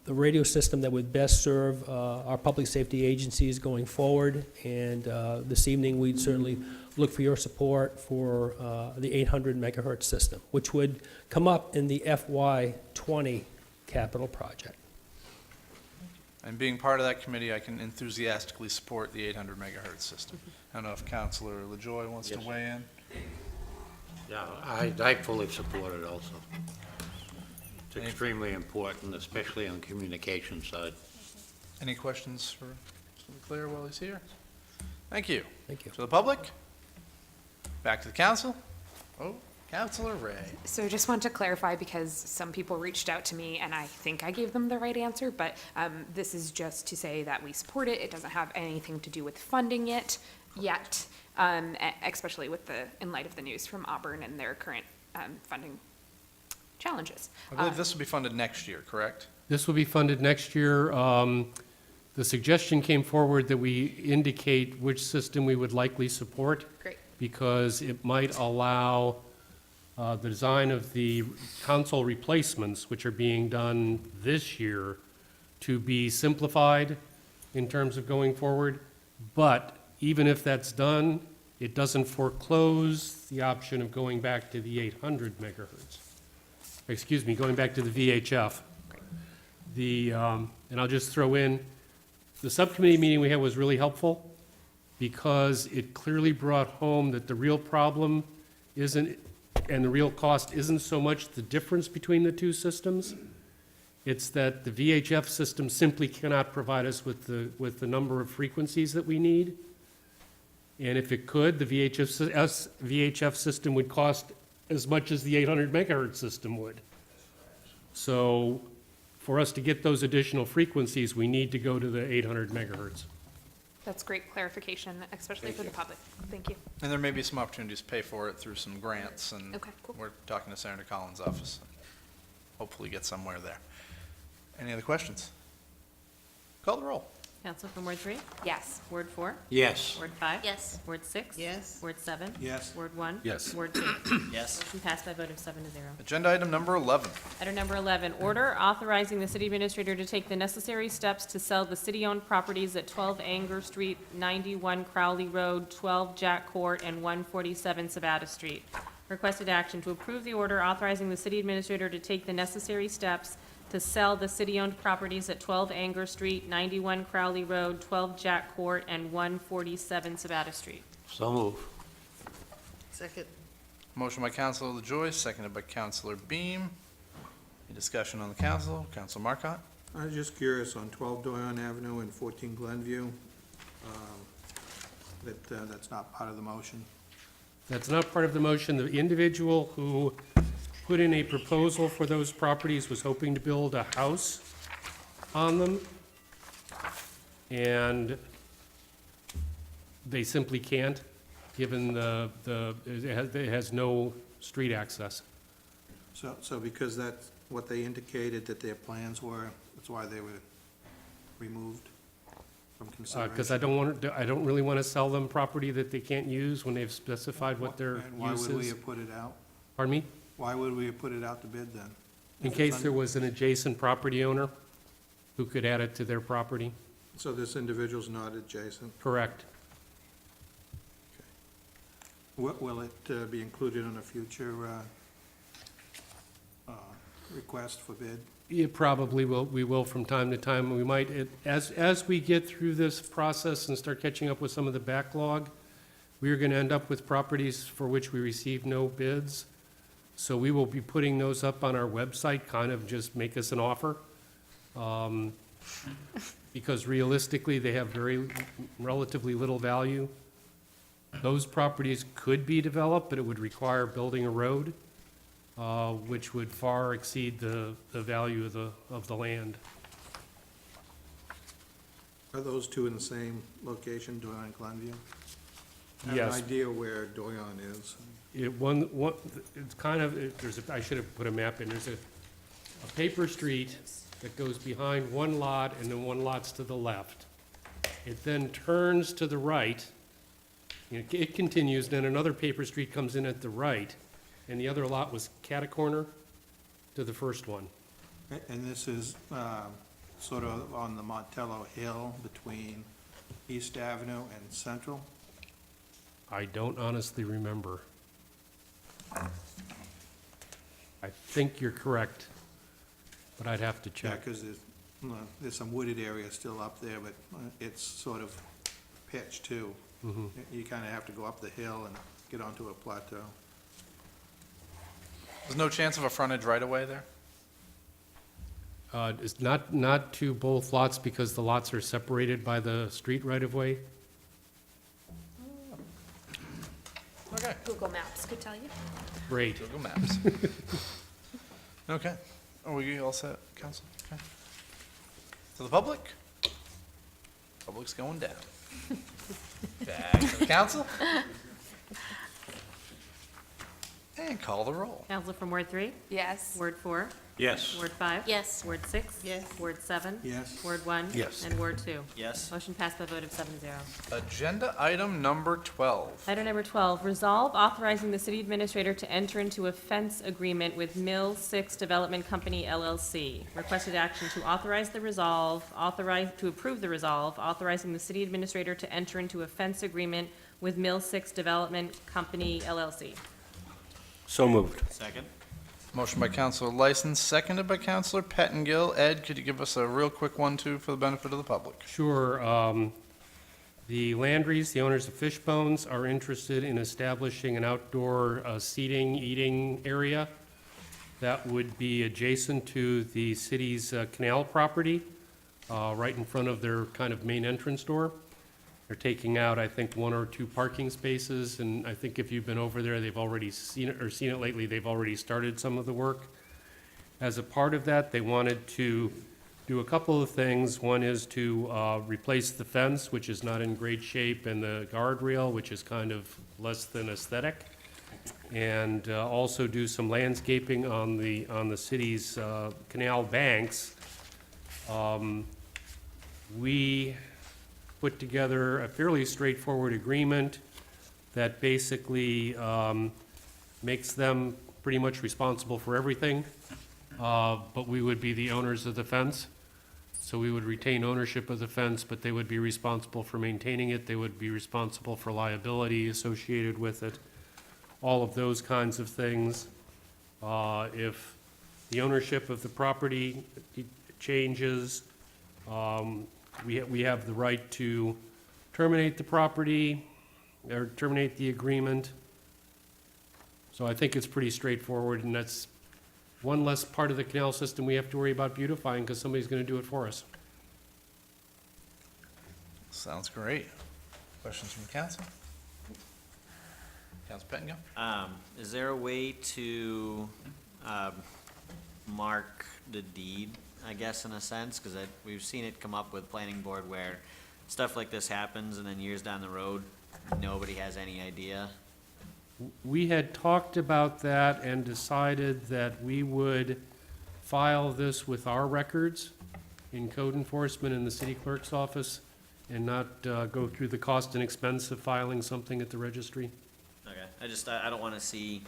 the radio system that would best serve our public safety agencies going forward. And this evening, we'd certainly look for your support for the 800 megahertz system, which would come up in the FY20 capital project. And being part of that committee, I can enthusiastically support the 800 megahertz system. I don't know if Councilor LaJoy wants to Yes. weigh in. Yeah, I fully support it also. It's extremely important, especially on the communication side. Any questions for Mr. Leclerc while he's here? Thank you. Thank you. To the public? Back to the council? Oh, Councilor Ray. So I just want to clarify, because some people reached out to me and I think I gave them the right answer, but this is just to say that we support it. It doesn't have anything to do with funding it yet, especially in light of the news from Auburn and their current funding challenges. I believe this will be funded next year, correct? This will be funded next year. The suggestion came forward that we indicate which system we would likely support. Great. Because it might allow the design of the console replacements, which are being done this year, to be simplified in terms of going forward. But even if that's done, it doesn't foreclose the option of going back to the 800 megahertz. Excuse me, going back to the VHF. And I'll just throw in, the subcommittee meeting we had was really helpful because it clearly brought home that the real problem isn't, and the real cost isn't so much the difference between the two systems. It's that the VHF system simply cannot provide us with the number of frequencies that we need. And if it could, the VHF system would cost as much as the 800 megahertz system would. So for us to get those additional frequencies, we need to go to the 800 megahertz. That's great clarification, especially for the public. Thank you. And there may be some opportunities to pay for it through some grants, and Okay, cool. we're talking to Senator Collins' office. Hopefully get somewhere there. Any other questions? Call the roll. Council from Ward 3? Yes. Ward 4? Yes. Ward 5? Yes. Ward 6? Yes. Ward 7? Yes. Ward 1? Yes. Ward 2? Yes. Motion passed by a vote of 7 to 0. Agenda item number 11. Item number 11, order authorizing the city administrator to take the necessary steps to sell the city-owned properties at 12 Anger Street, 91 Crowley Road, 12 Jack Court, and 147 Sabata Street. Requested action to approve the order authorizing the city administrator to take the necessary steps to sell the city-owned properties at 12 Anger Street, 91 Crowley Road, 12 Jack Court, and 147 Sabata Street. So move. Second. Motion by Councilor LaJoy, seconded by Councilor Beam. Any discussion on the council? Councilor Markup? I was just curious, on 12 Doyon Avenue and 14 Glenview, that's not part of the motion. That's not part of the motion. The individual who put in a proposal for those properties was hoping to build a house on them, and they simply can't, given it has no street access. So because that's what they indicated that their plans were, that's why they were removed from consideration? Because I don't really want to sell them property that they can't use when they've specified what their And why use would we is. have put it out? Pardon me? Why would we have put it out to bid then? In case there was an adjacent property owner who could add it to their property. So this individual's not adjacent? Correct. Will it be included in a future request for bid? It probably will, we will from time to time. We might, as we get through this process and start catching up with some of the backlog, we are going to end up with properties for which we receive no bids. So we will be putting those up on our website, kind of just make us an offer. Because realistically, they have relatively little value. Those properties could be developed, but it would require building a road, which would far exceed the value of the land. Are those two in the same location, Doyon and Glenview? I have Yes. an idea where Doyon is. It's kind of, I should have put a map in. There's a paper street that goes behind one lot, and then one lot's to the left. It then turns to the right. It continues, then another paper street comes in at the right, and the other lot was cat-a-corner to the first one. And this is sort of on the Montello Hill between East Avenue and Central? I don't honestly remember. I think you're correct, but I'd have to Yeah, check. because there's some wooded area still up there, but it's sort of pitched too. Mhm. You kind of have to go up the hill and get onto a plateau. There's no chance of a frontage right away there? It's not to both lots because the lots are separated by the street right-of-way. Okay. Google Maps could tell you. Great. Google Maps. Okay. Are we all set, council? Okay. To the public? Public's going down. Back to the council. And call the roll. Council from Ward 3? Yes. Ward 4? Yes. Ward 5? Yes. Ward 6? Yes. Ward 7? Yes. Ward 1? Yes. And Ward 2? Yes. Motion passed by a vote of 7 to 0. Agenda item number 12. Item number 12, resolve authorizing the city administrator to enter into a fence agreement with Mill 6 Development Company LLC. Requested action to authorize the resolve, to approve the resolve, authorizing the city administrator to enter into a fence agreement with Mill 6 Development Company LLC. So moved. Second. Motion by Councilor License, seconded by Councilor Pettingill. Ed, could you give us a real quick 1-2 for the benefit of the public? Sure. The Landrys, the owners of Fishbones, are interested in establishing an outdoor seating, eating area that would be adjacent to the city's canal property, right in front of their kind of main entrance door. They're taking out, I think, 1 or 2 parking spaces, and I think if you've been over there, they've already seen it lately, they've already started some of the work. As a part of that, they wanted to do a couple of things. One is to replace the fence, which is not in great shape, and the guardrail, which is kind of less than aesthetic, and also do some landscaping on the city's canal banks. We put together a fairly straightforward agreement that basically makes them pretty much responsible for everything, but we would be the owners of the fence. So we would retain ownership of the fence, but they would be responsible for maintaining it. They would be responsible for liability associated with it, all of those kinds of things. If the ownership of the property changes, we have the right to terminate the property or terminate the agreement. So I think it's pretty straightforward, and that's one less part of the canal system we have to worry about beautifying because somebody's going to do it for us. Sounds great. Questions from the council? Council Pettingill? Is there a way to mark the deed, I guess, in a sense? Because we've seen it come up with planning board where stuff like this happens and then years down the road, nobody has any idea. We had talked about that and decided that we would file this with our records in code enforcement in the city clerk's office and not go through the cost and expense of filing something at the registry. Okay, I don't want to see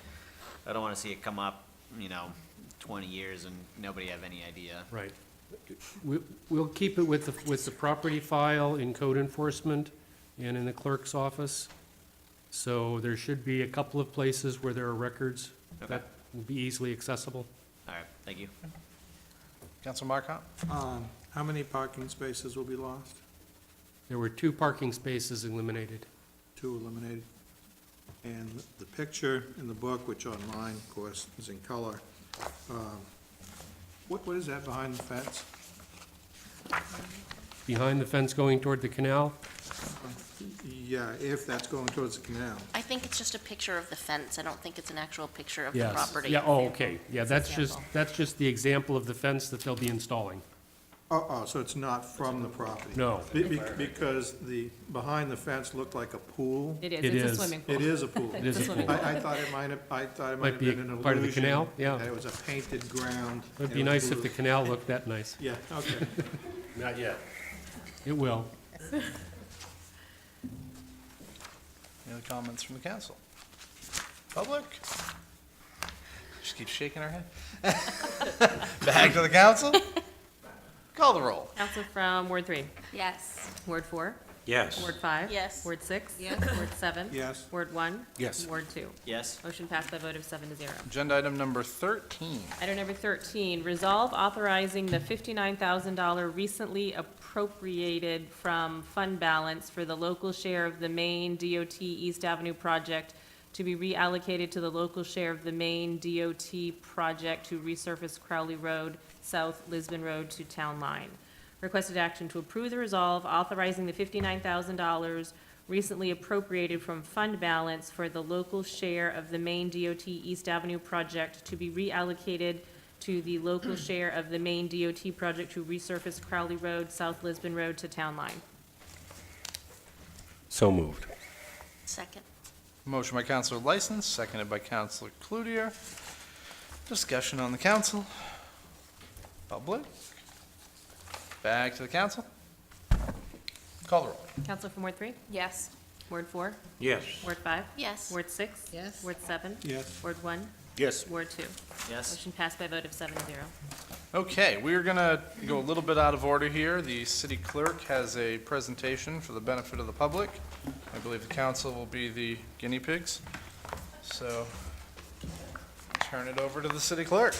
it come up, 20 years and nobody have any idea. Right. We'll keep it with the property file in code enforcement and in the clerk's office. So there should be a couple of places where there are records that will be easily accessible. All right, thank you. Council Markup? How many parking spaces will be lost? There were 2 parking spaces eliminated. 2 eliminated. And the picture in the book, which online, of course, is in color, what is that behind the fence? Behind the fence going toward the canal, Yeah, if that's going towards the canal. I think it's just a picture of the fence. I don't think it's an actual picture of the yes. property. Yeah, oh, okay. Yeah, that's just the example of the fence that they'll be installing. So it's not from the property? No. Because behind the fence looked like a pool? It is, It it's a is. swimming pool. It is a pool? It is a swimming pool. I thought it might have be been an illusion. part of the canal, yeah. That it was a painted ground. It'd and be it was nice if blue. the canal looked that nice. Yeah, okay. Not yet. It will. Any other comments from the council? Public? Just keep shaking our head. Back to the council? Call the roll. Council from Ward 3. Yes. Ward 4. Yes. Ward 5. Yes. Ward 6. Yes. Ward 7. Yes. Ward 1. Yes. Ward 2. Yes? Motion passed by a vote of 7-0. Agenda item number 13. Item number 13, resolve authorizing the $59,000 recently appropriated from fund balance for the local share of the Main DOT East Avenue project to be reallocated to the local share of the Main DOT project to resurface Crowley Road, South Lisbon Road to Town Line. Requested action to approve the resolve authorizing the $59,000 recently appropriated from fund balance for the local share of the Main DOT East Avenue project to be reallocated to the local share of the Main DOT project to resurface Crowley Road, South Lisbon Road to Town Line. So moved. Second. Motion by Councilor License, seconded by Councilor Cloutier. Discussion on the council. Public? Back to the council. Call the roll. Council from Ward 3? Yes. Ward 4? Yes. Ward 5? Yes. Ward 6? Yes. Ward 7? Yes. Ward 1? Yes. Ward 2? Yes? Motion passed by a vote of 7-0. Okay, we're gonna go a little bit out of order here. The city clerk has a presentation for the benefit of the public. I believe the council will be the guinea pigs. So, turn it over to the city clerk.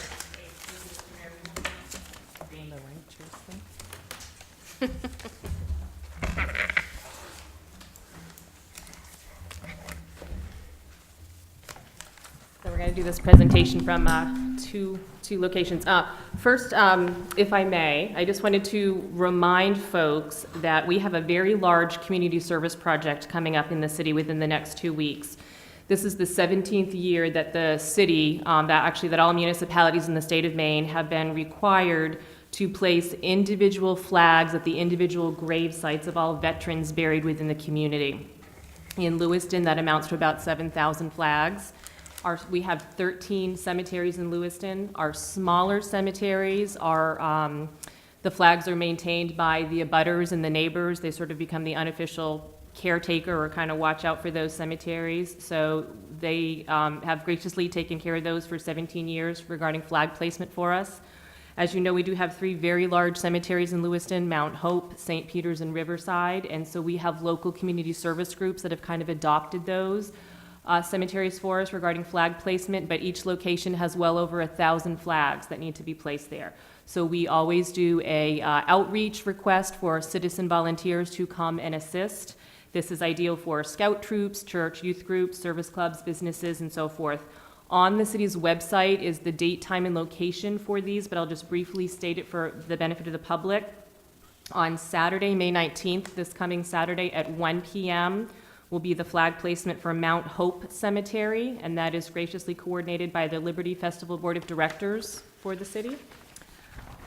So we're going to do this presentation from two locations. First, if I may, I just wanted to remind folks that we have a very large community service project coming up in the city within the next 2 weeks. This is the 17th year that the city, that all municipalities in the state of Maine have been required to place individual flags at the individual grave sites of all veterans buried within the community. In Lewiston, that amounts to about 7,000 flags. We have 13 cemeteries in Lewiston. Our smaller cemeteries are, the flags are maintained by the abutters and the neighbors. They sort of become the unofficial caretaker or kind of watch out for those cemeteries. So they have graciously taken care of those for 17 years regarding flag placement for us. As you know, we do have 3 very large cemeteries in Lewiston, Mount Hope, St. Peter's, and Riverside. And so we have local community service groups that have kind of adopted those cemeteries for us regarding flag placement, but each location has well over 1,000 flags that need to be placed there. So we always do a outreach request for citizen volunteers to come and assist. This is ideal for scout troops, church, youth groups, service clubs, businesses, and so forth. On the city's website is the date, time, and location for these, but I'll just briefly state it for the benefit of the public. On Saturday, May 19th, this coming Saturday at 1 p.m., will be the flag placement for Mount Hope Cemetery, and that is graciously coordinated by the Liberty Festival Board of Directors for the city.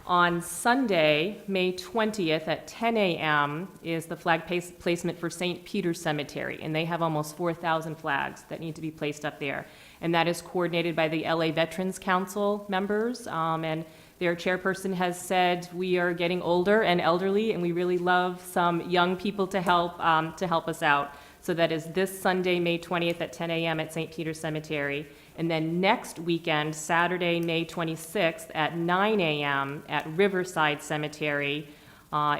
On Sunday, May 20th at 10 a.m. is the flag placement for St. Peter's Cemetery, and they have almost 4,000 flags that need to be placed up there. And that is coordinated by the LA Veterans Council members, and their chairperson has said we are getting older and elderly, and we really love some young people to help us out. So that is this Sunday, May 20th at 10 a.m. at St. Peter's Cemetery. And then next weekend, Saturday, May 26th at 9 a.m. at Riverside Cemetery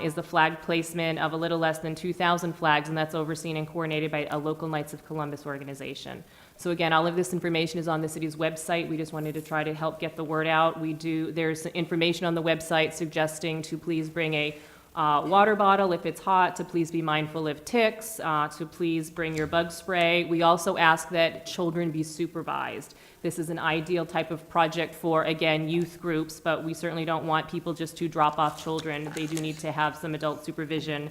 is the flag placement of a little less than 2,000 flags, and that's overseen and coordinated by a local Knights of Columbus organization. So again, all of this information is on the city's website. We just wanted to try to help get the word out. There's information on the website suggesting to please bring a water bottle if it's hot, to please be mindful of ticks, to please bring your bug spray. We also ask that children be supervised. This is an ideal type of project for, again, youth groups, but we certainly don't want people just to drop off children. They do need to have some adult supervision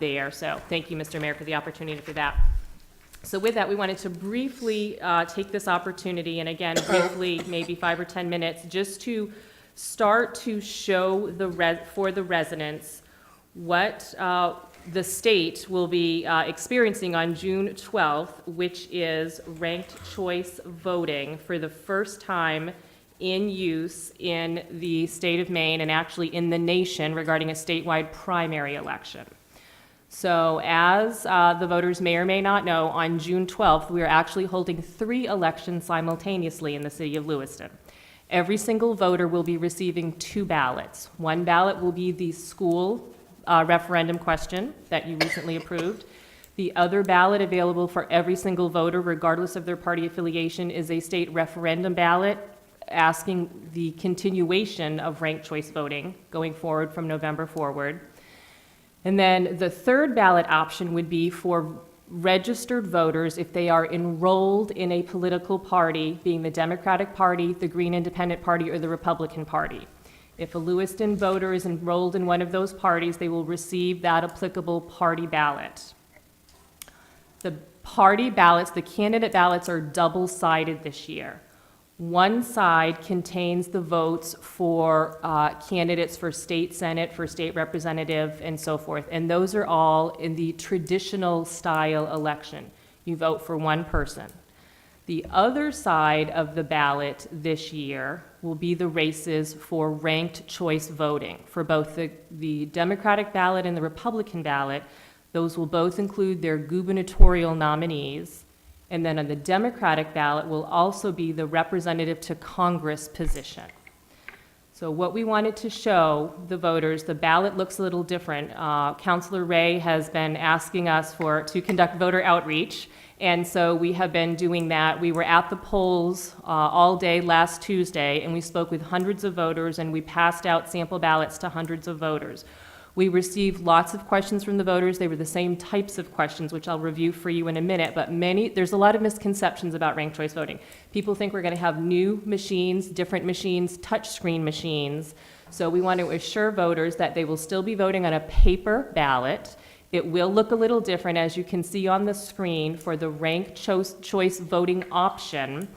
there. So thank you, Mr. Mayor, for the opportunity for that. So with that, we wanted to briefly take this opportunity, and again, briefly, maybe 5 or 10 minutes, just to start to show for the residents what the state will be experiencing on June 12th, which is ranked choice voting for the first time in use in the state of Maine and actually in the nation regarding a statewide primary election. So as the voters may or may not know, on June 12th, we are actually holding 3 elections simultaneously in the city of Lewiston. Every single voter will be receiving 2 ballots. One ballot will be the school referendum question that you recently approved. The other ballot available for every single voter, regardless of their party affiliation, is a state referendum ballot asking the continuation of ranked choice voting going forward from November forward. And then the third ballot option would be for registered voters if they are enrolled in a political party, being the Democratic Party, the Green Independent Party, or the Republican Party. If a Lewiston voter is enrolled in one of those parties, they will receive that applicable party ballot. The party ballots, the candidate ballots, are double-sided this year. One side contains the votes for candidates for state senate, for state representative, and so forth. And those are all in the traditional style election. You vote for one person. The other side of the ballot this year will be the races for ranked choice voting. For both the Democratic ballot and the Republican ballot, those will both include their gubernatorial nominees. And then on the Democratic ballot will also be the representative to Congress position. So what we wanted to show the voters, the ballot looks a little different. Councilor Ray has been asking us to conduct voter outreach, and so we have been doing that. We were at the polls all day last Tuesday, and we spoke with hundreds of voters, and we passed out sample ballots to hundreds of voters. We received lots of questions from the voters. They were the same types of questions, which I'll review for you in a minute, but there's a lot of misconceptions about ranked choice voting. People think we're gonna have new machines, different machines, touchscreen machines. So we want to assure voters that they will still be voting on a paper ballot. It will look a little different, as you can see on the screen, for the ranked choice voting option.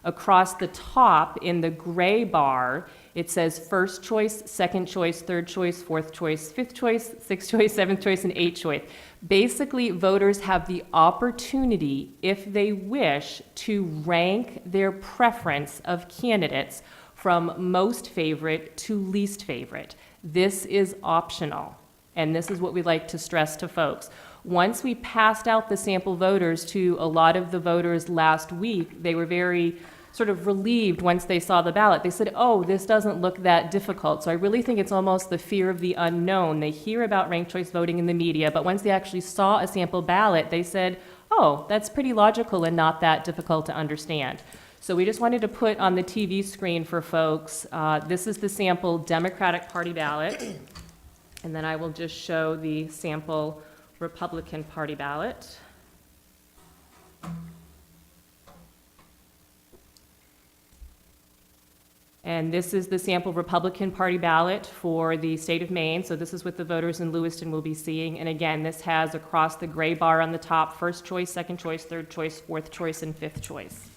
Across the top, in the gray bar, it says first choice, second choice, third choice, fourth choice, fifth choice, sixth choice, seventh choice, and eighth choice. Basically, voters have the opportunity, if they wish, to rank their preference of candidates from most favorite to least favorite. This is optional, and this is what we like to stress to folks. Once we passed out the sample voters to a lot of the voters last week, they were very sort of relieved once they saw the ballot. They said, oh, this doesn't look that difficult. So I really think it's almost the fear of the unknown. They hear about ranked choice voting in the media, but once they actually saw a sample ballot, they said, oh, that's pretty logical and not that difficult to understand. So we just wanted to put on the TV screen for folks, this is the sample Democratic Party ballot, and then I will just show the sample Republican Party ballot. And this is the sample Republican Party ballot for the state of Maine. So this is what the voters in Lewiston will be seeing. And again, this has across the gray bar on the top, first choice, second choice, third choice, fourth choice, and fifth choice.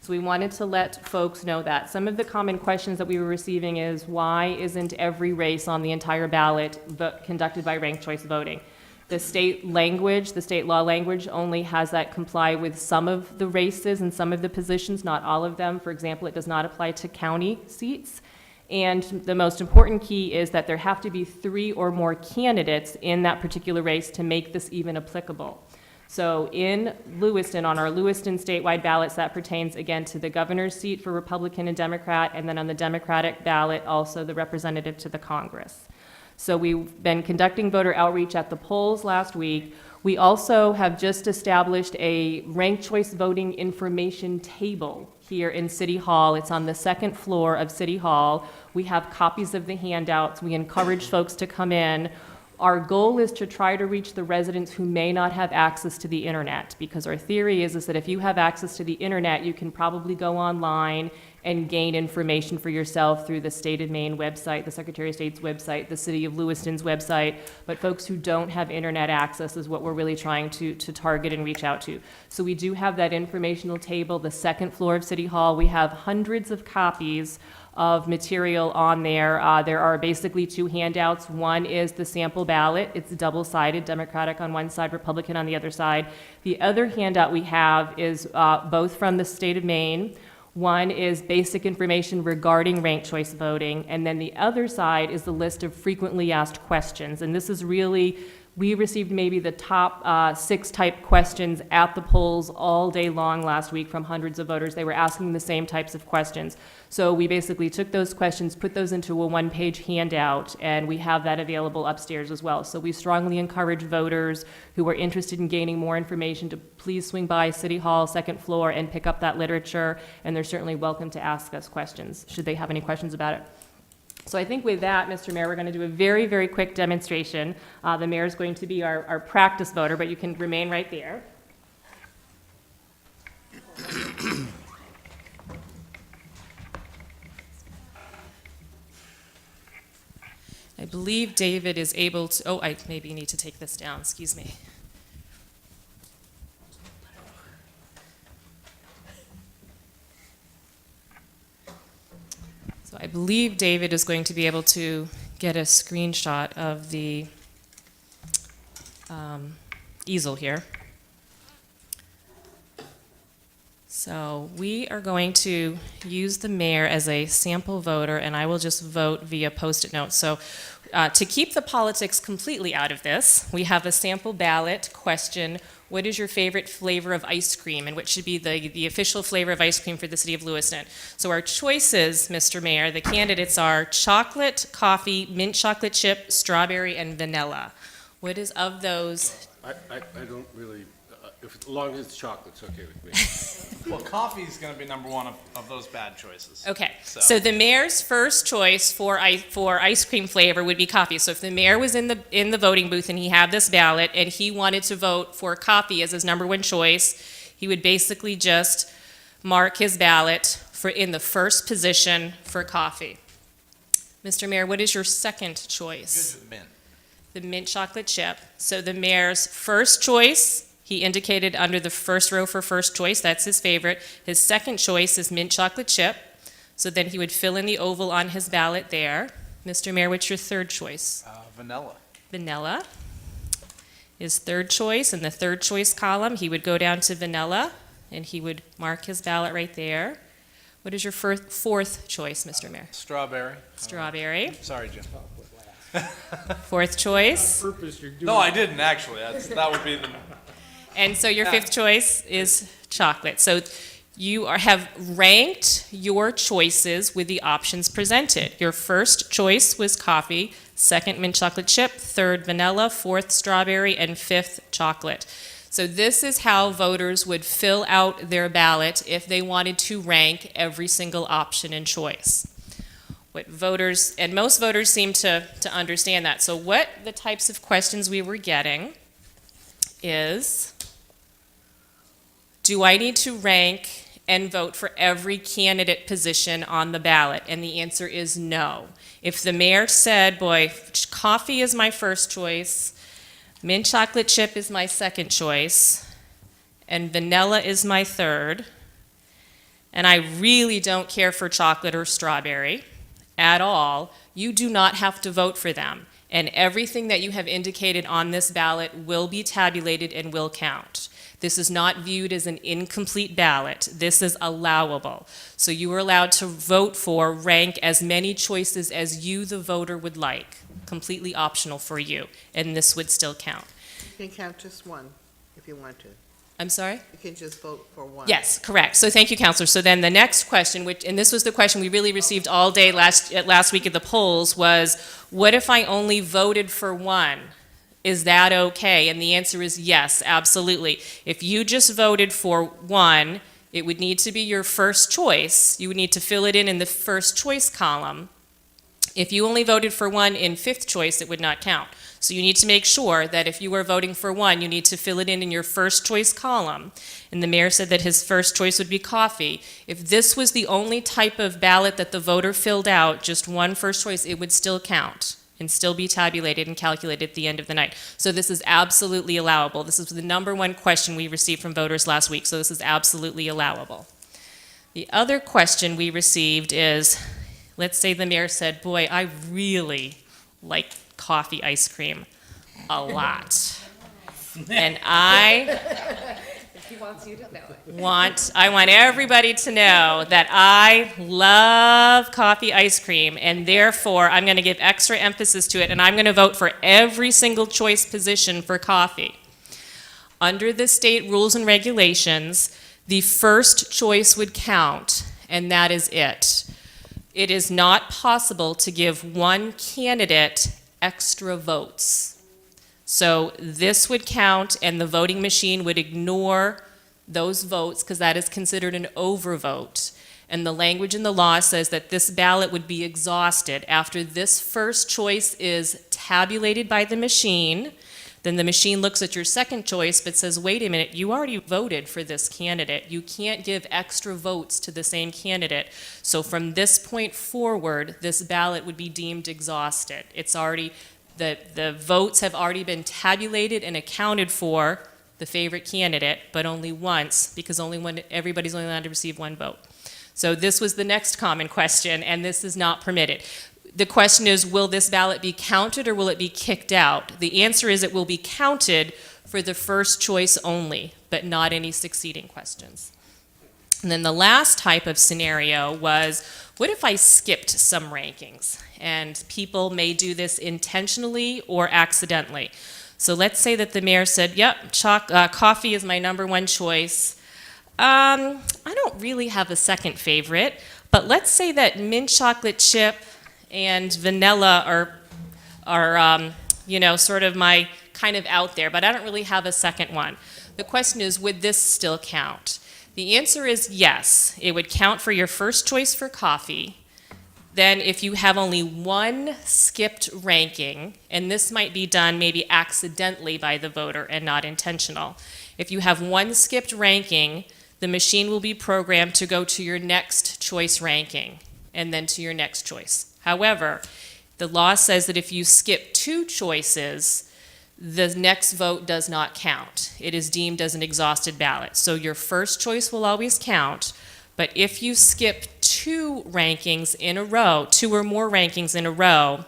So we wanted to let folks know that. Some of the common questions that we were receiving is, why isn't every race on the entire ballot conducted by ranked choice voting? The state language, the state law language only has that comply with some of the races and some of the positions, not all of them. For example, it does not apply to county seats. And the most important key is that there have to be 3 or more candidates in that particular race to make this even applicable. So in Lewiston, on our Lewiston statewide ballots, that pertains again to the governor's seat for Republican and Democrat, and then on the Democratic ballot, also the representative to the Congress. So we've been conducting voter outreach at the polls last week. We also have just established a ranked choice voting information table here in City Hall. It's on the second floor of City Hall. We have copies of the handouts. We encourage folks to come in. Our goal is to try to reach the residents who may not have access to the internet, because our theory is that if you have access to the internet, you can probably go online and gain information for yourself through the State of Maine website, the Secretary of State's website, the City of Lewiston's website. But folks who don't have internet access is what we're really trying to target and reach out to. So we do have that informational table, the second floor of City Hall. We have hundreds of copies of material on there. There are basically 2 handouts. One is the sample ballot. It's double-sided, Democratic on one side, Republican on the other side. The other handout we have is both from the state of Maine. One is basic information regarding ranked choice voting, and then the other side is the list of frequently asked questions. And this is really, we received maybe the top 6 type questions at the polls all day long last week from hundreds of voters. They were asking the same types of questions. So we basically took those questions, put those into a 1-page handout, and we have that available upstairs as well. So we strongly encourage voters who are interested in gaining more information to please swing by City Hall, second floor, and pick up that literature. And they're certainly welcome to ask us questions, should they have any questions about it. So I think with that, Mr. Mayor, we're going to do a very, very quick demonstration. The mayor is going to be our practice voter, but you can remain right there. I believe David is able to, oh, I maybe need to take this down, excuse me. So I believe David is going to be able to get a screenshot of the easel here. So we are going to use the mayor as a sample voter, and I will just vote via Post-it note. So to keep the politics completely out of this, we have a sample ballot question: what is your favorite flavor of ice cream, and what should be the official flavor of ice cream for the city of Lewiston? So our choices, Mr. Mayor, the candidates are chocolate, coffee, mint chocolate chip, strawberry, and vanilla. What is of those? I don't really, as long as it's chocolate, it's okay with me. Well, coffee is going to be number 1 of those bad choices. Okay, so the mayor's first choice for ice cream flavor would be coffee. So if the mayor was in the voting booth and he had this ballot and he wanted to vote for coffee as his number 1 choice, he would basically just mark his ballot in the first position for coffee. Mr. Mayor, what is your second choice? Good with mint. The mint chocolate chip. So the mayor's first choice, He indicated under the first row for first choice, that's his favorite. His second choice is mint chocolate chip. So then he would fill in the oval on his ballot there. Mr. Mayor, what's your third choice? Vanilla. Vanilla. His third choice, in the third choice column, he would go down to vanilla, and he would mark his ballot right there. What is your fourth choice, Mr. Mayor? Strawberry. Strawberry. Sorry, Jim. Fourth choice. No, I didn't, actually. That would be the... And so your fifth choice is chocolate. So you have ranked your choices with the options presented. Your first choice was coffee, second mint chocolate chip, third vanilla, fourth strawberry, and fifth chocolate. So this is how voters would fill out their ballot if they wanted to rank every single option and choice. What voters, and most voters seem to understand that. So what the types of questions we were getting is, do I need to rank and vote for every candidate position on the ballot? And the answer is no. If the mayor said, boy, coffee is my first choice, mint chocolate chip is my second choice, and vanilla is my third, and I really don't care for chocolate or strawberry at all, you do not have to vote for them. And everything that you have indicated on this ballot will be tabulated and will count. This is not viewed as an incomplete ballot. This is allowable. So you are allowed to vote for, rank as many choices as you, the voter, would like. Completely optional for you, and this would still count. You can count just one if you want to. I'm sorry? You can just vote for one. Yes, correct. So thank you, Counselor. So then the next question, and this was the question we really received all day last week at the polls, was, what if I only voted for one? Is that okay? And the answer is yes, absolutely. If you just voted for one, it would need to be your first choice. You would need to fill it in the first choice column. If you only voted for one in fifth choice, it would not count. So you need to make sure that if you are voting for one, you need to fill it in your first choice column. And the mayor said that his first choice would be coffee. If this was the only type of ballot that the voter filled out, just one first choice, it would still count and still be tabulated and calculated at the end of the night. So this is absolutely allowable. This is the number one question we received from voters last week, so this is absolutely allowable. The other question we received is, let's say the mayor said, boy, I really like coffee ice cream a lot. And He wants you to know it. I want everybody to know that I love coffee ice cream, and therefore I'm going to give extra emphasis to it, and I'm going to vote for every single choice position for coffee. Under the state rules and regulations, the first choice would count, and that is it. It is not possible to give one candidate extra votes. So this would count, and the voting machine would ignore those votes because that is considered an overvote. And the language in the law says that this ballot would be exhausted after this first choice is tabulated by the machine. Then the machine looks at your second choice but says, wait a minute, you already voted for this candidate. You can't give extra votes to the same candidate. So from this point forward, this ballot would be deemed exhausted. It's already, the votes have already been tabulated and accounted for the favorite candidate, but only once, because everybody's only allowed to receive one vote. So this was the next common question, and this is not permitted. The question is, will this ballot be counted or will it be kicked out? The answer is it will be counted for the first choice only, but not any succeeding questions. And then the last type of scenario was, what if I skipped some rankings? And people may do this intentionally or accidentally. So let's say that the mayor said, yep, coffee is my number one choice. I don't really have a second favorite, but let's say that mint chocolate chip and vanilla are sort of my kind of out there, but I don't really have a second one. The question is, would this still count? The answer is yes. It would count for your first choice for coffee. Then if you have only one skipped ranking, and this might be done maybe accidentally by the voter and not intentional. If you have one skipped ranking, the machine will be programmed to go to your next choice ranking and then to your next choice. However, the law says that if you skip two choices, the next vote does not count. It is deemed as an exhausted ballot. So your first choice will always count, but if you skip two rankings in a row, two or more rankings in a row,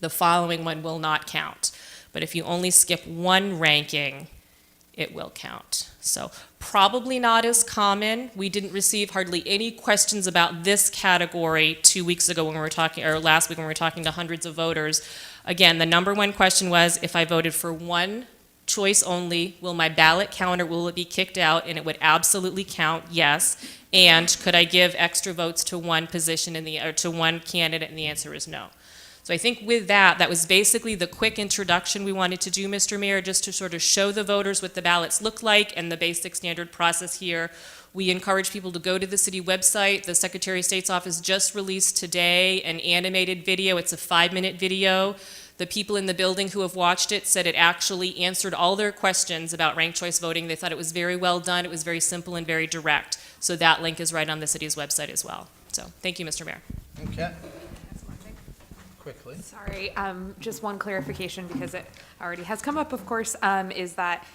the following one will not count. But if you only skip one ranking, it will count. So probably not as common. We didn't receive hardly any questions about this category 2 weeks ago when we were talking, or last week when we were talking to hundreds of voters. Again, the number one question was, if I voted for one choice only, will my ballot count or will it be kicked out? And it would absolutely count, yes. And could I give extra votes to one position or to one candidate? And the answer is no. So I think with that, that was basically the quick introduction we wanted to do, Mr. Mayor, just to sort of show the voters what the ballots look like and the basic standard process here. We encourage people to go to the city website. The Secretary of State's office just released today an animated video. It's a 5-minute video. The people in the building who have watched it said it actually answered all their questions about ranked choice voting. They thought it was very well done. It was very simple and very direct. So that link is right on the city's website as well. So thank you, Mr. Mayor. Okay. Quickly. Sorry, just one clarification because it already has come up, of course, is that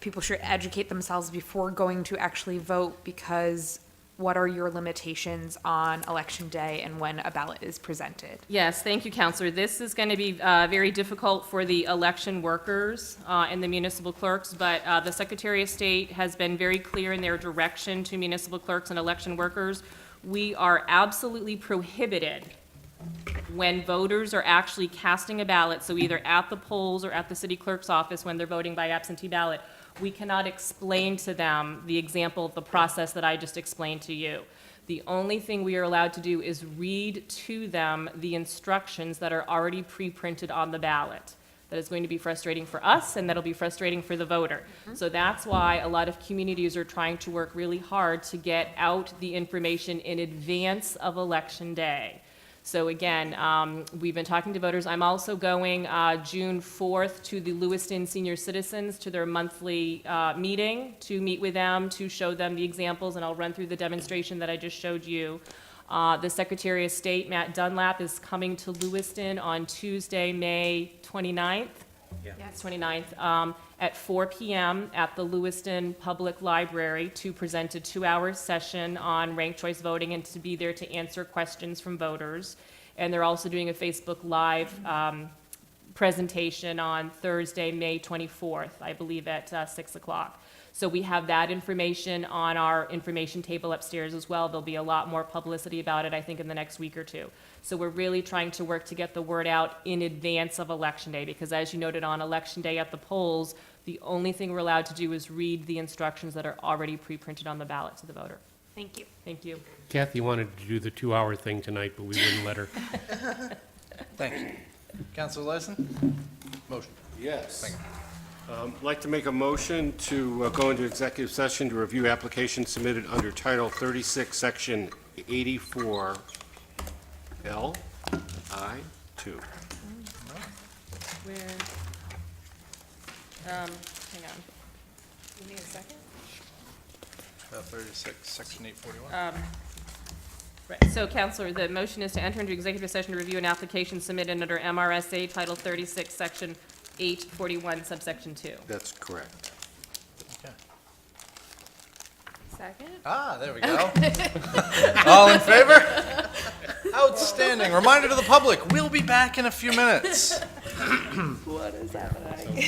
people should educate themselves before going to actually vote, because what are your limitations on election day and when a ballot is presented? Yes, thank you, Counselor. This is going to be very difficult for the election workers and the municipal clerks, but the Secretary of State has been very clear in their direction to municipal clerks and election workers. We are absolutely prohibited when voters are actually casting a ballot, so either at the polls or at the city clerk's office when they're voting by absentee ballot, we cannot explain to them the example of the process that I just explained to you. The only thing we are allowed to do is read to them the instructions that are already pre-printed on the ballot. That is going to be frustrating for us, and that'll be frustrating for the voter. So that's why a lot of communities are trying to work really hard to get out the information in advance of Election Day. So again, we've been talking to voters. I'm also going June 4th to the Lewiston senior citizens to their monthly meeting to meet with them, to show them the examples, and I'll run through the demonstration that I just showed you. The Secretary of State, Matt Dunlap, is coming to Lewiston on Tuesday, May 29th. Yes, 29th, at 4 p.m. at the Lewiston Public Library to present a 2-hour session on ranked choice voting and to be there to answer questions from voters. And they're also doing a Facebook Live presentation on Thursday, May 24th, I believe at 6 o'clock. So we have that information on our information table upstairs as well. There'll be a lot more publicity about it, I think, in the next week or two. So we're really trying to work to get the word out in advance of Election Day, because as you noted on Election Day at the polls, the only thing we're allowed to do is read the instructions that are already pre-printed on the ballot to the voter. Thank you. Thank you. Kathy wanted to do the 2-hour thing tonight, but we wouldn't let her. Thank you. Councilor Larson? Motion. Yes. Thank you. I'd like to make a motion to go into executive session to review applications submitted under Title 36, Section 84, L, I, 2. Where, hang on. You need a second? 36, Section 841. Right. So, Counselor, the motion is to enter into executive session to review an application submitted under MRSA Title 36, Section 841, subsection 2. That's correct. Okay. Second? Ah, there we go. All in favor? Outstanding. Reminder to the public, we'll be back in a few minutes. What is happening?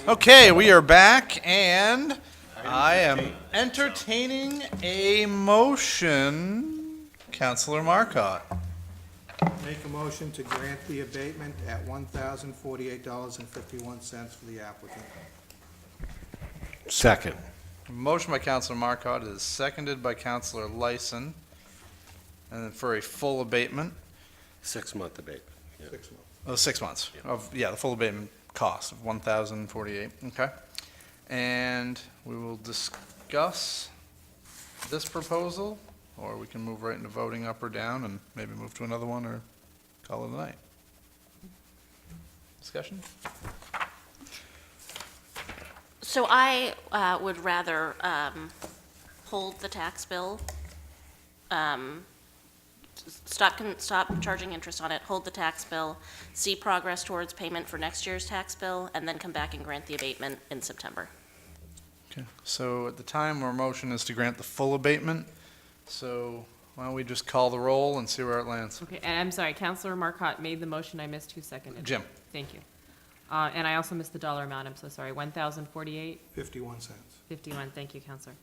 Okay, we are back, and I am entertaining a motion. Councilor Markup. Make a motion to grant the abatement at $1,048.51 for the applicant. Second. Motion by Councilor Marcotte is seconded by Councilor Lyson, and then for a full abatement, 6-month abatement. Yeah. 6 months. 6 months Yeah. of, the full abatement cost of 1,048, okay? And we will discuss this proposal, or we can move right into voting up or down and maybe move to another one or call it a night. Discussion? So I would rather hold the tax bill, stop charging interest on it, hold the tax bill, see progress towards payment for next year's tax bill, and then come back and grant the abatement in September. Okay, so at the time, our motion is to grant the full abatement, so why don't we just call the roll and see where it lands? Okay, and I'm sorry, Councilor Marcotte made the motion, I missed who seconded it. Jim. Thank you. And I also missed the dollar amount, I'm so sorry, 1,048? 51 cents. 51, thank you, Counselor.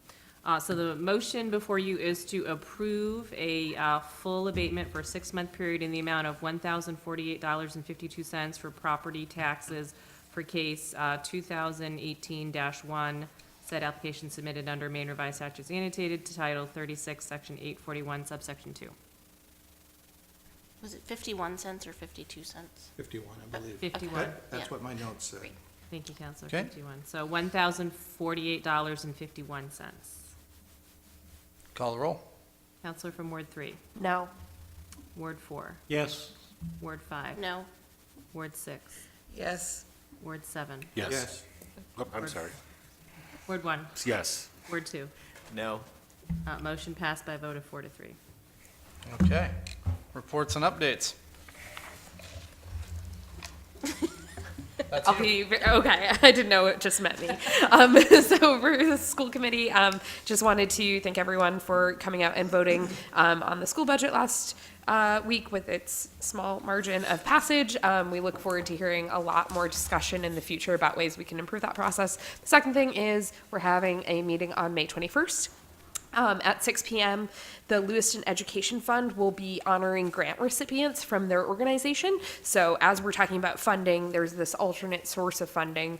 So the motion before you is to approve a full abatement for a 6-month period in the amount of $1,048.52 for property taxes for case 2018-1, said application submitted under Maine Revised Statutes Annotated to Title 36, Section 841, subsection 2. Was it 51 cents or 52 cents? 51, I believe. 51. That's Yeah. what my notes say. Great. Thank you, Counselor, Okay. 51. So $1,048.51. Call the roll. Counselor from Ward 3, No. Ward 4, Yes. Ward 5, No. Ward 6, Yes. Ward 7, Yes. Oh, I'm sorry. Ward 1, Yes. Ward 2. No. Motion passed by a vote of 4 to 3. Okay, reports and updates. I'll be, okay, I didn't know it just meant me. So for the school committee, just wanted to thank everyone for coming out and voting on the school budget last week with its small margin of passage. We look forward to hearing a lot more discussion in the future about ways we can improve that process. The second thing is we're having a meeting on May 21st. At 6 p.m., the Lewiston Education Fund will be honoring grant recipients from their organization. So as we're talking about funding, there's this alternate source of funding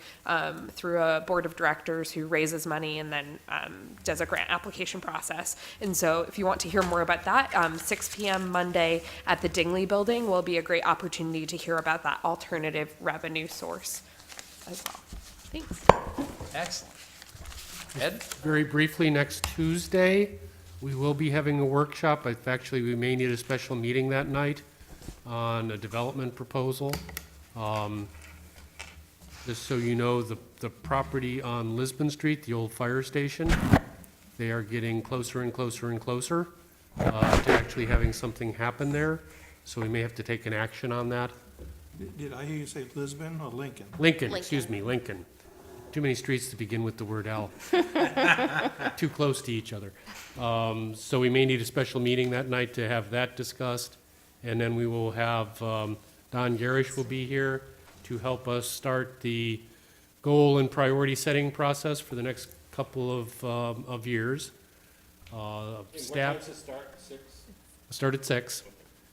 through a board of directors who raises money and then does a grant application process. And so if you want to hear more about that, 6 p.m. Monday at the Dingley Building will be a great opportunity to hear about that alternative revenue source as well. Thanks. Excellent. Ed? Very briefly, next Tuesday, we will be having a workshop. Actually, we may need a special meeting that night on a development proposal. Just so you know, the property on Lisbon Street, the old fire station, they are getting closer and closer and closer to actually having something happen there. So we may have to take an action on that. Did I hear you say Lisbon or Lincoln? Lincoln, excuse me, Lincoln. Too many streets to begin with the word L. Too close to each other. So we may need a special meeting that night to have that discussed. And then we will have, Don Garish will be here to help us start the goal and priority setting process for the next couple of years. Staff. Start at 6.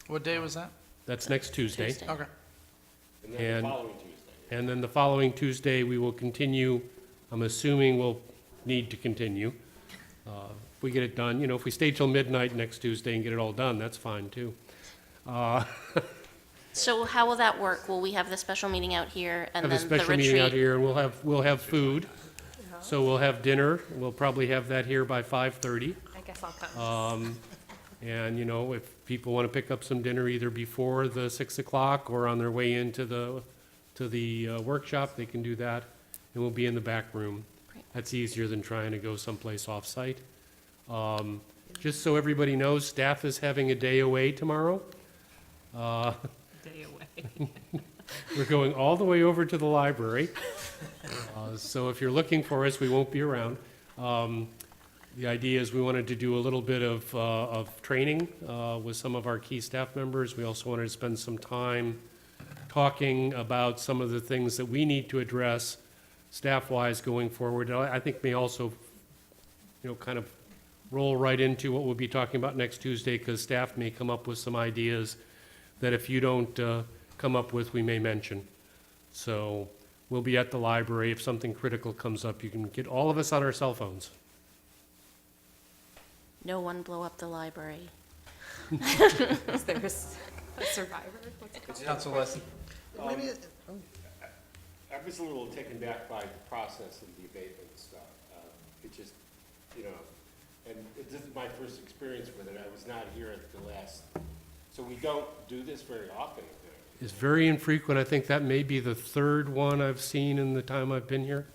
What day was that? That's next Tuesday. Tuesday. Okay. And then the following Tuesday, we will continue. I'm assuming we'll need to continue. If we get it done, if we stay till midnight next Tuesday and get it all done, that's fine too. So how will that work? Will we have the special meeting out here and Have a then the special meeting out retreat? here, and we'll have food. So we'll have dinner. We'll probably have that here by 5:30. I guess I'll come. And, if people want to pick up some dinner either before the 6 o'clock or on their way into the workshop, they can do that, and we'll be in the back room. Great. That's easier than trying to go someplace off-site. Just so everybody knows, staff is having a day away tomorrow. Day away. We're going all the way over to the library. So if you're looking for us, we won't be around. The idea is we wanted to do a little bit of training with some of our key staff members. We also wanted to spend some time talking about some of the things that we need to address staff-wise going forward. I think may also, kind of roll right into what we'll be talking about next Tuesday, because staff may come up with some ideas that if you don't come up with, we may mention. So we'll be at the library. If something critical comes up, you can get all of us on our cell phones. No one blow up the library. Is there a survivor? What's it called? Council Weston? What is- I was a little taken back by the process of the abatement stuff. It just, and this is my first experience with it. I was not here at the last, so we don't do this very often. It's very infrequent. I think that may be the third one I've seen in the time I've been here.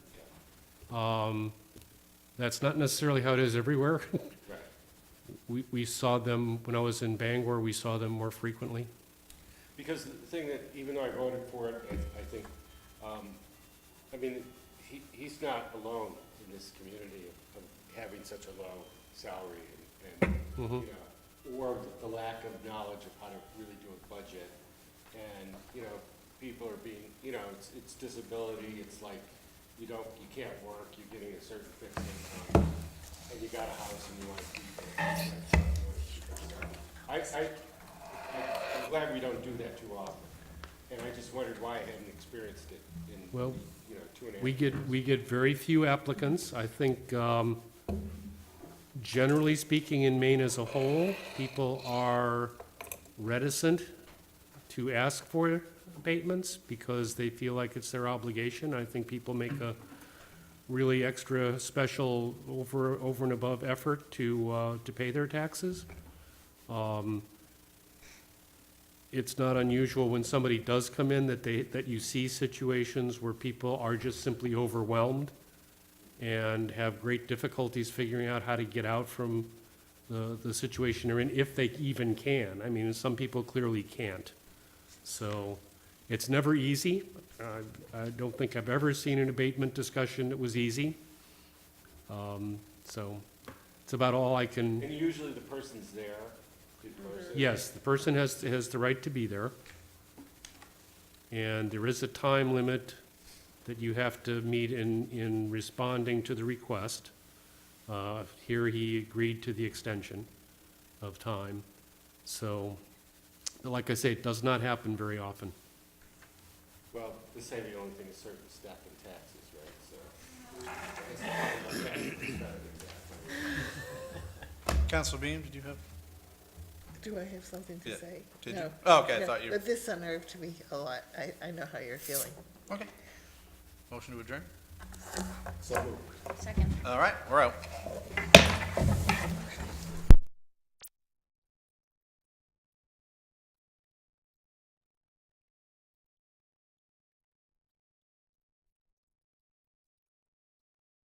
That's not necessarily how it is everywhere. Right. We saw them, when I was in Bangor, we saw them more frequently. Because the thing that, even though I voted for it, I think, he's not alone in this community of having such a low salary and or the lack of knowledge of how to really do a budget. And, people are being, it's disability, it's like, you can't work, you're getting a certain fixed income, and you got a house and you want to keep it. I'm glad we don't do that too often. And I just wondered why I hadn't experienced it in, Well, 2.5 we get very few applicants. I think, generally speaking, in Maine as a whole, people are reticent to ask for abatements because they feel like it's their obligation. I think people make a really extra special over and above effort to pay their taxes. It's not unusual when somebody does come in that you see situations where people are just simply overwhelmed and have great difficulties figuring out how to get out from the situation they're in, if they even can. I mean, some people clearly can't. So it's never easy. I don't think I've ever seen an abatement discussion that was easy. So it's about all I can. And usually the person's there. Yes, the person has the right to be there. And there is a time limit that you have to meet in responding to the request. Here he agreed to the extension of time. So, like I say, it does not happen very often. Well, the saving only thing is certain step in taxes, right? So. Councilor Beam, did you have? Do I have something to Yeah. say? Did No. you? Oh, okay, I No, thought you. But this unnerved me a lot. I know how you're feeling. Okay. Motion to adjourn? So moved. Second. All right, we're out.